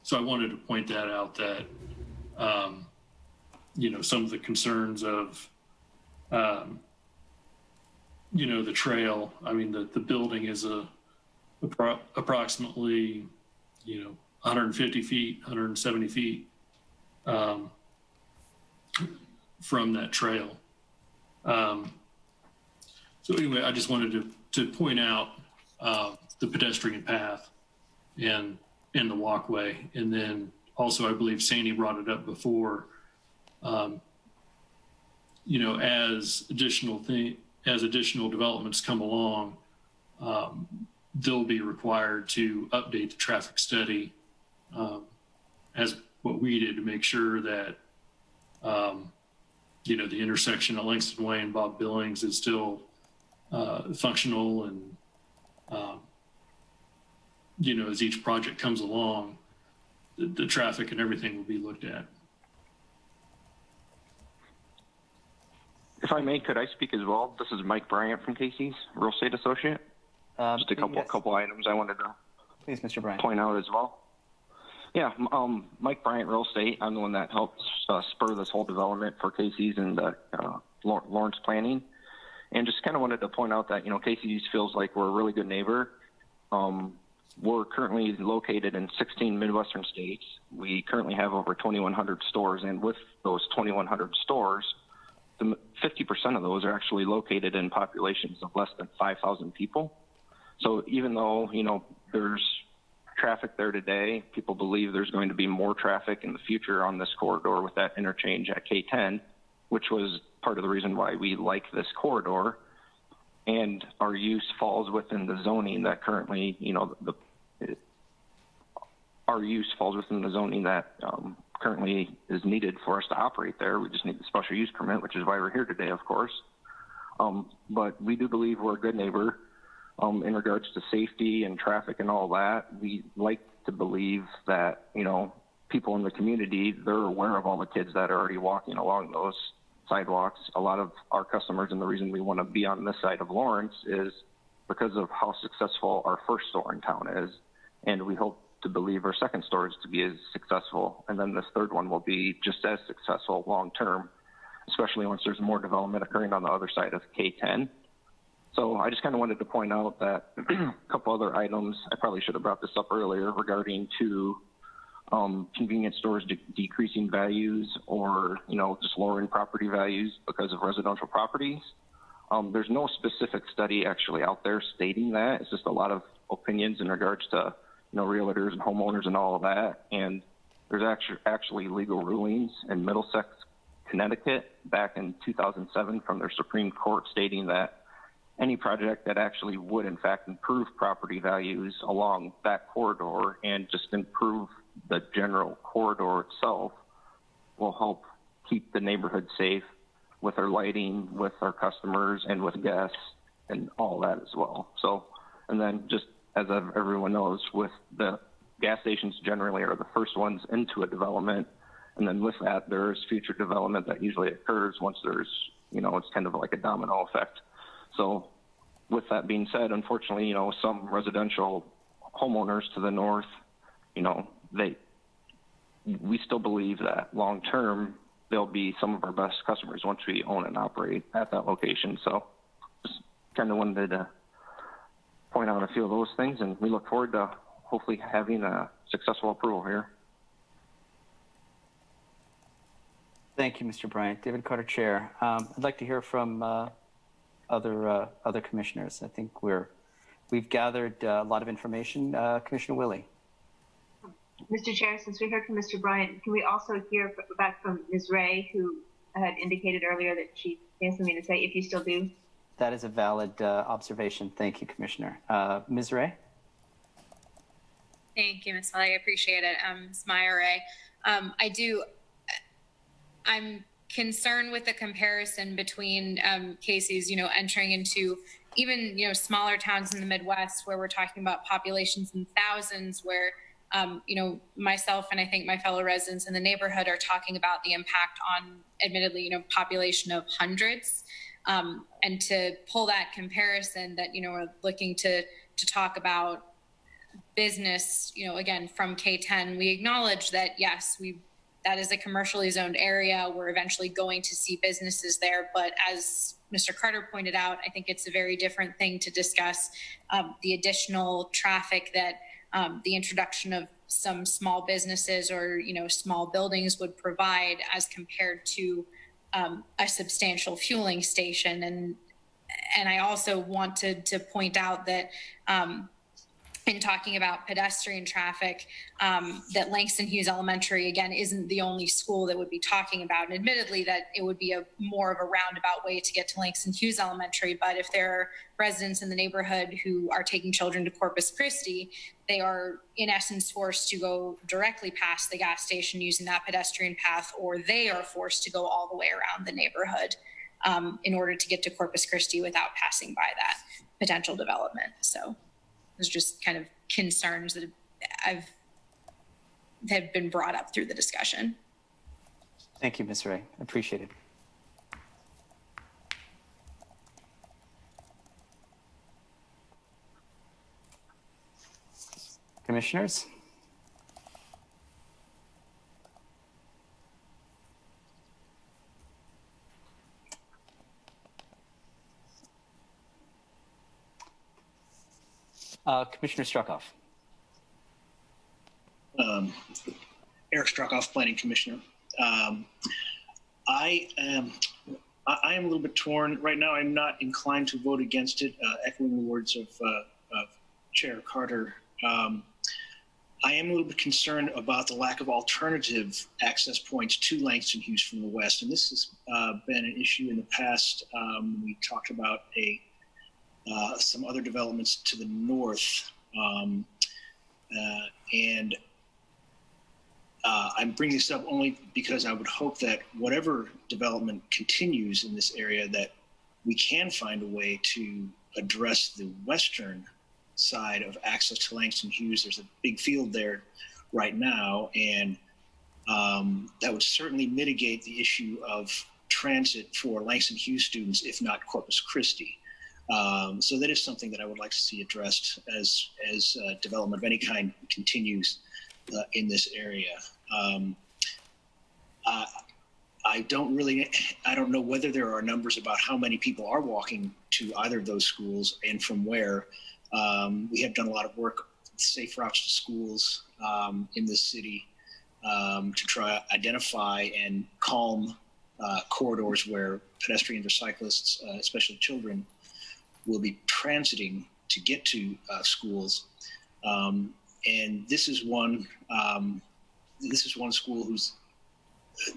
So I wanted to point that out that, some of the concerns of, the trail, I mean, the building is approximately, 150 feet, 170 feet from that trail. So anyway, I just wanted to point out the pedestrian path and the walkway. And then also, I believe Sandy brought it up before, as additional developments come along, they'll be required to update the traffic study as what we did to make sure that, the intersection at Langston Way and Bob Billings is still functional and, as each project comes along, the traffic and everything will be looked at. If I may, could I speak as well? This is Mike Bryant from Casey's Real Estate Associate. Just a couple items I wanted to please, Mr. Bryant, point out as well. Yeah, Mike Bryant Real Estate. I'm the one that helped spur this whole development for Casey's and Lawrence Planning. And just kind of wanted to point out that, Casey's feels like we're a really good neighbor. We're currently located in 16 Midwestern states. We currently have over 2,100 stores. And with those 2,100 stores, 50% of those are actually located in populations of less than 5,000 people. So even though, there's traffic there today. People believe there's going to be more traffic in the future on this corridor with that interchange at K10, which was part of the reason why we like this corridor. And our use falls within the zoning that currently, our use falls within the zoning that currently is needed for us to operate there. We just need the special use permit, which is why we're here today, of course. But we do believe we're a good neighbor in regards to safety and traffic and all that. We like to believe that, people in the community, they're aware of all the kids that are already walking along those sidewalks. A lot of our customers, and the reason we want to be on this side of Lawrence is because of how successful our first store in town is. And we hope to believe our second store is to be as successful. And then this third one will be just as successful long term, especially once there's more development occurring on the other side of K10. So I just kind of wanted to point out that a couple other items, I probably should have brought this up earlier, regarding to convenience stores decreasing values or, just lowering property values because of residential properties. There's no specific study actually out there stating that. It's just a lot of opinions in regards to, realtors and homeowners and all of that. And there's actually legal rulings in Middlesex, Connecticut back in 2007 from their Supreme Court stating that any project that actually would in fact improve property values along that corridor and just improve the general corridor itself will help keep the neighborhood safe with our lighting, with our customers, and with guests, and all that as well. So, and then just as everyone knows, with the gas stations generally are the first ones into a development, and then with that there's future development that usually occurs once there's, it's kind of like a domino effect. So with that being said, unfortunately, some residential homeowners to the north, we still believe that long term they'll be some of our best customers once we own and operate at that location. So just kind of wanted to point out a few of those things, and we look forward to hopefully having a successful approval here. Thank you, Mr. Bryant. David Carter, Chair. I'd like to hear from other commissioners. I think we've gathered a lot of information. Commissioner Willie. Mr. Chair, since we heard from Mr. Bryant, can we also hear back from Ms. Ray, who had indicated earlier that she has something to say, if you still do? That is a valid observation. Thank you, Commissioner. Ms. Ray? Thank you, Ms. Willie. I appreciate it. Ms. Maurer. I'm concerned with the comparison between cases, entering into even, smaller towns in the Midwest where we're talking about populations in thousands, where, myself and I think my fellow residents in the neighborhood are talking about the impact on, admittedly, population of hundreds. And to pull that comparison that, we're looking to talk about business, again, from K10, we acknowledge that, yes, that is a commercially zoned area. We're eventually going to see businesses there. But as Mr. Carter pointed out, I think it's a very different thing to discuss the additional traffic that the introduction of some small businesses or, small buildings would provide as compared to a substantial fueling station. And I also wanted to point out that in talking about pedestrian traffic, that Langston Hughes Elementary, again, isn't the only school that would be talking about. And admittedly, that it would be more of a roundabout way to get to Langston Hughes Elementary. But if there are residents in the neighborhood who are taking children to Corpus Christi, they are in essence forced to go directly past the gas station using that pedestrian path, or they are forced to go all the way around the neighborhood in order to get to Corpus Christi without passing by that potential development. So there's just kind of concerns that have been brought up through the discussion. Thank you, Ms. Ray. Appreciate it. Commissioners? Commissioner Struckoff. Eric Struckoff, Planning Commissioner. I am a little bit torn right now. I'm not inclined to vote against it, echoing the words of Chair Carter. I am a little bit concerned about the lack of alternative access points to Langston Hughes from the west, and this has been an issue in the past. We talked about some other developments to the north, and I'm bringing this up only because I would hope that whatever development continues in this area, that we can find a way to address the western side of access to Langston Hughes. There's a big field there right now, and that would certainly mitigate the issue of transit for Langston Hughes students, if not Corpus Christi. So that is something that I would like to see addressed as development of any kind continues in this area. I don't know whether there are numbers about how many people are walking to either of those schools and from where. We have done a lot of work with safe routes to schools in this city to try to identify and calm corridors where pedestrians or cyclists, especially children, will be transiting to get to schools. And this is one school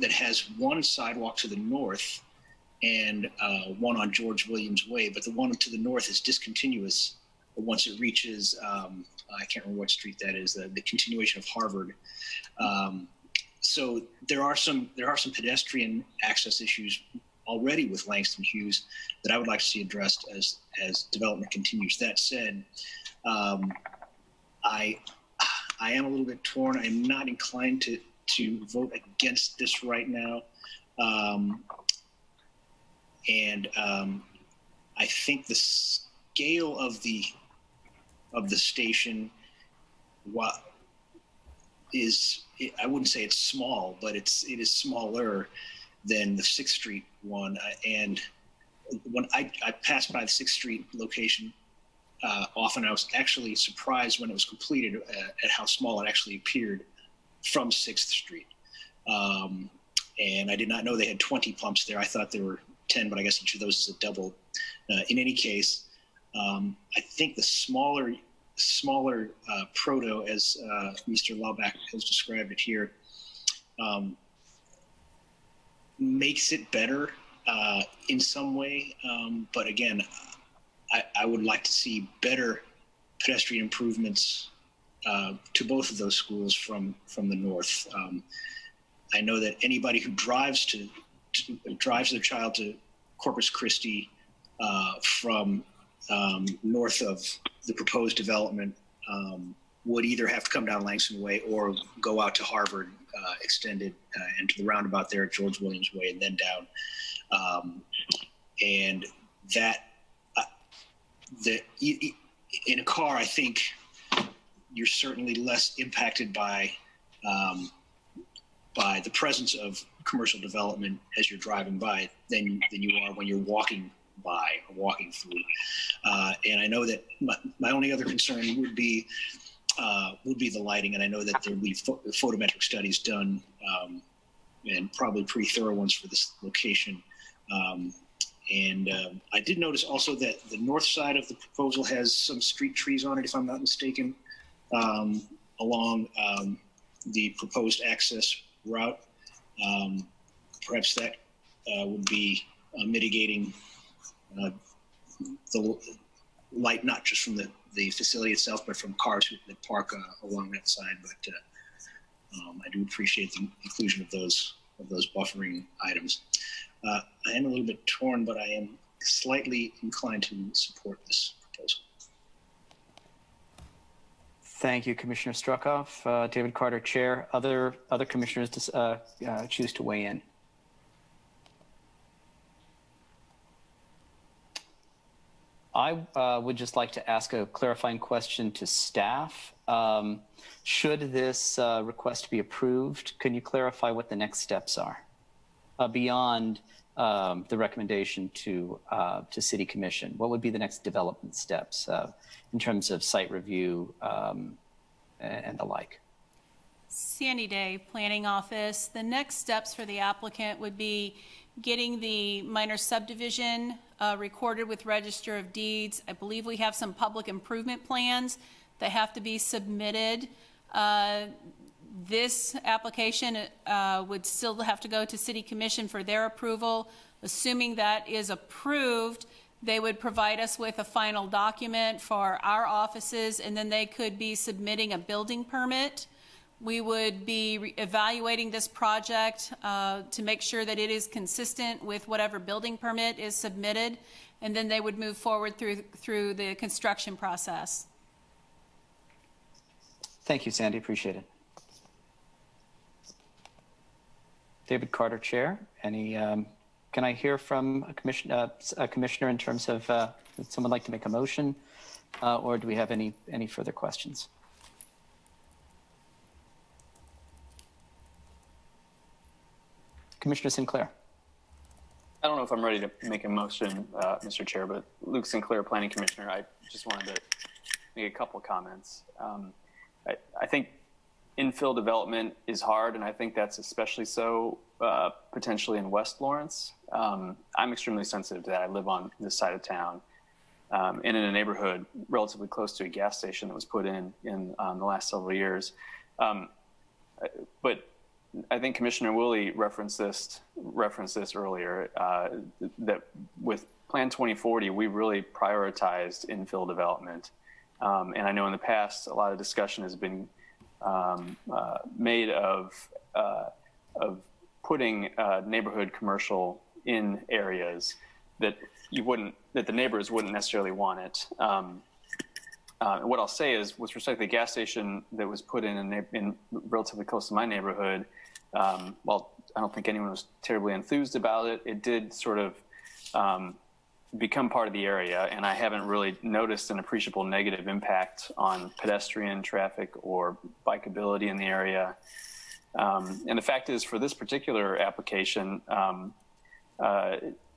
that has one sidewalk to the north and one on George Williams Way, but the one to the north is discontinuous once it reaches, I can't remember what street that is, the continuation of Harvard. So there are some pedestrian access issues already with Langston Hughes that I would like to see addressed as development continues. That said, I am a little bit torn. I am not inclined to vote against this right now. I think the scale of the station, I wouldn't say it's small, but it is smaller than the 6th Street one. And when I passed by the 6th Street location often, I was actually surprised when it was completed at how small it actually appeared from 6th Street. And I did not know they had 20 pumps there. I thought there were 10, but I guess each of those is a double. In any case, I think the smaller proto, as Mr. Laubach has described it here, makes it better in some way. But again, I would like to see better pedestrian improvements to both of those schools from the north. I know that anybody who drives their child to Corpus Christi from north of the proposed development would either have to come down Langston Way or go out to Harvard extended and to the roundabout there at George Williams Way and then down. And that in a car, I think you're certainly less impacted by the presence of commercial development as you're driving by than you are when you're walking by or walking through. And I know that my only other concern would be the lighting, and I know that there will be photometric studies done and probably pretty thorough ones for this location. I did notice also that the north side of the proposal has some street trees on it, if I'm not mistaken, along the proposed access route. Perhaps that would be mitigating the light, not just from the facility itself, but from cars that park along that side. But I do appreciate the inclusion of those buffering items. I am a little bit torn, but I am slightly inclined to support this proposal. Thank you, Commissioner Struckhoff. David Carter, Chair. Other commissioners choose to weigh in. I would just like to ask a clarifying question to staff. Should this request be approved, can you clarify what the next steps are beyond the recommendation to City Commission? What would be the next development steps in terms of site review and the like? Sandy Day, Planning Office. The next steps for the applicant would be getting the minor subdivision recorded with Register of Deeds. I believe we have some public improvement plans that have to be submitted This application would still have to go to City Commission for their approval. Assuming that is approved, they would provide us with a final document for our offices, and then they could be submitting a building permit. We would be evaluating this project to make sure that it is consistent with whatever building permit is submitted, and then they would move forward through the construction process. Thank you, Sandy. Appreciate it. David Carter, Chair. Any? Can I hear from a commissioner in terms of would someone like to make a motion, or do we have any further questions? Commissioner Sinclair. I don't know if I'm ready to make a motion, Mr. Chair, but Luke Sinclair, Planning Commissioner, I just wanted to make a couple of comments. I think infill development is hard, and I think that's especially so potentially in West Lawrence. I'm extremely sensitive to that. I live on this side of town and in a neighborhood relatively close to a gas station that was put in the last several years. But I think Commissioner Willie referenced this earlier, that with Plan 2040, we really prioritized infill development. And I know in the past, a lot of discussion has been made of putting neighborhood commercial in areas that the neighbors wouldn't necessarily want it. What I'll say is, with respect to the gas station that was put in relatively close to my neighborhood, while I don't think anyone was terribly enthused about it, it did sort of become part of the area, and I haven't really noticed an appreciable negative impact on pedestrian traffic or bikeability in the area. And the fact is, for this particular application,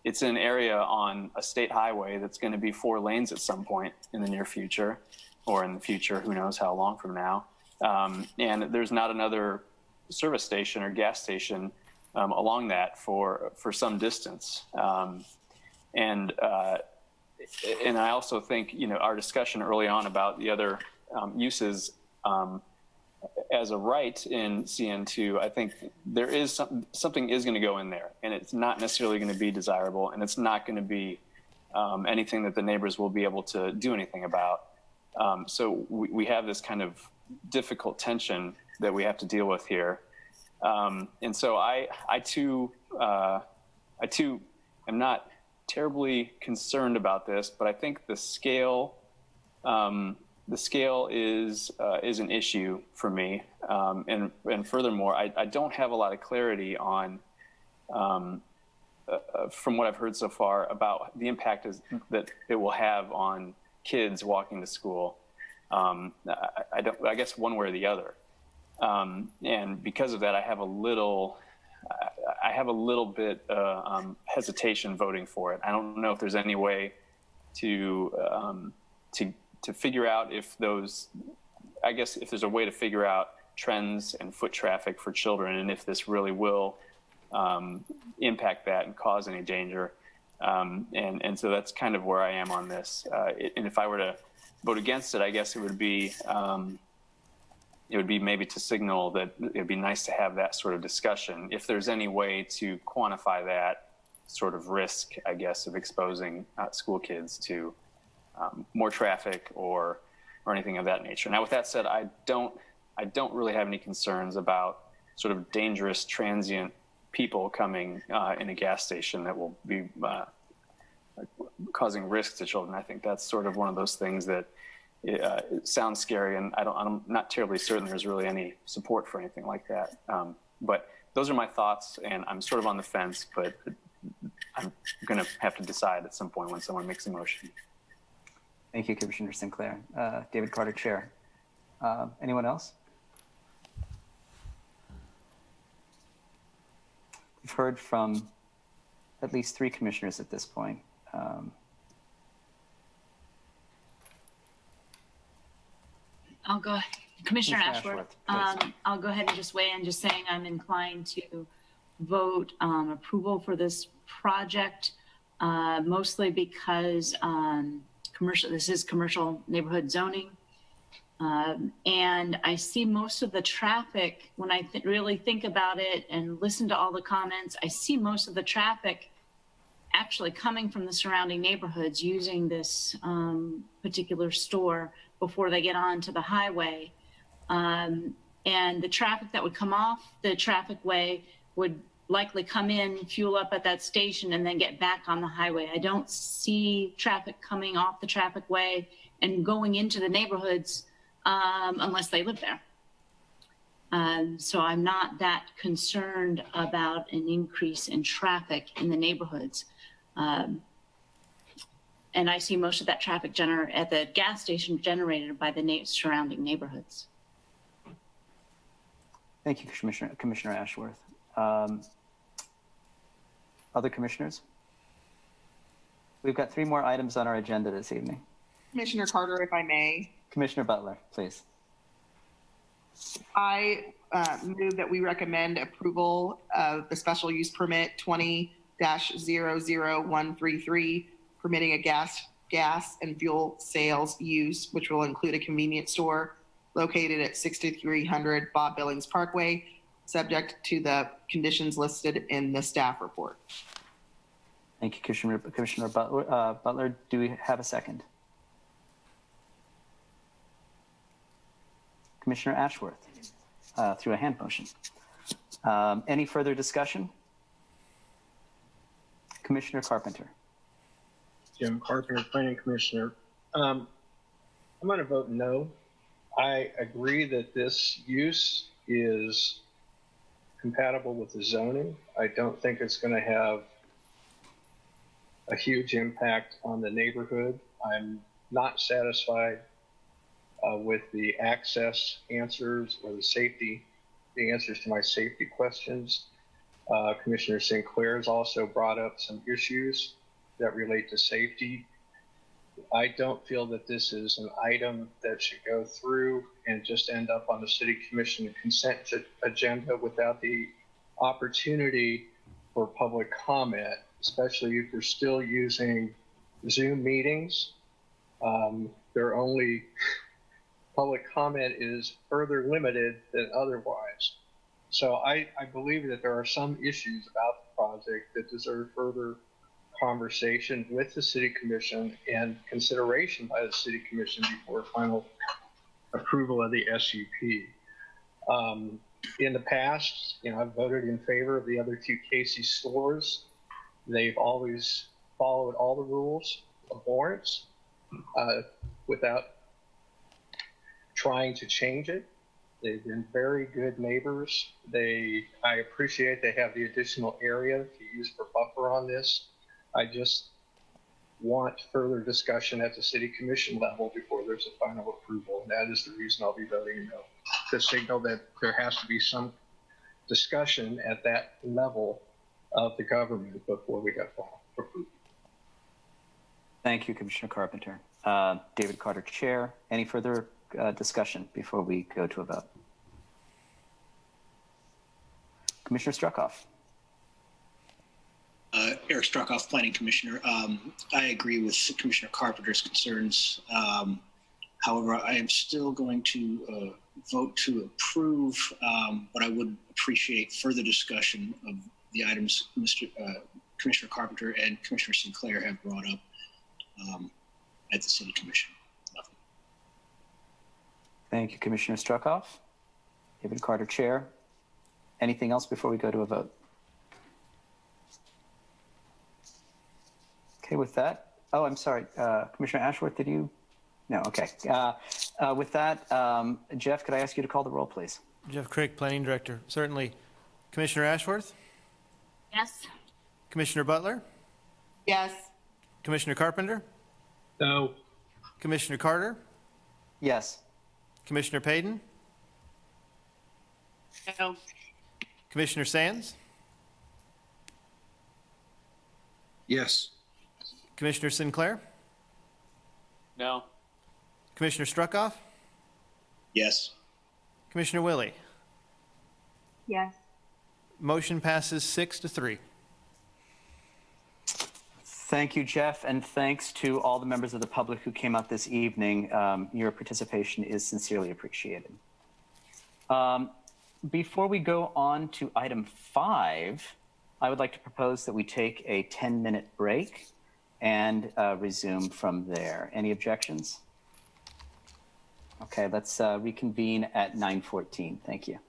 it's an area on a state highway that's going to be 4 lanes at some point in the near future, or in the future, who knows how long from now. And there's not another service station or gas station along that for some distance. And I also think, our discussion early on about the other uses as a right in CN2, I think there is something is going to go in there, and it's not necessarily going to be desirable, and it's not going to be anything that the neighbors will be able to do anything about. So we have this kind of difficult tension that we have to deal with here. And so I too am not terribly concerned about this, but I think the scale is an issue for me. And furthermore, I don't have a lot of clarity on, from what I've heard so far, about the impact that it will have on kids walking to school. I guess one way or the other. And because of that, I have a little bit hesitation voting for it. I don't know if there's any way to figure out if there's a way to figure out trends and foot traffic for children, and if this really will impact that and cause any danger. And so that's kind of where I am on this. And if I were to vote against it, I guess it would be maybe to signal that it'd be nice to have that sort of discussion. If there's any way to quantify that sort of risk, I guess, of exposing school kids to more traffic or anything of that nature. Now, with that said, I don't really have any concerns about sort of dangerous transient people coming in a gas station that will be causing risk to children. I think that's sort of one of those things that it sounds scary, and I'm not terribly certain there's really any support for anything like that. But those are my thoughts, and I'm sort of on the fence, but I'm going to have to decide at some point when someone makes a motion. Thank you, Commissioner Sinclair. David Carter, Chair. Anyone else? We've heard from at least 3 commissioners at this point. I'll go ahead. Commissioner Ashworth, I'll go ahead and just weigh in, just saying I'm inclined to vote approval for this project, mostly because this is commercial neighborhood zoning. And I see most of the traffic, when I really think about it and listen to all the comments, I see most of the traffic actually coming from the surrounding neighborhoods using this particular store before they get onto the highway. And the traffic that would come off the traffic way would likely come in, fuel up at that station, and then get back on the highway. I don't see traffic coming off the traffic way and going into the neighborhoods unless they live there. So I'm not that concerned about an increase in traffic in the neighborhoods. And I see most of that traffic at the gas station generated by the surrounding neighborhoods. Thank you, Commissioner Ashworth. Other commissioners? We've got 3 more items on our agenda this evening. Commissioner Carter, if I may. Commissioner Butler, please. I move that we recommend approval of the special use permit 20-00133, permitting a gas and fuel sales use, which will include a convenience store located at 6300 Bob Billings Parkway, subject to the conditions listed in the staff report. Thank you, Commissioner Butler. Butler, do we have a second? Commissioner Ashworth, through a hand motion. Any further discussion? Commissioner Carpenter. Jim Carpenter, Planning Commissioner. I'm going to vote no. I agree that this use is compatible with the zoning. I don't think it's going to have a huge impact on the neighborhood. I'm not satisfied with the access answers or the answers to my safety questions. Commissioner Sinclair has also brought up some issues that relate to safety. I don't feel that this is an item that should go through and just end up on the City Commission consent agenda without the opportunity for public comment, especially if we're still using Zoom meetings. Their only public comment is further limited than otherwise. So I believe that there are some issues about the project that deserve further conversation with the City Commission and consideration by the City Commission before final approval of the SUP. In the past, I've voted in favor of the other 2 Casey stores. They've always followed all the rules of Lawrence without trying to change it. They've been very good neighbors. I appreciate they have the additional area to use for buffer on this. I just want further discussion at the City Commission level before there's a final approval. And that is the reason I'll be voting no, to signal that there has to be some discussion at that level of the government before we get final approval. Thank you, Commissioner Carpenter. David Carter, Chair. Any further discussion before we go to a vote? Commissioner Struckhoff. Eric Struckhoff, Planning Commissioner. I agree with Commissioner Carpenter's concerns. However, I am still going to vote to approve, but I would appreciate further discussion of the items Commissioner Carpenter and Commissioner Sinclair have brought up at the City Commission level. Thank you, Commissioner Struckhoff. David Carter, Chair. Anything else before we go to a vote? Okay, with that, oh, I'm sorry, Commissioner Ashworth, did you? No, okay. With that, Jeff, could I ask you to call the roll, please? Jeff Crick, Planning Director. Certainly. Commissioner Ashworth? Yes. Commissioner Butler? Yes. Commissioner Carpenter? No. Commissioner Carter? Yes. Commissioner Payden? No. Commissioner Sands? Yes. Commissioner Sinclair? No. Commissioner Struckhoff? Yes. Commissioner Willie? Yes. Motion passes 6-3. Thank you, Jeff, and thanks to all the members of the public who came out this evening. Your participation is sincerely appreciated. Before we go on to item 5, I would like to propose that we take a 10-minute break and resume from there. Any objections? Okay, let's reconvene at 9:14. Thank you.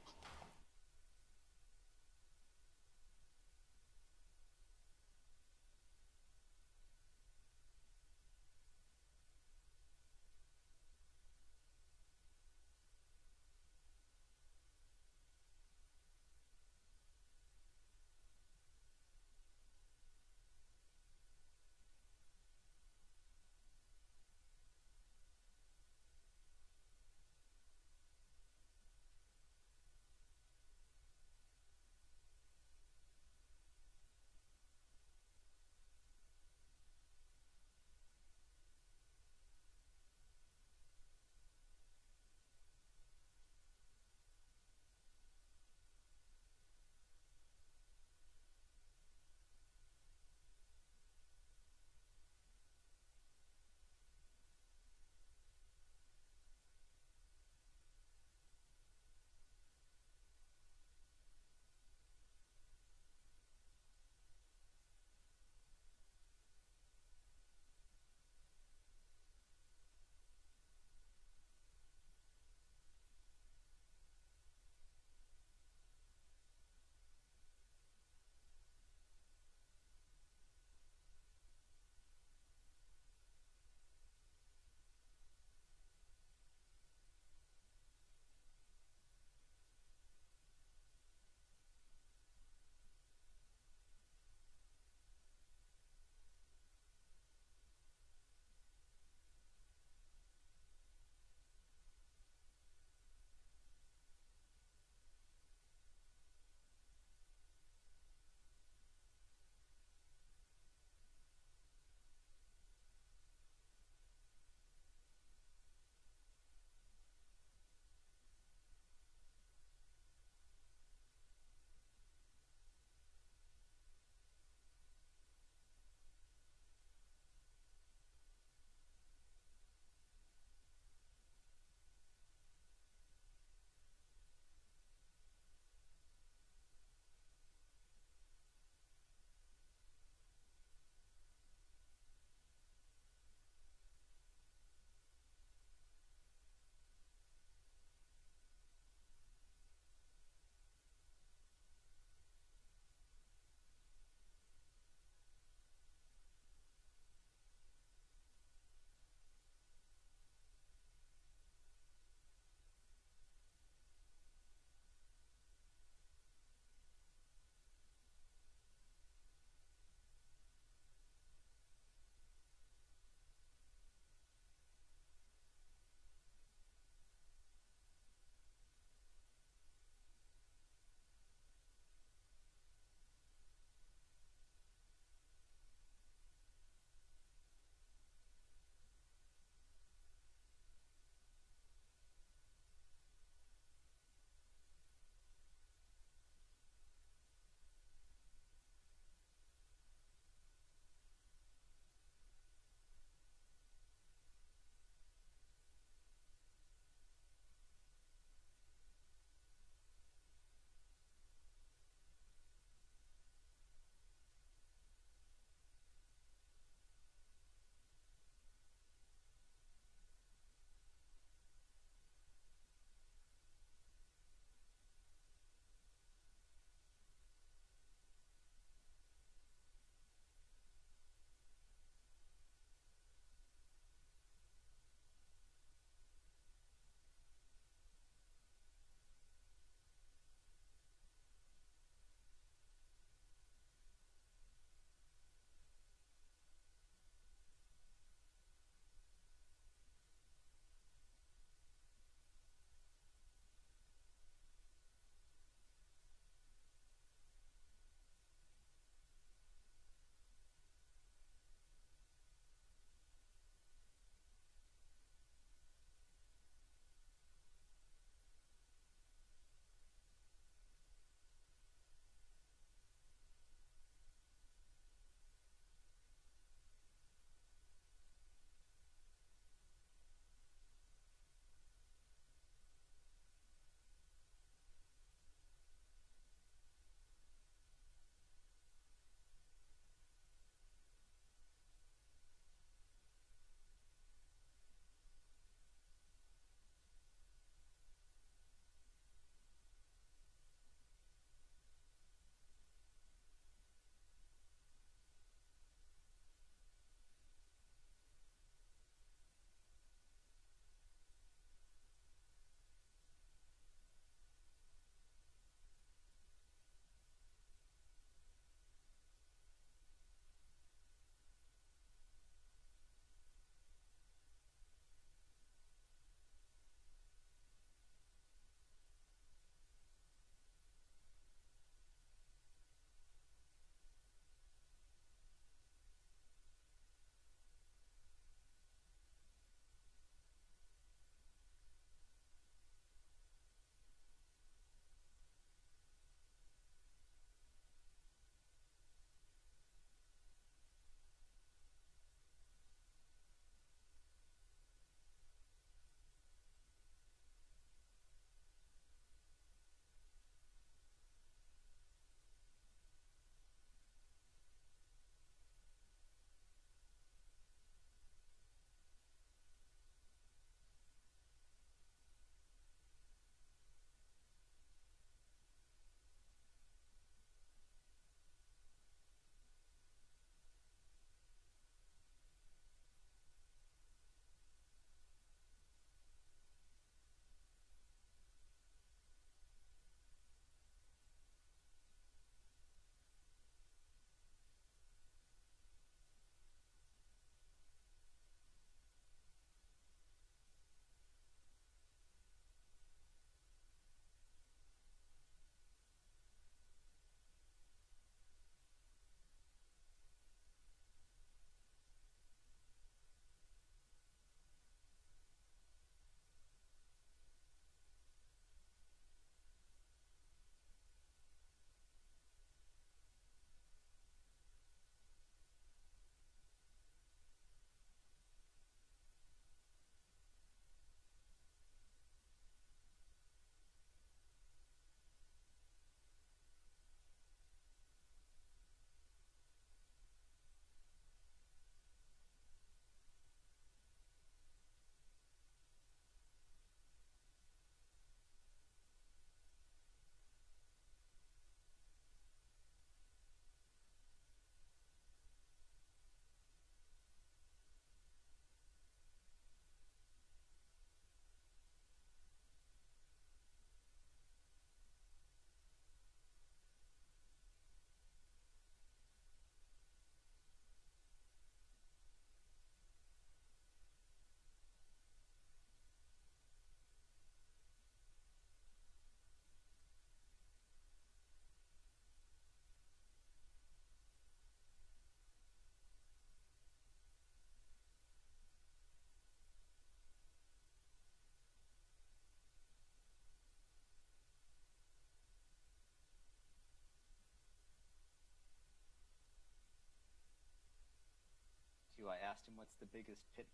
asked him what's the biggest pit.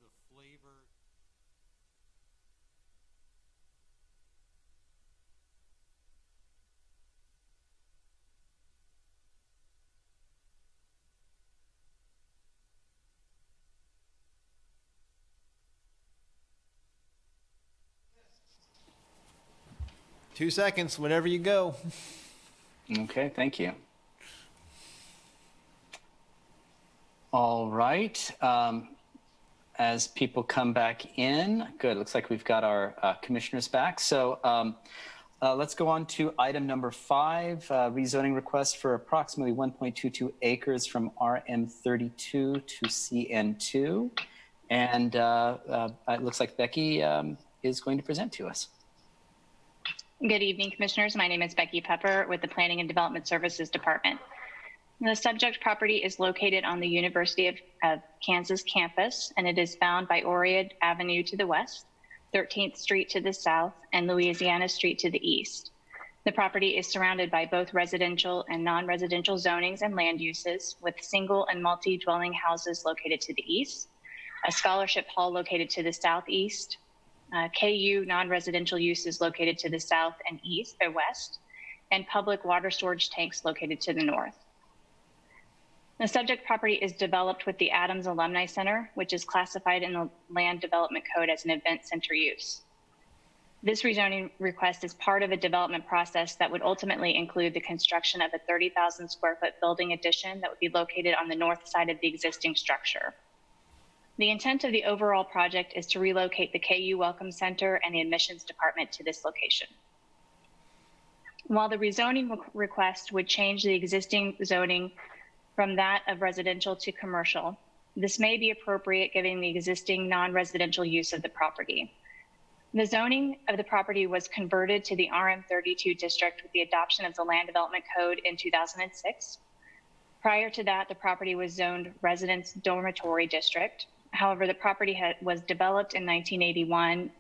The flavor. Two seconds, whenever you go. Okay, thank you. All right. As people come back in, good. Looks like we've got our commissioners back. So let's go on to item number 5, rezoning request for approximately 1.22 acres from RM32 to CN2. And it looks like Becky is going to present to us. Good evening, Commissioners. My name is Becky Pepper with the Planning and Development Services Department. The subject property is located on the University of Kansas campus, and it is bound by Oread Avenue to the west, 13th Street to the south, and Louisiana Street to the east. The property is surrounded by both residential and non-residential zonings and land uses, with single and multi-dwelling houses located to the east, a scholarship hall located to the southeast, KU non-residential uses located to the south and east or west, and public water storage tanks located to the north. The subject property is developed with the Adams Alumni Center, which is classified in the Land Development Code as an event center use. This rezoning request is part of a development process that would ultimately include the construction of a 30,000 square foot building addition that would be located on the north side of the existing structure. The intent of the overall project is to relocate the KU Welcome Center and the admissions department to this location. While the rezoning request would change the existing zoning from that of residential to commercial, this may be appropriate given the existing non-residential use of the property. The zoning of the property was converted to the RM32 district with the adoption of the Land Development Code in 2006. Prior to that, the property was zoned Residence Dormitory District. However, the property was developed in 1981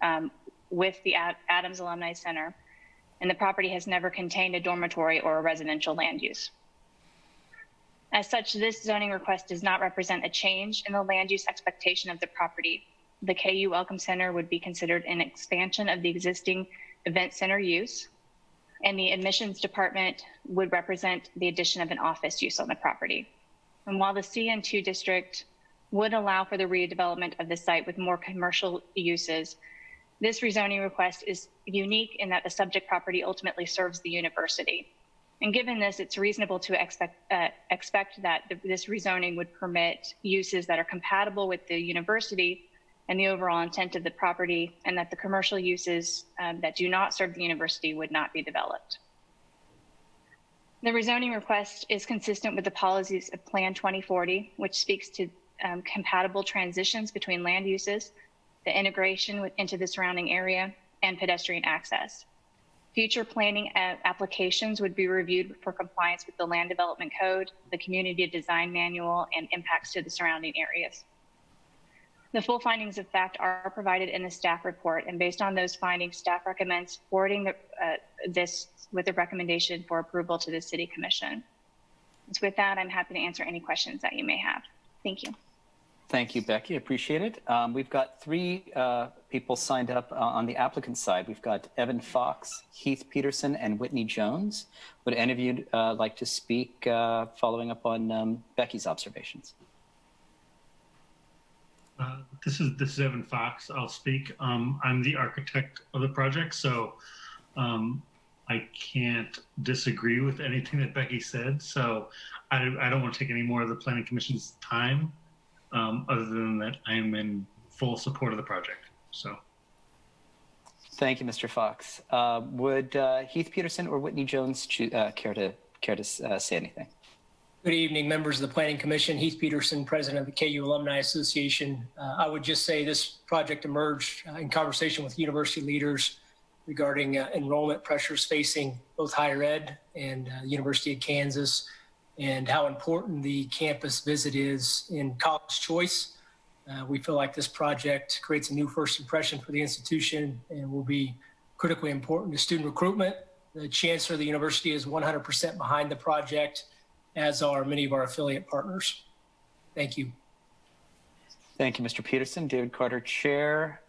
with the Adams Alumni Center, and the property has never contained a dormitory or a residential land use. As such, this zoning request does not represent a change in the land use expectation of the property. The KU Welcome Center would be considered an expansion of the existing event center use, and the admissions department would represent the addition of an office use on the property. And while the CN2 district would allow for the redevelopment of the site with more commercial uses, this rezoning request is unique in that the subject property ultimately serves the university. And given this, it's reasonable to expect that this rezoning would permit uses that are compatible with the university and the overall intent of the property, and that the commercial uses that do not serve the university would not be developed. The rezoning request is consistent with the policies of Plan 2040, which speaks to compatible transitions between land uses, the integration into the surrounding area, and pedestrian access. Future planning applications would be reviewed for compliance with the Land Development Code, the Community Design Manual, and impacts to the surrounding areas. The full findings of fact are provided in the staff report, and based on those findings, staff recommends forwarding this with a recommendation for approval to the City Commission. So with that, I'm happy to answer any questions that you may have. Thank you. Thank you, Becky. Appreciate it. We've got three people signed up on the applicant side. We've got Evan Fox, Heath Peterson, and Whitney Jones. Would any of you like to speak following up on Becky's observations? This is Evan Fox. I'll speak. I'm the architect of the project, so I can't disagree with anything that Becky said. So I don't want to take any more of the Planning Commission's time, other than that I am in full support of the project. So. Thank you, Mr. Fox. Would Heath Peterson or Whitney Jones care to say anything? Good evening, members of the Planning Commission. Heath Peterson, President of the KU Alumni Association. I would just say this project emerged in conversation with university leaders regarding enrollment pressures facing both higher ed and University of Kansas, and how important the campus visit is in college choice. We feel like this project creates a new first impression for the institution and will be critically important to student recruitment. The Chancellor of the university is 100% behind the project, as are many of our affiliate partners. Thank you. Thank you, Mr. Peterson. David Carter, Chair.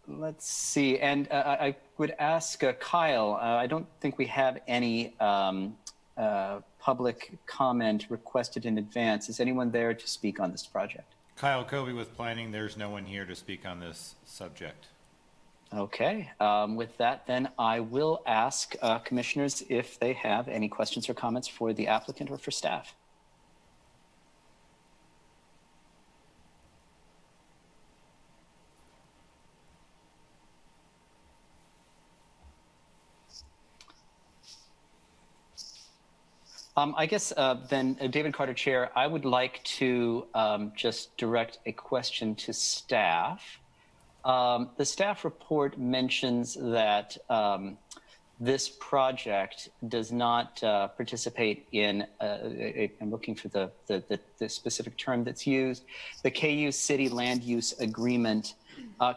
Let's see, and I would ask Kyle, I don't think we have any public comment requested in advance. Is anyone there to speak on this project? Kyle Kobe with Planning. There's no one here to speak on this subject. Okay, with that, then I will ask commissioners if they have any questions or comments for the applicant or for staff. I guess then, David Carter, Chair, I would like to just direct a question to staff. The staff report mentions that this project does not participate in, I'm looking for the specific term that's used, the KU City Land Use Agreement.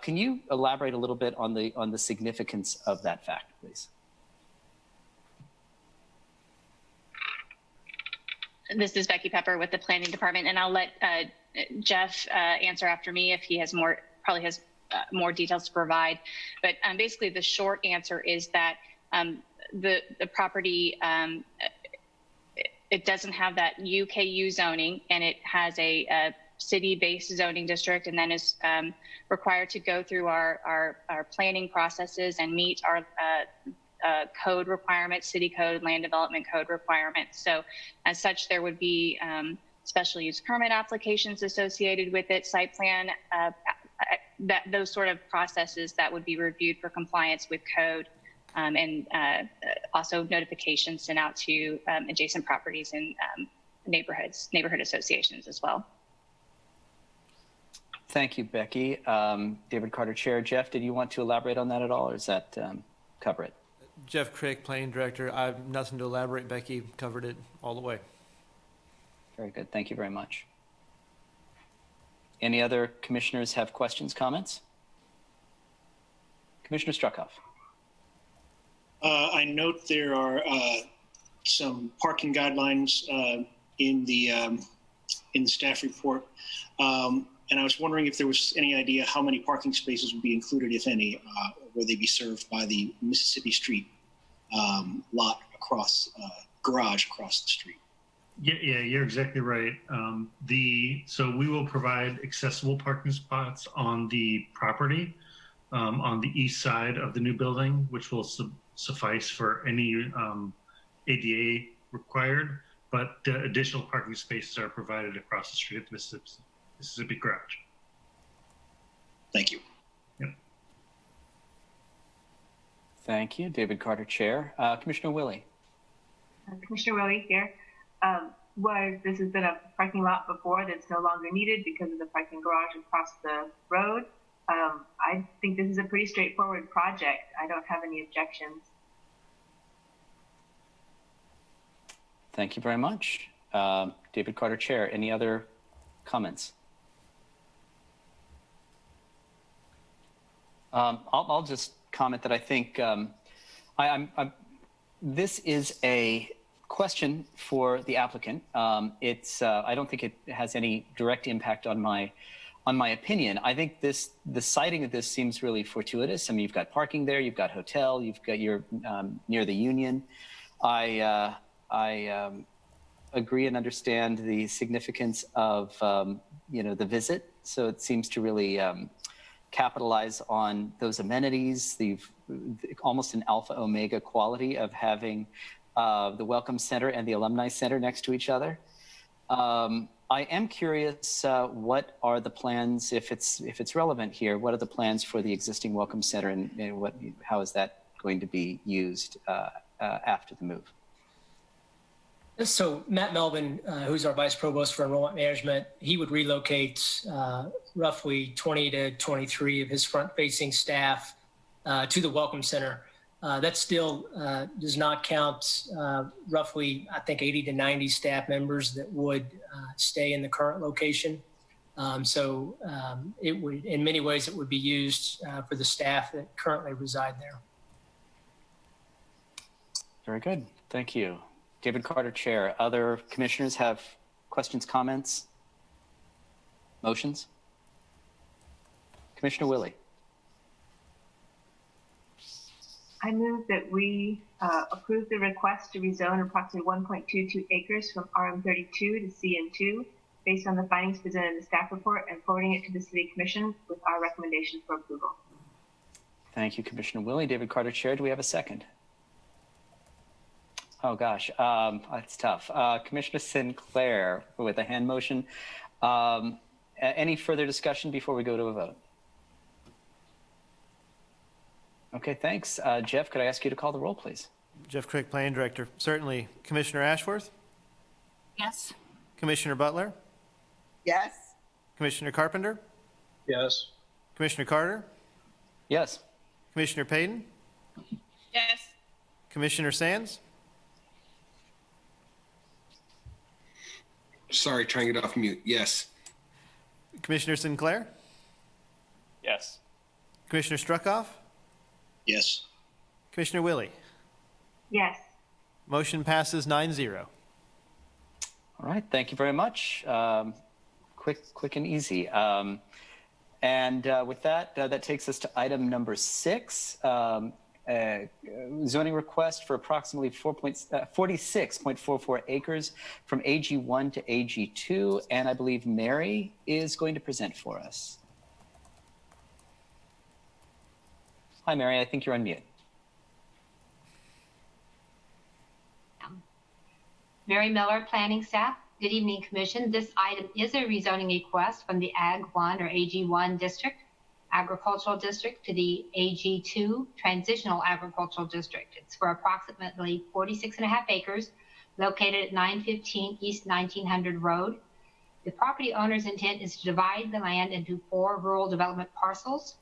Can you elaborate a little bit on the significance of that fact, please? This is Becky Pepper with the Planning Department, and I'll let Jeff answer after me if he has probably has more details to provide. But basically, the short answer is that the property, it doesn't have that UKU zoning, and it has a city-based zoning district, and then is required to go through our planning processes and meet our code requirements, city code, land development code requirements. So as such, there would be special use permit applications associated with it, site plan, those sort of processes that would be reviewed for compliance with code, and also notifications sent out to adjacent properties and neighborhood associations as well. Thank you, Becky. David Carter, Chair. Jeff, did you want to elaborate on that at all, or does that cover it? Jeff Crick, Planning Director. I have nothing to elaborate. Becky covered it all the way. Very good. Thank you very much. Any other commissioners have questions, comments? Commissioner Struckhoff. I note there are some parking guidelines in the staff report, and I was wondering if there was any idea how many parking spaces would be included, if any, will they be served by the Mississippi Street lot across garage across the street? Yeah, you're exactly right. So we will provide accessible parking spots on the property on the east side of the new building, which will suffice for any ADA required, but additional parking spaces are provided across the street at the Mississippi Garage. Thank you. Yep. Thank you, David Carter, Chair. Commissioner Willie. Commissioner Willie here. This has been a parking lot before that's no longer needed because of the parking garage across the road. I think this is a pretty straightforward project. I don't have any objections. Thank you very much. David Carter, Chair. Any other comments? I'll just comment that I think this is a question for the applicant. I don't think it has any direct impact on my opinion. I think the citing of this seems really fortuitous. I mean, you've got parking there, you've got hotel, you're near the Union. I agree and understand the significance of the visit. So it seems to really capitalize on those amenities, almost an alpha omega quality of having the Welcome Center and the Alumni Center next to each other. I am curious, what are the plans, if it's relevant here, what are the plans for the existing Welcome Center and how is that going to be used after the move? So Matt Melvin, who's our Vice Provost for Enrollment Management, he would relocate roughly 20 to 23 of his front-facing staff to the Welcome Center. That still does not count roughly, I think, 80 to 90 staff members that would stay in the current location. It would, in many ways, it would be used for the staff that currently reside there. Very good. Thank you. David Carter, Chair. Other commissioners have questions, comments, motions? Commissioner Willie. I move that we approve the request to rezone approximately 1.22 acres from RM32 to CN2 based on the findings presented in the staff report and forwarding it to the City Commission with our recommendation for approval. Thank you, Commissioner Willie. David Carter, Chair. Do we have a second? Oh, gosh, that's tough. Commissioner Sinclair with a hand motion. Any further discussion before we go to a vote? Okay, thanks. Jeff, could I ask you to call the roll, please? Jeff Crick, Planning Director. Certainly. Commissioner Ashworth? Yes. Commissioner Butler? Yes. Commissioner Carpenter? Yes. Commissioner Carter? Yes. Commissioner Payton? Yes. Commissioner Sands? Sorry, trying to get off mute. Yes. Commissioner Sinclair? Yes. Commissioner Struckoff? Yes. Commissioner Willie? Yes. Motion passes 9-0. All right, thank you very much. Quick and easy. And with that, that takes us to item number 6, zoning request for approximately 46.44 acres from AG1 to AG2. And I believe Mary is going to present for us. Hi, Mary, I think you're on mute. Mary Miller, Planning Staff. Good evening, Commission. This item is a rezoning request from the AG1 or AG1 District, Agricultural District, to the AG2 Transitional Agricultural District. It's for approximately 46.5 acres located at 915 East 1900 Road. The property owner's intent is to divide the land into 4 rural development parcels.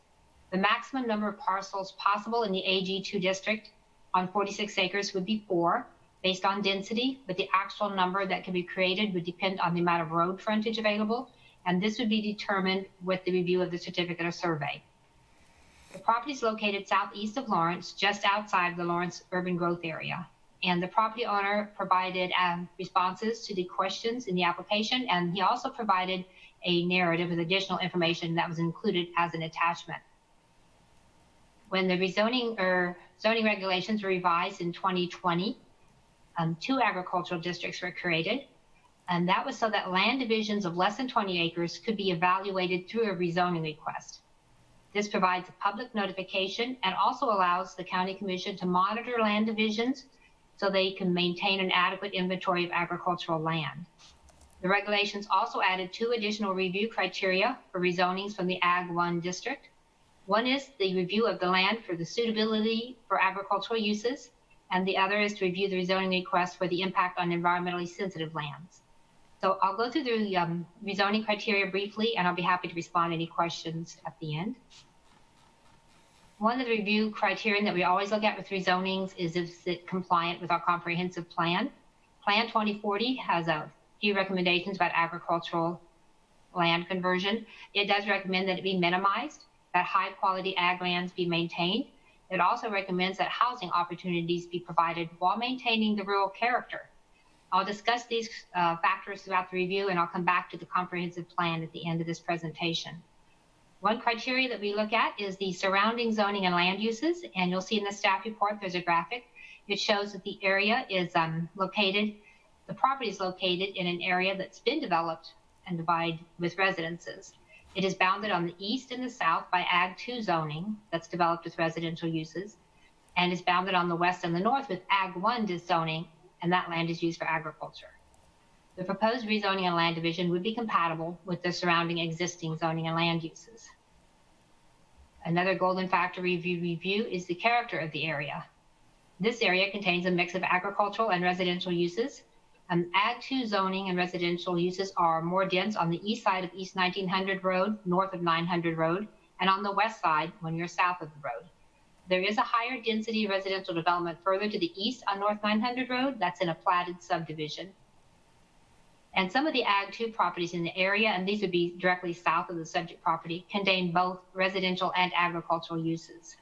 The maximum number of parcels possible in the AG2 district on 46 acres would be 4 based on density, but the actual number that can be created would depend on the amount of road frontage available, and this would be determined with the review of the certificate of survey. The property is located southeast of Lawrence, just outside the Lawrence urban growth area, and the property owner provided responses to the questions in the application, and he also provided a narrative with additional information that was included as an attachment. When the rezoning or zoning regulations were revised in 2020, 2 agricultural districts were created, and that was so that land divisions of less than 20 acres could be evaluated through a rezoning request. This provides a public notification and also allows the County Commission to monitor land divisions so they can maintain an adequate inventory of agricultural land. The regulations also added 2 additional review criteria for rezonings from the AG1 district. One is the review of the land for the suitability for agricultural uses, and the other is to review the rezoning request for the impact on environmentally sensitive lands. So I'll go through the rezoning criteria briefly, and I'll be happy to respond to any questions at the end. One of the review criterion that we always look at with rezonings is if it's compliant with our comprehensive plan. Plan 2040 has a few recommendations about agricultural land conversion. It does recommend that it be minimized, that high quality ag lands be maintained. It also recommends that housing opportunities be provided while maintaining the rural character. I'll discuss these factors throughout the review, and I'll come back to the comprehensive plan at the end of this presentation. One criteria that we look at is the surrounding zoning and land uses, and you'll see in the staff report there's a graphic. It shows that the area is the property is located in an area that's been developed and divided with residences. It is bounded on the east and the south by Ag 2 zoning that's developed with residential uses, and is bounded on the west and the north with Ag 1 zoning, and that land is used for agriculture. The proposed rezoning and land division would be compatible with the surrounding existing zoning and land uses. Another golden factor review is the character of the area. This area contains a mix of agricultural and residential uses. Ag 2 zoning and residential uses are more dense on the east side of East 1900 Road, north of 900 Road, and on the west side when you're south of the road. There is a higher density residential development further to the east on North 900 Road. That's in a platted subdivision. And some of the Ag 2 properties in the area, and these would be directly south of the subject property, contain both residential and agricultural uses.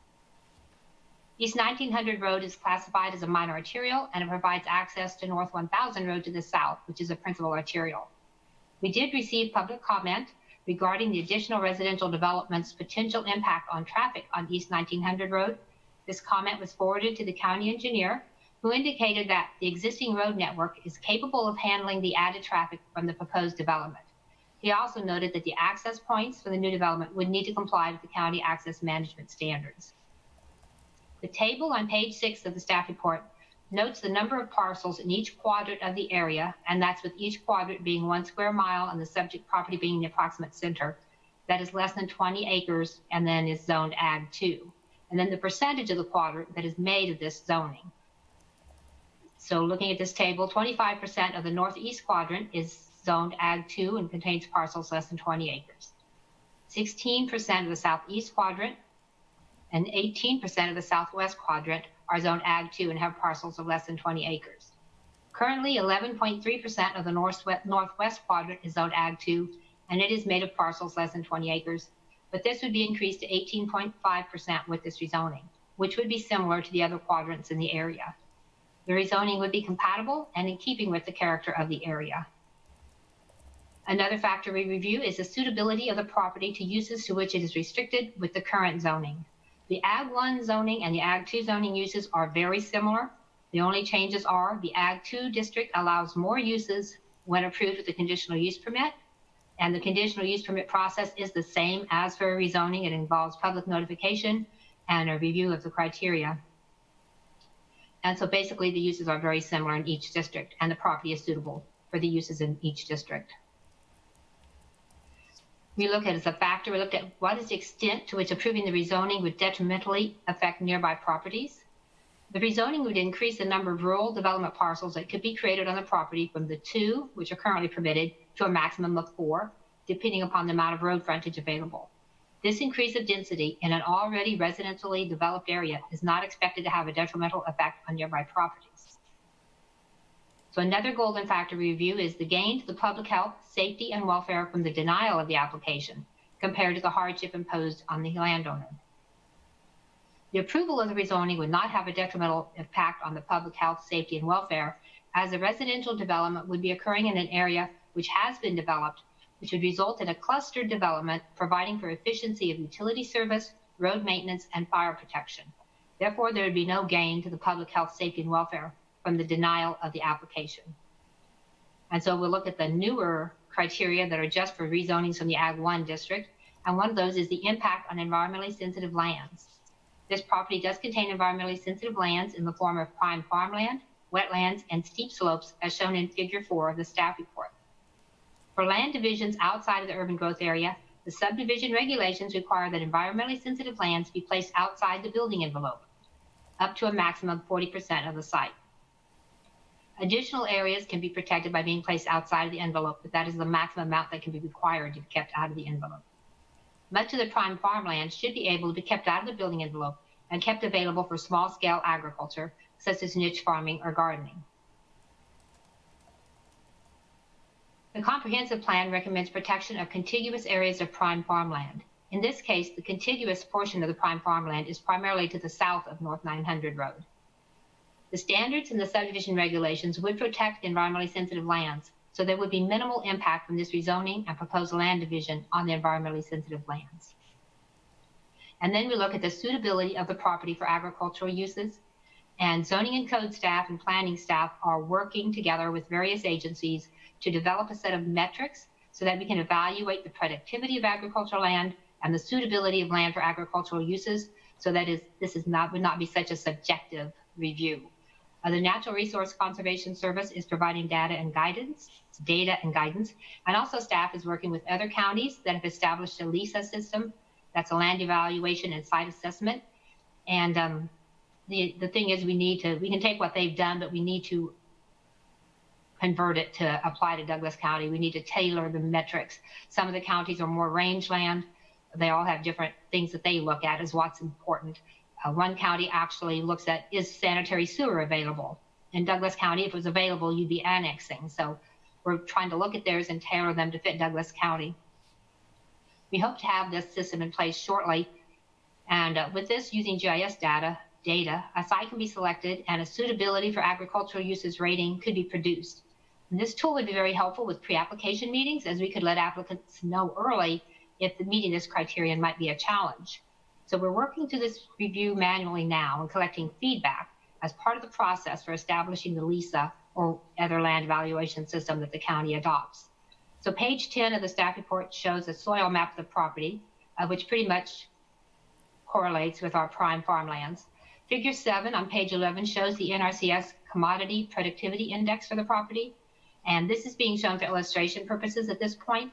East 1900 Road is classified as a minor arterial, and it provides access to North 1000 Road to the south, which is a principal arterial. We did receive public comment regarding the additional residential development's potential impact on traffic on East 1900 Road. This comment was forwarded to the county engineer, who indicated that the existing road network is capable of handling the added traffic from the proposed development. He also noted that the access points for the new development would need to comply with the county access management standards. The table on page 6 of the staff report notes the number of parcels in each quadrant of the area, and that's with each quadrant being 1 square mile and the subject property being the approximate center. That is less than 20 acres and then is zoned Ag 2. And then the percentage of the quadrant that is made of this zoning. So looking at this table, 25% of the northeast quadrant is zoned Ag 2 and contains parcels less than 20 acres. 16% of the southeast quadrant and 18% of the southwest quadrant are zoned Ag 2 and have parcels of less than 20 acres. Currently, 11.3% of the northwest quadrant is zoned Ag 2, and it is made of parcels less than 20 acres, but this would be increased to 18.5% with this rezoning, which would be similar to the other quadrants in the area. The rezoning would be compatible and in keeping with the character of the area. Another factor we review is the suitability of the property to uses to which it is restricted with the current zoning. The Ag 1 zoning and the Ag 2 zoning uses are very similar. The only changes are the Ag 2 district allows more uses when approved with a conditional use permit, and the conditional use permit process is the same as for rezoning. It involves public notification and a review of the criteria. And so basically the uses are very similar in each district, and the property is suitable for the uses in each district. We looked at as a factor, we looked at what is the extent to which approving the rezoning would detrimentally affect nearby properties. The rezoning would increase the number of rural development parcels that could be created on the property from the 2, which are currently permitted, to a maximum of 4, depending upon the amount of road frontage available. This increase of density in an already residentially developed area is not expected to have a detrimental effect on nearby properties. So another golden factor review is the gain to the public health, safety, and welfare from the denial of the application compared to the hardship imposed on the landowner. The approval of the rezoning would not have a detrimental impact on the public health, safety, and welfare, as the residential development would be occurring in an area which has been developed, which would result in a clustered development providing for efficiency of utility service, road maintenance, and fire protection. Therefore, there would be no gain to the public health, safety, and welfare from the denial of the application. And so we'll look at the newer criteria that are just for rezonings from the Ag 1 district, and one of those is the impact on environmentally sensitive lands. This property does contain environmentally sensitive lands in the form of prime farmland, wetlands, and steep slopes, as shown in Figure 4 of the staff report. For land divisions outside of the urban growth area, the subdivision regulations require that environmentally sensitive lands be placed outside the building envelope, up to a maximum of 40% of the site. Additional areas can be protected by being placed outside of the envelope, but that is the maximum amount that can be required to be kept out of the envelope. Much of the prime farmland should be able to be kept out of the building envelope and kept available for small-scale agriculture, such as niche farming or gardening. The comprehensive plan recommends protection of contiguous areas of prime farmland. In this case, the contiguous portion of the prime farmland is primarily to the south of North 900 Road. The standards and the subdivision regulations would protect environmentally sensitive lands, so there would be minimal impact from this rezoning and proposed land division on the environmentally sensitive lands. And then we look at the suitability of the property for agricultural uses, and zoning and code staff and planning staff are working together with various agencies to develop a set of metrics so that we can evaluate the productivity of agricultural land and the suitability of land for agricultural uses, so that would not be such a subjective review. The Natural Resource Conservation Service is providing data and guidance, and also staff is working with other counties that have established a LISA system, that's a land evaluation and site assessment. And the thing is, we can take what they've done, but we need to convert it to apply to Douglas County. We need to tailor the metrics. Some of the counties are more rangeland. They all have different things that they look at as what's important. One county actually looks at, is sanitary sewer available? In Douglas County, if it was available, you'd be annexing. So we're trying to look at theirs and tailor them to fit Douglas County. We hope to have this system in place shortly. And with this, using GIS data, a site can be selected and a suitability for agricultural uses rating could be produced. And this tool would be very helpful with pre-application meetings, as we could let applicants know early if the meeting this criterion might be a challenge. So we're working through this review manually now and collecting feedback as part of the process for establishing the LISA or other land evaluation system that the county adopts. So page 10 of the staff report shows a soil map of the property, which pretty much correlates with our prime farmlands. Figure 7 on page 11 shows the NRCS Commodity Productivity Index for the property. And this is being shown for illustration purposes at this point,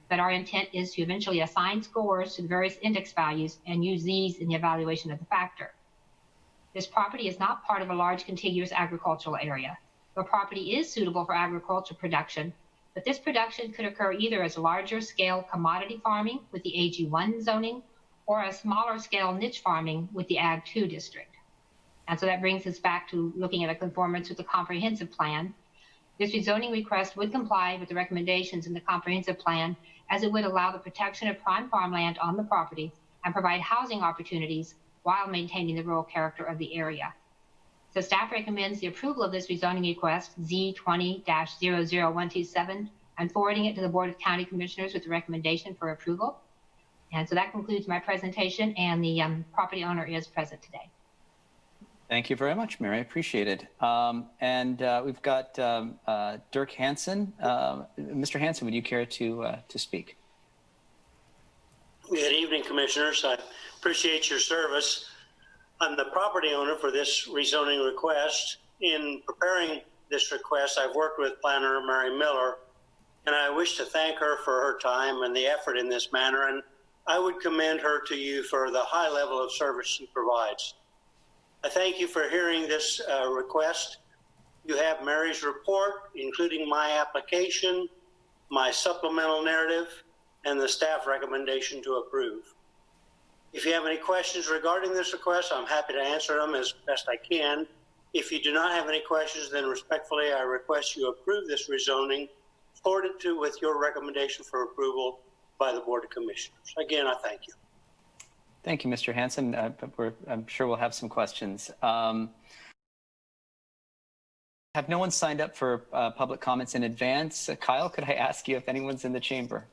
but our intent is to eventually assign scores to the various index values and use these in the evaluation of the factor. This property is not part of a large contiguous agricultural area. The property is suitable for agricultural production, but this production could occur either as larger scale commodity farming with the AG1 zoning or a smaller scale niche farming with the Ag2 district. And so that brings us back to looking at a conformance with the comprehensive plan. This rezoning request would comply with the recommendations in the comprehensive plan, as it would allow the protection of prime farmland on the property and provide housing opportunities while maintaining the rural character of the area. So staff recommends the approval of this rezoning request, Z20-00127, and forwarding it to the Board of County Commissioners with the recommendation for approval. And so that concludes my presentation, and the property owner is present today. Thank you very much, Mary. I appreciate it. We've got Dirk Hansen. Mr. Hansen, would you care to speak? Good evening, Commissioners. I appreciate your service. I'm the property owner for this rezoning request. In preparing this request, I've worked with planner Mary Miller, and I wish to thank her for her time and the effort in this manner, and I would commend her to you for the high level of service she provides. I thank you for hearing this request. You have Mary's report, including my application, my supplemental narrative, and the staff recommendation to approve. If you have any questions regarding this request, I'm happy to answer them as best I can. If you do not have any questions, then respectfully, I request you approve this rezoning, forwarded to with your recommendation for approval by the Board of Commissioners. Again, I thank you. Thank you, Mr. Hansen. I'm sure we'll have some questions. Have no one signed up for public comments in advance? Kyle, could I ask you if anyone's in the chamber?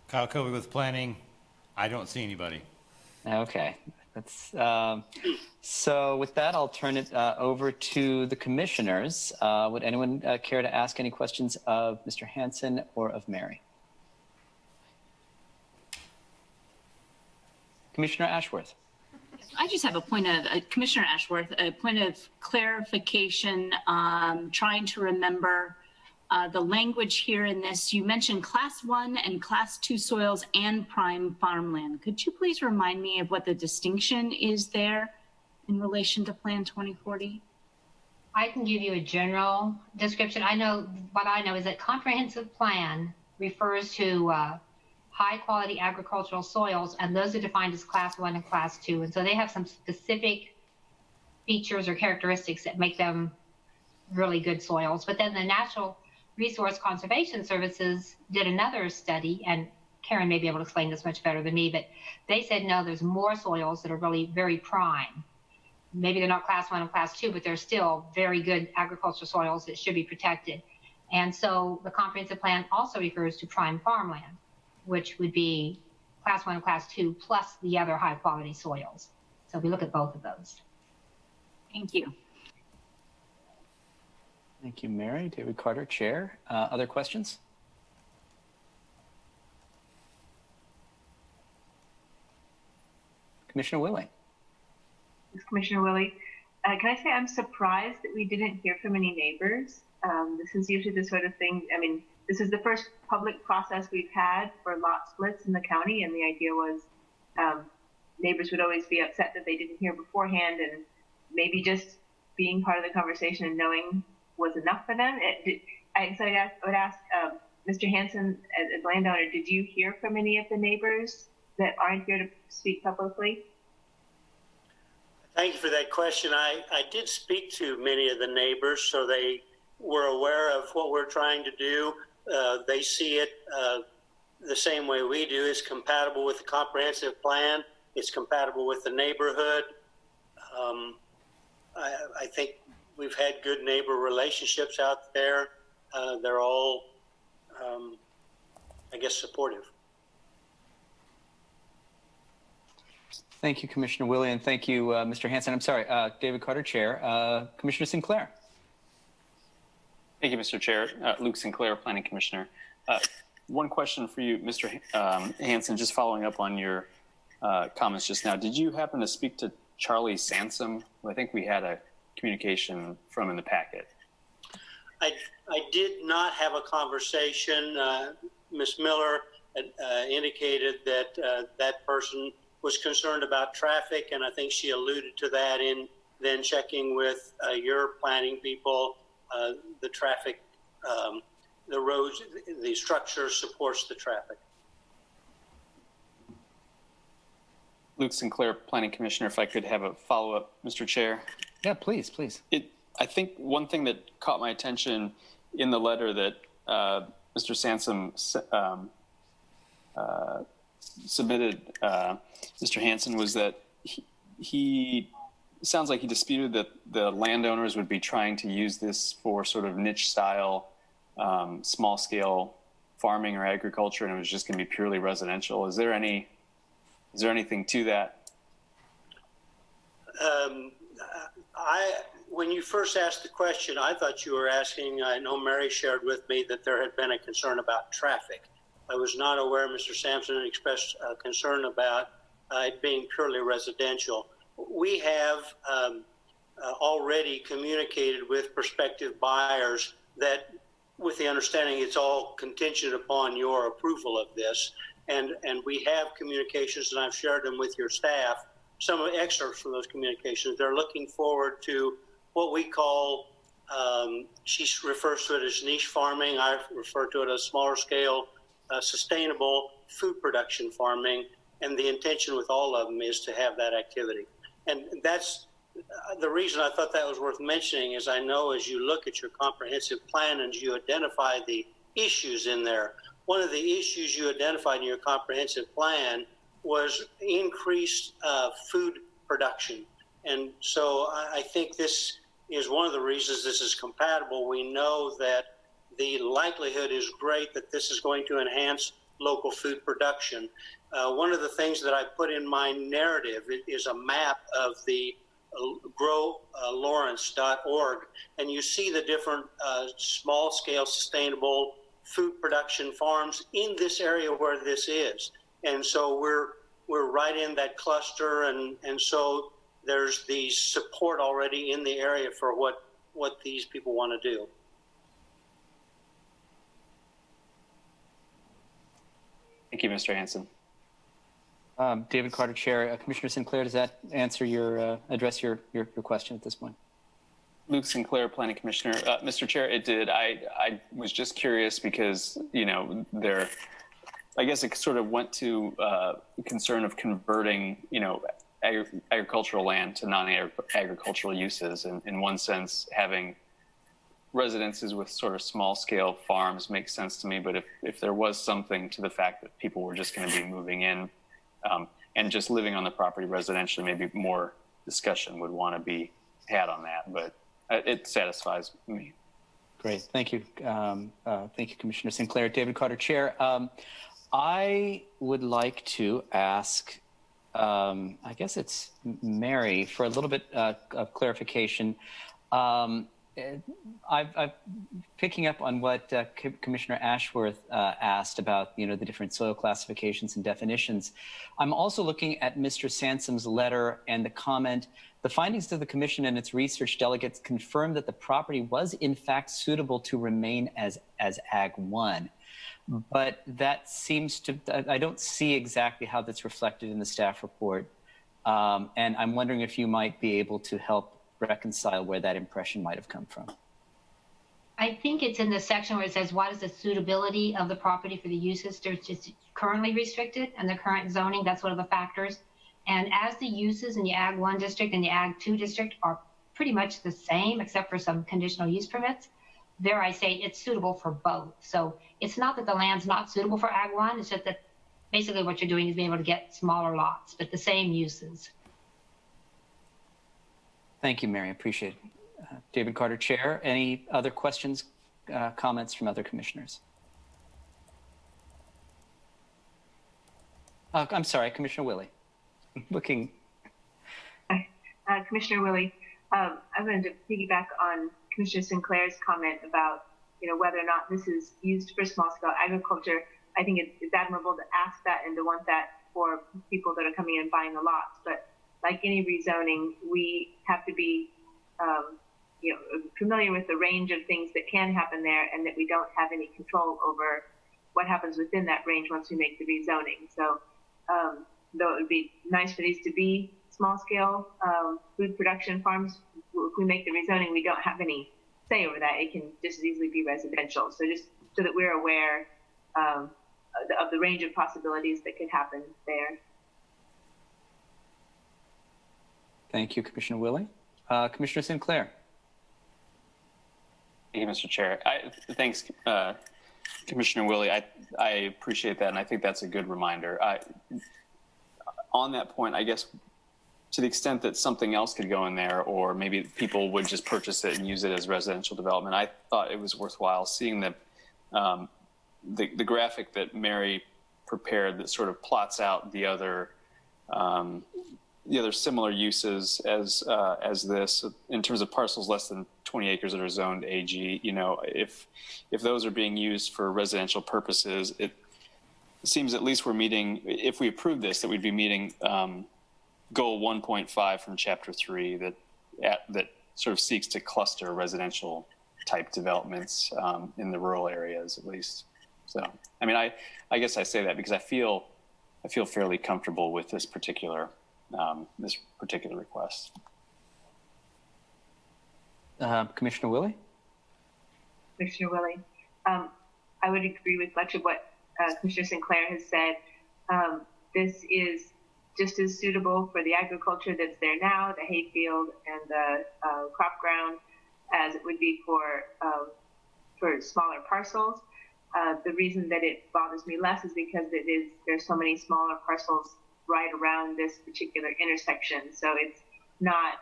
Kyle Kobe with planning. I don't see anybody. Okay. So with that, I'll turn it over to the commissioners. Would anyone care to ask any questions of Mr. Hansen or of Mary? Commissioner Ashworth. I just have a point of, Commissioner Ashworth, a point of clarification, trying to remember the language here in this. You mentioned Class 1 and Class 2 soils and prime farmland. Could you please remind me of what the distinction is there in relation to Plan 2040? I can give you a general description. What I know is that comprehensive plan refers to high quality agricultural soils, and those are defined as Class 1 and Class 2. And so they have some specific features or characteristics that make them really good soils. But then the natural Resource Conservation Services did another study, and Karen may be able to explain this much better than me, but they said, no, there's more soils that are really very prime. Maybe they're not class 1 and class 2, but they're still very good agricultural soils that should be protected. And so the comprehensive plan also refers to prime farmland, which would be class 1 and class 2 plus the other high quality soils. So we look at both of those. Thank you. Thank you, Mary. David Carter, Chair. Other questions? Commissioner Willie. Commissioner Willie. Can I say I'm surprised that we didn't hear from any neighbors? This is usually the sort of thing, I mean, this is the first public process we've had for lot splits in the county, and the idea was neighbors would always be upset that they didn't hear beforehand, and maybe just being part of the conversation and knowing was enough for them. I would ask Mr. Hansen, as landowner, did you hear from any of the neighbors that aren't here to speak publicly? Thank you for that question. I did speak to many of the neighbors, so they were aware of what we're trying to do. They see it the same way we do. It's compatible with the comprehensive plan. It's compatible with the neighborhood. I think we've had good neighbor relationships out there. They're all, I guess, supportive. Thank you, Commissioner Willie, and thank you, Mr. Hansen. I'm sorry, David Carter, Chair. Commissioner Sinclair. Thank you, Mr. Chair. Luke Sinclair, Planning Commissioner. One question for you, Mr. Hansen, just following up on your comments just now. Did you happen to speak to Charlie Sansom, who I think we had a communication from in the packet? I did not have a conversation. Ms. Miller indicated that that person was concerned about traffic, and I think she alluded to that in then checking with your planning people. The traffic, the roads, the structure supports the traffic. Luke Sinclair, Planning Commissioner, if I could have a follow-up, Mr. Chair. Yeah, please, please. I think one thing that caught my attention in the letter that Mr. Sansom submitted, Mr. Hansen, was that he sounds like he disputed that the landowners would be trying to use this for sort of niche style, small scale farming or agriculture, and it was just going to be purely residential. Is there anything to that? When you first asked the question, I thought you were asking, I know Mary shared with me that there had been a concern about traffic. I was not aware Mr. Sampson expressed concern about it being purely residential. We have already communicated with prospective buyers that, with the understanding it's all contingent upon your approval of this, and we have communications, and I've shared them with your staff, some excerpts from those communications. They're looking forward to what we call, she refers to it as niche farming. I refer to it as smaller scale, sustainable food production farming, and the intention with all of them is to have that activity. And that's the reason I thought that was worth mentioning, is I know as you look at your comprehensive plan and you identify the issues in there, one of the issues you identified in your comprehensive plan was increased food production. And so I think this is one of the reasons this is compatible. We know that the likelihood is great that this is going to enhance local food production. One of the things that I put in my narrative is a map of the growlawrence.org, and you see the different small scale sustainable food production farms in this area where this is. And so we're right in that cluster, and so there's the support already in the area for what these people want to do. Thank you, Mr. Hansen. David Carter, Chair. Commissioner Sinclair, does that answer address your question at this point? Luke Sinclair, Planning Commissioner. Mr. Chair, it did. I was just curious because, I guess it sort of went to concern of converting, agricultural land to non-agricultural uses. And in one sense, having residences with sort of small scale farms makes sense to me. But if there was something to the fact that people were just going to be moving in and just living on the property residentially, maybe more discussion would want to be had on that. But it satisfies me. Great, thank you. Thank you, Commissioner Sinclair. David Carter, Chair. I would like to ask, I guess it's Mary, for a little bit of clarification. I'm picking up on what Commissioner Ashworth asked about, the different soil classifications and definitions. I'm also looking at Mr. Sansom's letter and the comment, the findings of the Commission and its research delegates confirmed that the property was in fact suitable to remain as Ag 1. But that seems to, I don't see exactly how that's reflected in the staff report. And I'm wondering if you might be able to help reconcile where that impression might have come from. I think it's in the section where it says, what is the suitability of the property for the uses that's currently restricted and the current zoning? That's one of the factors. And as the uses in the Ag 1 district and the Ag 2 district are pretty much the same, except for some conditional use permits, there I say it's suitable for both. So it's not that the land's not suitable for Ag 1, it's just that basically what you're doing is being able to get smaller lots, but the same uses. Thank you, Mary. Appreciate it. David Carter, Chair. Any other questions, comments from other commissioners? I'm sorry, Commissioner Willie. Looking. Commissioner Willie, I'm going to piggyback on Commissioner Sinclair's comment about, whether or not this is used for small-scale agriculture. I think it's admirable to ask that and to want that for people that are coming in and buying the lots. But like any rezoning, we have to be, familiar with the range of things that can happen there, and that we don't have any control over what happens within that range once we make the rezoning. So, though it would be nice for these to be small-scale food production farms, if we make the rezoning, we don't have any say over that. It can just as easily be residential. So just so that we're aware of the range of possibilities that could happen there. Thank you, Commissioner Willie. Commissioner Sinclair. Thank you, Mr. Chair. Thanks, Commissioner Willie. I appreciate that, and I think that's a good reminder. On that point, I guess, to the extent that something else could go in there, or maybe people would just purchase it and use it as residential development, I thought it was worthwhile seeing the graphic that Mary prepared that sort of plots out the other similar uses as this in terms of parcels less than 20 acres that are zoned AG. If those are being used for residential purposes, it seems at least we're meeting, if we approve this, that we'd be meeting goal 1.5 from chapter 3 that sort of seeks to cluster residential type developments in the rural areas at least. So, I mean, I guess I say that because I feel fairly comfortable with this particular request. Commissioner Willie? Commissioner Willie, I would agree with much of what Commissioner Sinclair has said. This is just as suitable for the agriculture that's there now, the hayfield and the crop ground, as it would be for smaller parcels. The reason that it bothers me less is because there's so many smaller parcels right around this particular intersection. So it's not,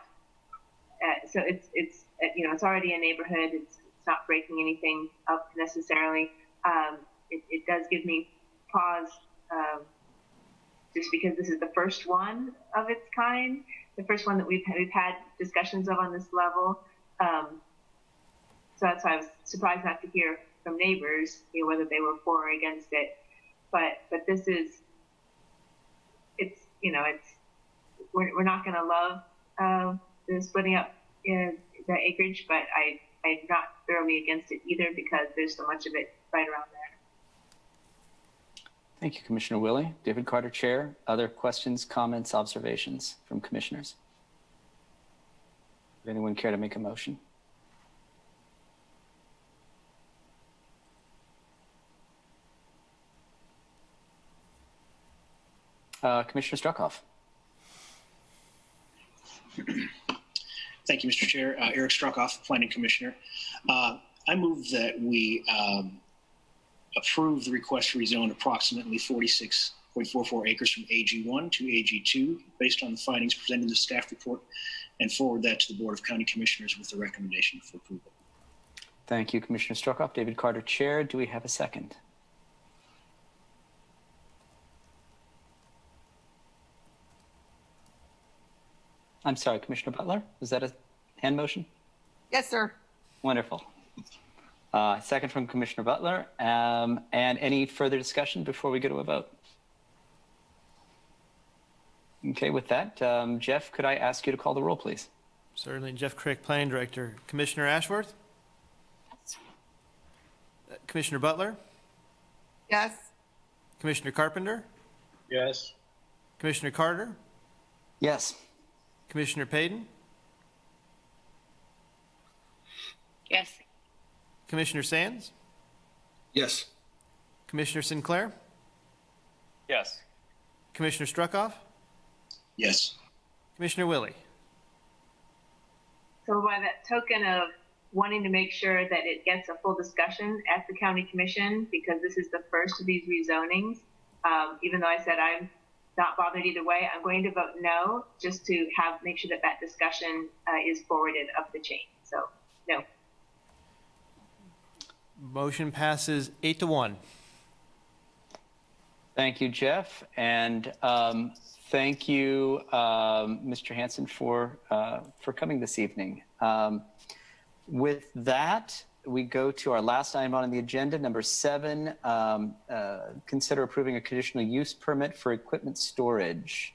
it's already a neighborhood. It's not breaking anything up necessarily. It does give me pause, just because this is the first one of its kind, the first one that we've had discussions of on this level. So that's why I was surprised not to hear from neighbors, whether they were for or against it. But this is, we're not going to love the splitting up the acreage, but I'm not thoroughly against it either because there's so much of it right around there. Thank you, Commissioner Willie. David Carter, Chair. Other questions, comments, observations from commissioners? Would anyone care to make a motion? Commissioner Struckhoff. Thank you, Mr. Chair. Eric Struckhoff, Planning Commissioner. I move that we approve the request to rezone approximately 46.44 acres from AG1 to AG2 based on the findings presented in the staff report, and forward that to the Board of County Commissioners with the recommendation for approval. Thank you, Commissioner Struckoff. David Carter, Chair. Do we have a second? I'm sorry, Commissioner Butler, was that a hand motion? Yes, sir. Wonderful. Second from Commissioner Butler. And any further discussion before we go to a vote? Okay, with that, Jeff, could I ask you to call the roll, please? Certainly. Jeff Crick, Planning Director. Commissioner Ashworth? Yes. Commissioner Butler? Yes. Commissioner Carpenter? Yes. Commissioner Carter? Yes. Commissioner Payton? Yes. Commissioner Sands? Yes. Commissioner Sinclair? Yes. Commissioner Struckoff? Yes. Commissioner Willie? So by that token of wanting to make sure that it gets a full discussion at the county commission, because this is the first of these rezonings, even though I said I'm not bothered either way, I'm going to vote no, just to make sure that that discussion is forwarded up the chain. So no. Motion passes 8-1. Thank you, Jeff. And thank you, Mr. Hanson, for coming this evening. With that, we go to our last item on the agenda, number 7. Consider approving a conditional use permit for equipment storage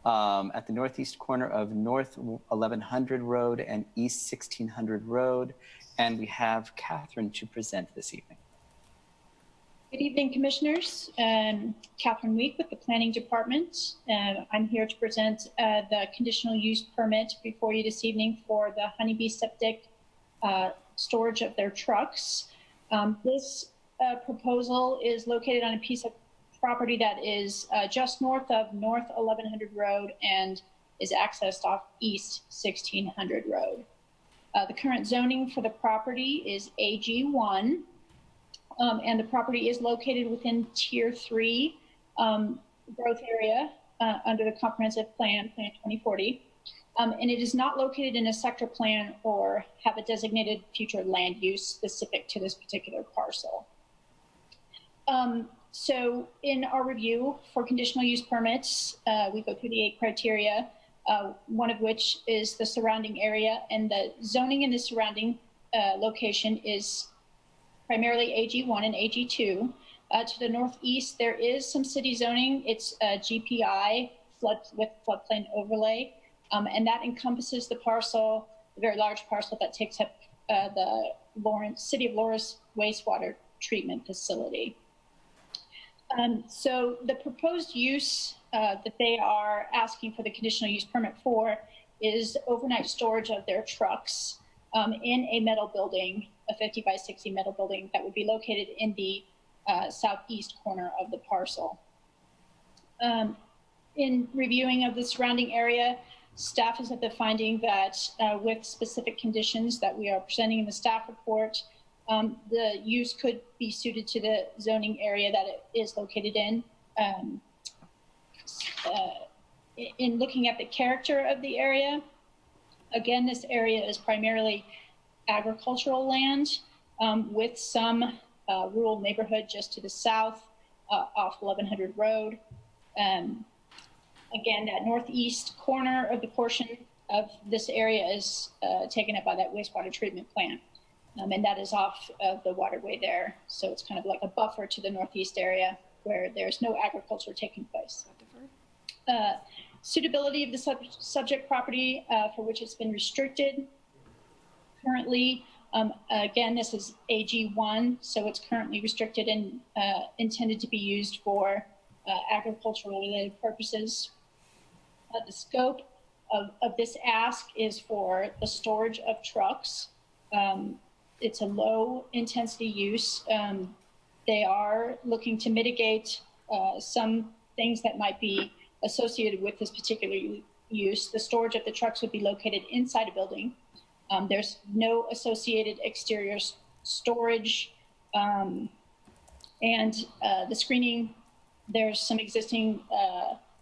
at the northeast corner of North 1100 Road and East 1600 Road. And we have Catherine to present this evening. Good evening, Commissioners. Catherine Week with the Planning Department. I'm here to present the conditional use permit before you this evening for the Honeybee Septic storage of their trucks. This proposal is located on a piece of property that is just north of North 1100 Road and is accessed off East 1600 Road. The current zoning for the property is AG1. And the property is located within Tier 3 growth area under the Comprehensive Plan 2040. And it is not located in a sector plan or have a designated future land use specific to this particular parcel. So in our review for conditional use permits, we go through the 8 criteria, one of which is the surrounding area, and the zoning in the surrounding location is primarily AG1 and AG2. To the northeast, there is some city zoning. It's GPI with floodplain overlay, and that encompasses the parcel, the very large parcel that takes up the City of Lawrence wastewater treatment facility. So the proposed use that they are asking for the conditional use permit for is overnight storage of their trucks in a metal building, a 50 by 60 metal building that would be located in the southeast corner of the parcel. In reviewing of the surrounding area, staff is at the finding that with specific conditions that we are presenting in the staff report, the use could be suited to the zoning area that it is located in. In looking at the character of the area, again, this area is primarily agricultural land with some rural neighborhood just to the south off 1100 Road. Again, that northeast corner of the portion of this area is taken up by that wastewater treatment plant. And that is off of the waterway there. So it's kind of like a buffer to the northeast area where there's no agriculture taking place. Suitability of the subject property for which it's been restricted. Currently, again, this is AG1, so it's currently restricted and intended to be used for agricultural related purposes. The scope of this ask is for the storage of trucks. It's a low intensity use. They are looking to mitigate some things that might be associated with this particular use. The storage of the trucks would be located inside a building. There's no associated exterior storage, and the screening, there's some existing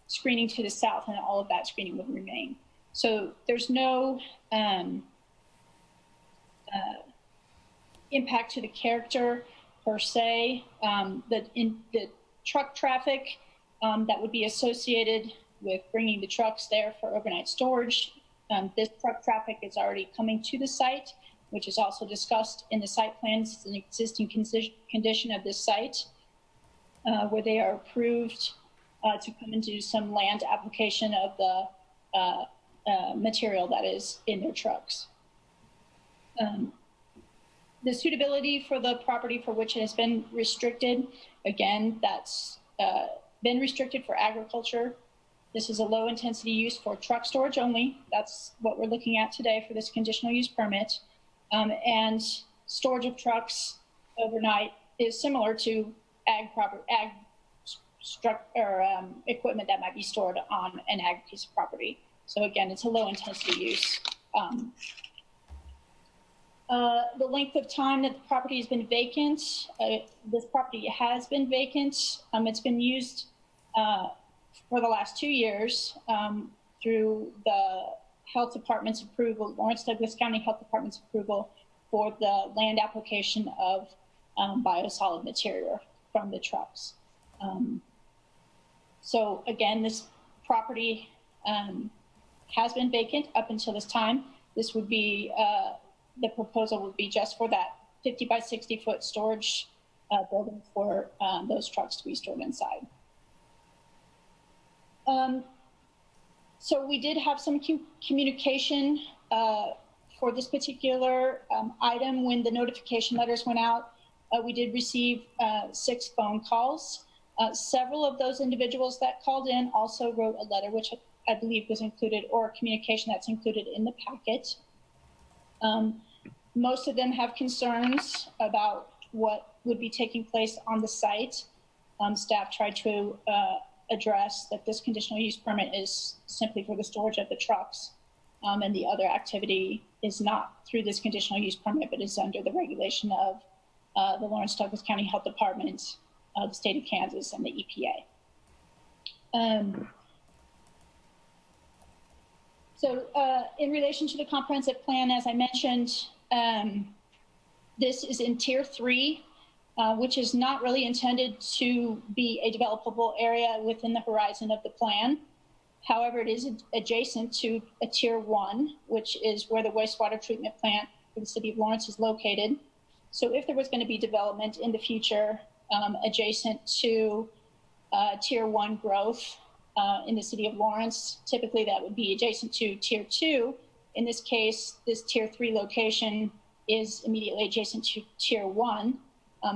screening to the south, and all of that screening would remain. So there's no impact to the character per se. The truck traffic that would be associated with bringing the trucks there for overnight storage, this truck traffic is already coming to the site, which is also discussed in the site plans. It's an existing condition of this site where they are approved to come and do some land application of the material that is in their trucks. The suitability for the property for which it has been restricted, again, that's been restricted for agriculture. This is a low intensity use for truck storage only. That's what we're looking at today for this conditional use permit. And storage of trucks overnight is similar to equipment that might be stored on an ag piece of property. So again, it's a low intensity use. The length of time that the property has been vacant, this property has been vacant. It's been used for the last 2 years through the Health Department's approval, Lawrence Douglas County Health Department's approval for the land application of biosolid material from the trucks. So again, this property has been vacant up until this time. This would be, the proposal would be just for that 50 by 60 foot storage building for those trucks to be stored inside. So we did have some communication for this particular item when the notification letters went out. We did receive 6 phone calls. Several of those individuals that called in also wrote a letter, which I believe was included, or communication that's included in the packet. Most of them have concerns about what would be taking place on the site. Staff tried to address that this conditional use permit is simply for the storage of the trucks, and the other activity is not through this conditional use permit, but is under the regulation of the Lawrence Douglas County Health Department, the state of Kansas, and the EPA. So in relation to the comprehensive plan, as I mentioned, this is in tier 3, which is not really intended to be a developable area within the horizon of the plan. However, it is adjacent to a tier 1, which is where the wastewater treatment plant for the city of Lawrence is located. So if there was going to be development in the future adjacent to tier 1 growth in the city of Lawrence, typically that would be adjacent to tier 2. In this case, this tier 3 location is immediately adjacent to tier 1.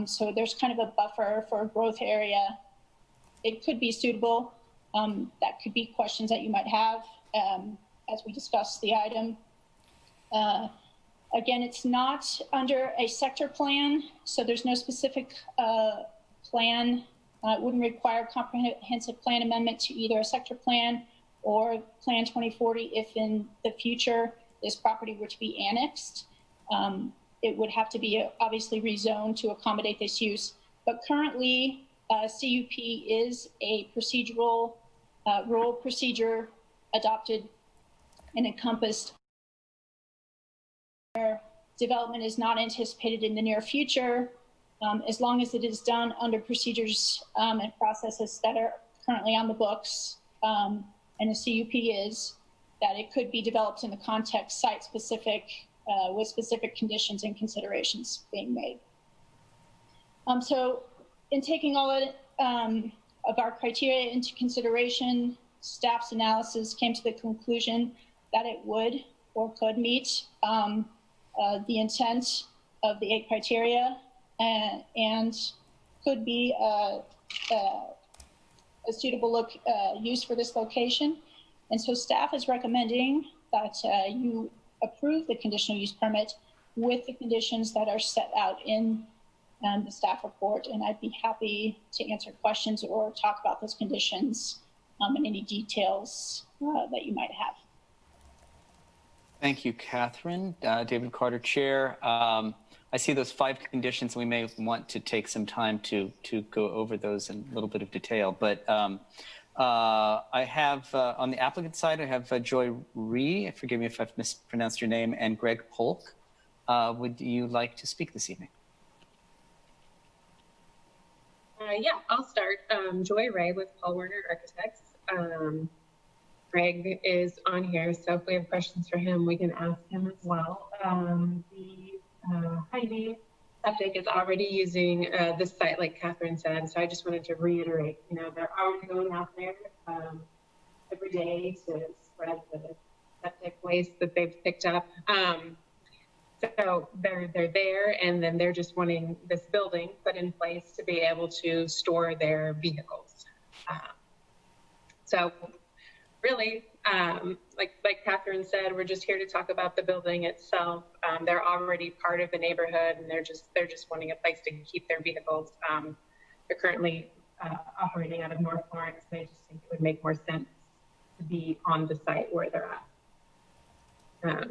So there's kind of a buffer for a growth area. It could be suitable. That could be questions that you might have as we discuss the item. Again, it's not under a sector plan, so there's no specific plan. It wouldn't require comprehensive plan amendment to either a sector plan or Plan 2040 if in the future this property were to be annexed. It would have to be obviously rezoned to accommodate this use. But currently, CUP is a procedural rural procedure adopted and encompassed. Development is not anticipated in the near future, as long as it is done under procedures and processes that are currently on the books, and the CUP is that it could be developed in the context site-specific with specific conditions and considerations being made. So in taking all of our criteria into consideration, staff's analysis came to the conclusion that it would or could meet the intent of the 8 criteria and could be a suitable use for this location. And so staff is recommending that you approve the conditional use permit with the conditions that are set out in the staff report. And I'd be happy to answer questions or talk about those conditions and any details that you might have. Thank you, Catherine. David Carter, Chair. I see those 5 conditions. We may want to take some time to go over those in a little bit of detail. But I have, on the applicant side, I have Joy Ree. Forgive me if I've mispronounced your name, and Greg Polk. Would you like to speak this evening? Yeah, I'll start. Joy Ray with Paul Werner Architects. Greg is on here, so if we have questions for him, we can ask him as well. The Heidi septic is already using this site, like Catherine said, so I just wanted to reiterate, they're already going out there every day to spread the septic waste that they've picked up. So they're there, and then they're just wanting this building put in place to be able to store their vehicles. So really, like Catherine said, we're just here to talk about the building itself. They're already part of the neighborhood, and they're just wanting a place to keep their vehicles. They're currently operating out of North Lawrence. They just think it would make more sense to be on the site where they're at.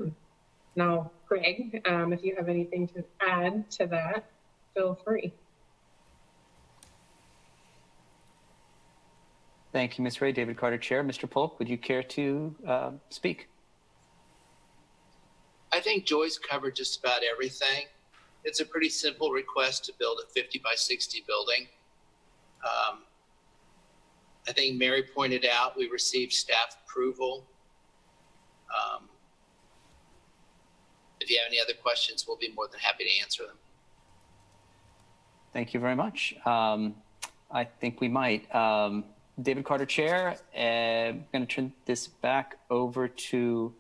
Now, Greg, if you have anything to add to that, feel free. Thank you, Ms. Ray. David Carter, Chair. Mr. Polk, would you care to speak? I think Joy's covered just about everything. It's a pretty simple request to build a 50 by 60 building. I think Mary pointed out we received staff approval. If you have any other questions, we'll be more than happy to answer them. Thank you very much. I think we might. David Carter, Chair. I'm going to turn this back over to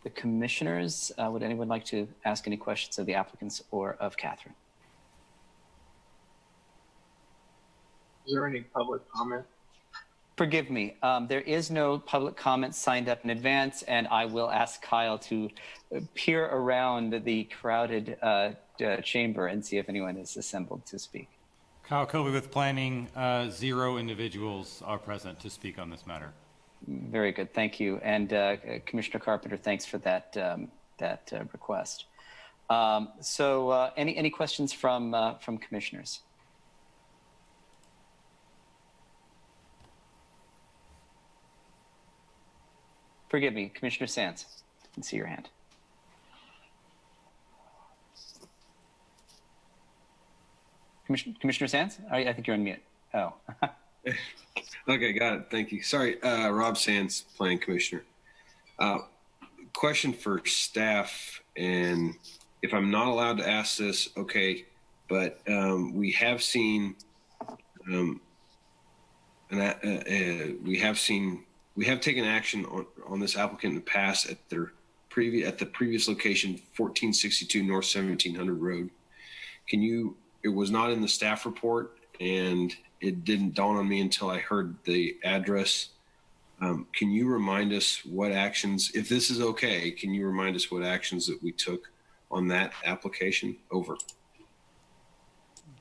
the commissioners. Would anyone like to ask any questions of the applicants or of Catherine? Is there any public comment? Forgive me. There is no public comment signed up in advance, and I will ask Kyle to peer around the crowded chamber and see if anyone is assembled to speak. Kyle Kobe with Planning. 0 individuals are present to speak on this matter. Very good. Thank you. And Commissioner Carpenter, thanks for that, request. So any questions from commissioners? Forgive me, Commissioner Sands. I can see your hand. Commissioner Sands? I think you're on mute. Oh. Okay, got it. Thank you. Sorry, Rob Sands, Planning Commissioner. Question for staff, and if I'm not allowed to ask this, okay, but we have seen, we have taken action on this applicant in the past at the previous location, 1462 North 1700 Road. It was not in the staff report, and it didn't dawn on me until I heard the address. Can you remind us what actions, if this is okay, can you remind us what actions that we took on that application? Over.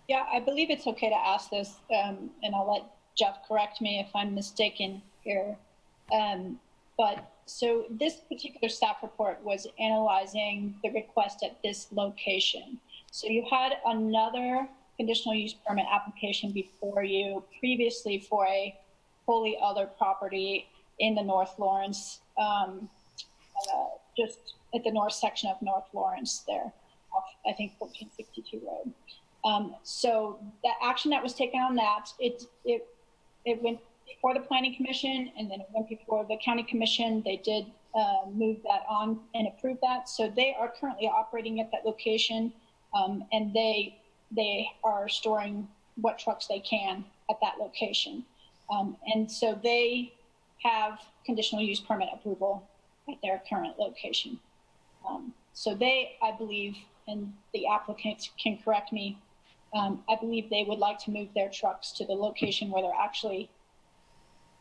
Yeah, I believe it's okay to ask this, and I'll let Jeff correct me if I'm mistaken here. But so this particular staff report was analyzing the request at this location. So you had another conditional use permit application before you previously for a wholly other property in the North Lawrence, just at the north section of North Lawrence there, off, I think 1462 Road. So that action that was taken on that, it went before the Planning Commission, and then it went before the County Commission. They did move that on and approve that. So they are currently operating at that location, and they are storing what trucks they can at that location. And so they have conditional use permit approval at their current location. So they, I believe, and the applicants can correct me, I believe they would like to move their trucks to the location where they're actually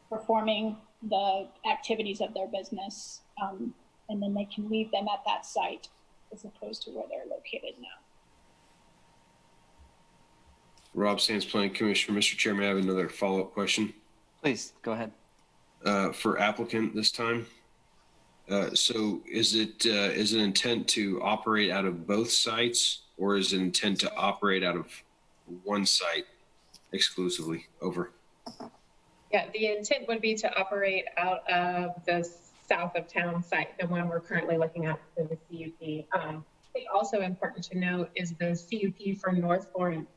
performing the activities of their business, and then they can leave them at that site as opposed to where they're located now. Rob Sands, Planning Commissioner. Mr. Chairman, I have another follow-up question. Please, go ahead. For applicant this time. So is it intent to operate out of both sites, or is it intent to operate out of one site exclusively? Over. Yeah, the intent would be to operate out of the south of town site, the one we're currently looking at for the CUP. I think also important to note is the CUP for North Florence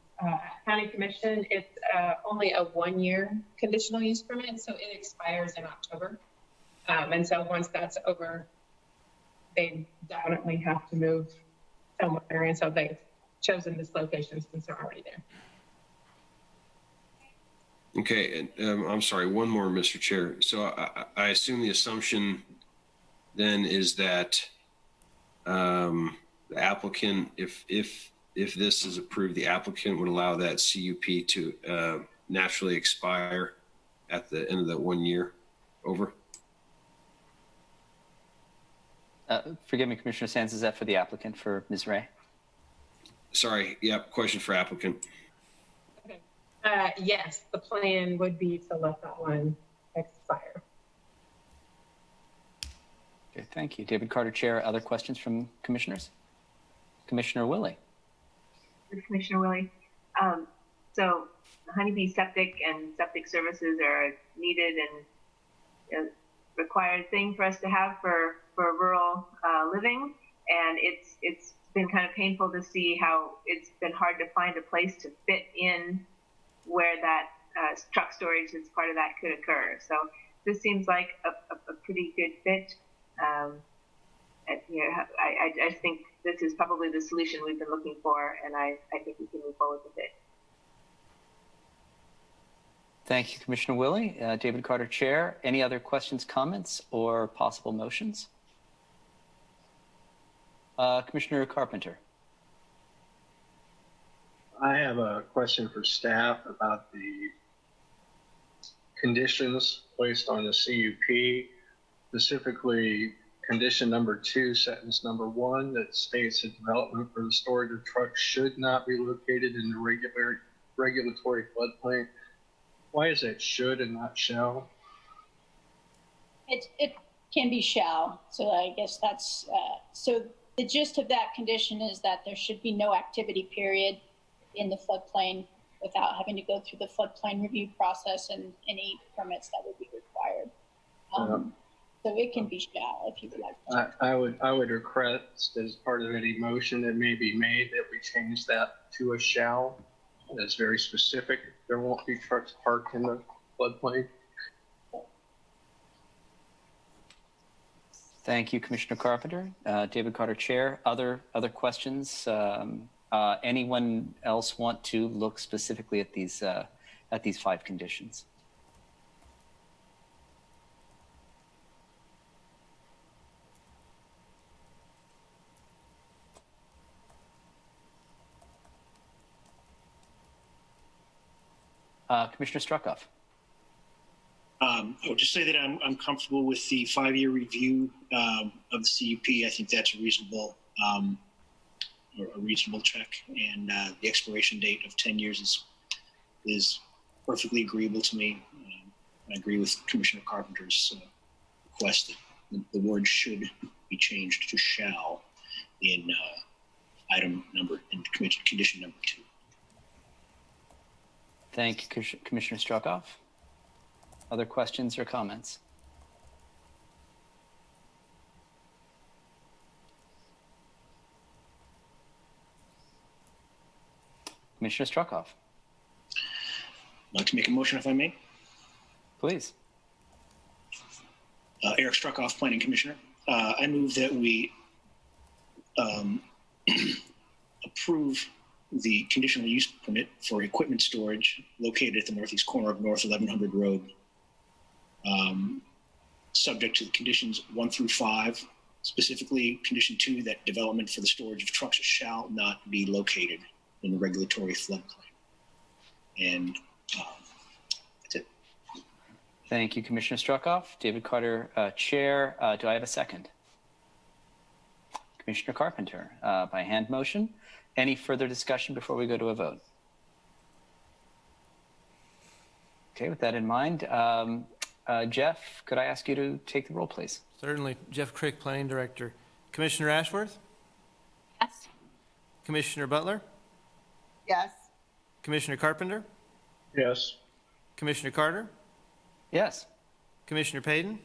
County Commission. It's only a 1-year conditional use permit, so it expires in October. And so once that's over, they definitely have to move somewhere. And so they've chosen this location since they're already there. Okay, and I'm sorry, one more, Mr. Chair. So I assume the assumption then is that the applicant, if this is approved, the applicant would allow that CUP to naturally expire at the end of that 1 year. Over. Forgive me, Commissioner Sands, is that for the applicant, for Ms. Ray? Sorry, yep, question for applicant. Okay. Yes, the plan would be to let that one expire. Okay, thank you. David Carter, Chair. Other questions from commissioners? Commissioner Willie. Commissioner Willie. So the Honeybee septic and septic services are needed and required thing for us to have for rural living, and it's been kind of painful to see how it's been hard to find a place to fit in where that truck storage as part of that could occur. So this seems like a pretty good fit. I think this is probably the solution we've been looking for, and I think we can move forward with it. Thank you, Commissioner Willie. David Carter, Chair. Any other questions, comments, or possible motions? Commissioner Carpenter. I have a question for staff about the conditions placed on the CUP, specifically condition number 2, sentence number 1, that states that development for the storage of trucks should not be located in the regulatory floodplain. Why is it should and not shall? It can be shall. So I guess that's, so the gist of that condition is that there should be no activity period in the floodplain without having to go through the floodplain review process and any permits that would be required. So it can be shall if you would like to. I would request as part of any motion that may be made that we change that to a shall. That's very specific. There won't be trucks parked in the floodplain. Thank you, Commissioner Carpenter. David Carter, Chair. Other questions? Anyone else want to look specifically at these 5 conditions? Commissioner Struckoff. I would just say that I'm comfortable with the 5-year review of the CUP. I think that's a reasonable check, and the expiration date of 10 years is perfectly agreeable to me. I agree with Commissioner Carpenter's request that the word should be changed to shall in condition number 2. Thank you, Commissioner Struckoff. Other questions or comments? Commissioner Struckoff. I'd like to make a motion, if I may. Please. Eric Struckoff, Planning Commissioner. I move that we approve the conditional use permit for equipment storage located at the northeast corner of North 1100 Road, subject to the conditions 1 through 5, specifically condition 2, that development for the storage of trucks shall not be located in the regulatory floodplain. And that's it. Thank you, Commissioner Struckoff. David Carter, Chair. Do I have a second? Commissioner Carpenter, by hand motion. Any further discussion before we go to a vote? Okay, with that in mind, Jeff, could I ask you to take the roll, please? Certainly. Jeff Crick, Planning Director. Commissioner Ashworth? Yes. Commissioner Butler? Yes. Commissioner Carpenter? Yes. Commissioner Carter? Yes. Commissioner Payton?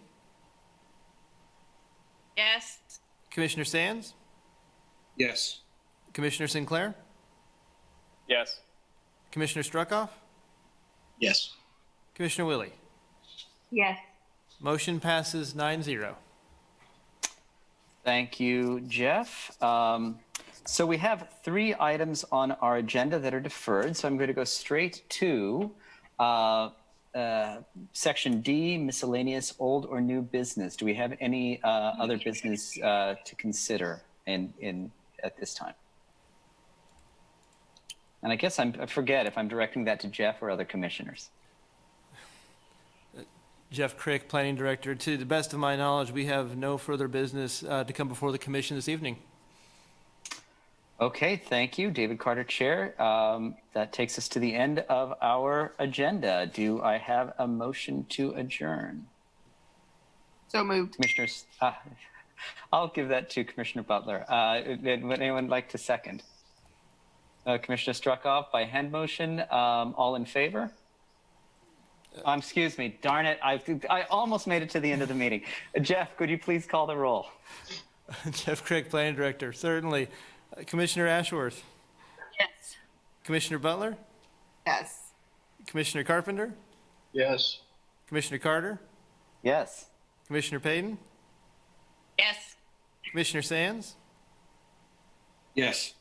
Yes. Commissioner Sands? Yes. Commissioner Sinclair? Yes. Commissioner Struckoff? Yes. Commissioner Willie? Yes. Motion passes 9-0. Thank you, Jeff. So we have 3 items on our agenda that are deferred. So I'm going to go straight to Section D, miscellaneous old or new business. Do we have any other business to consider at this time? And I guess I forget if I'm directing that to Jeff or other commissioners. Jeff Crick, Planning Director. To the best of my knowledge, we have no further business to come before the commission this evening. Okay, thank you, David Carter, Chair. That takes us to the end of our agenda. Do I have a motion to adjourn? So moved. Commissioners, I'll give that to Commissioner Butler. Would anyone like to second? Commissioner Struckoff by hand motion. All in favor? Excuse me, darn it. I almost made it to the end of the meeting. Jeff, could you please call the roll? Jeff Crick, Planning Director. Certainly. Commissioner Ashworth? Yes. Commissioner Butler? Yes. Commissioner Carpenter? Yes. Commissioner Carter? Yes. Commissioner Payton? Yes. Commissioner Sands? Yes.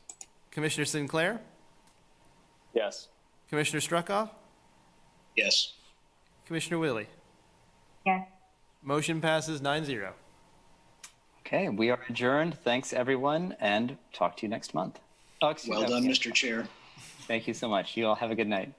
Commissioner Sinclair? Yes. Commissioner Struckoff? Yes. Commissioner Willie? Yes. Motion passes 9-0. Okay, we are adjourned. Thanks, everyone, and talk to you next month. Well done, Mr. Chair. Thank you so much. You all have a good night.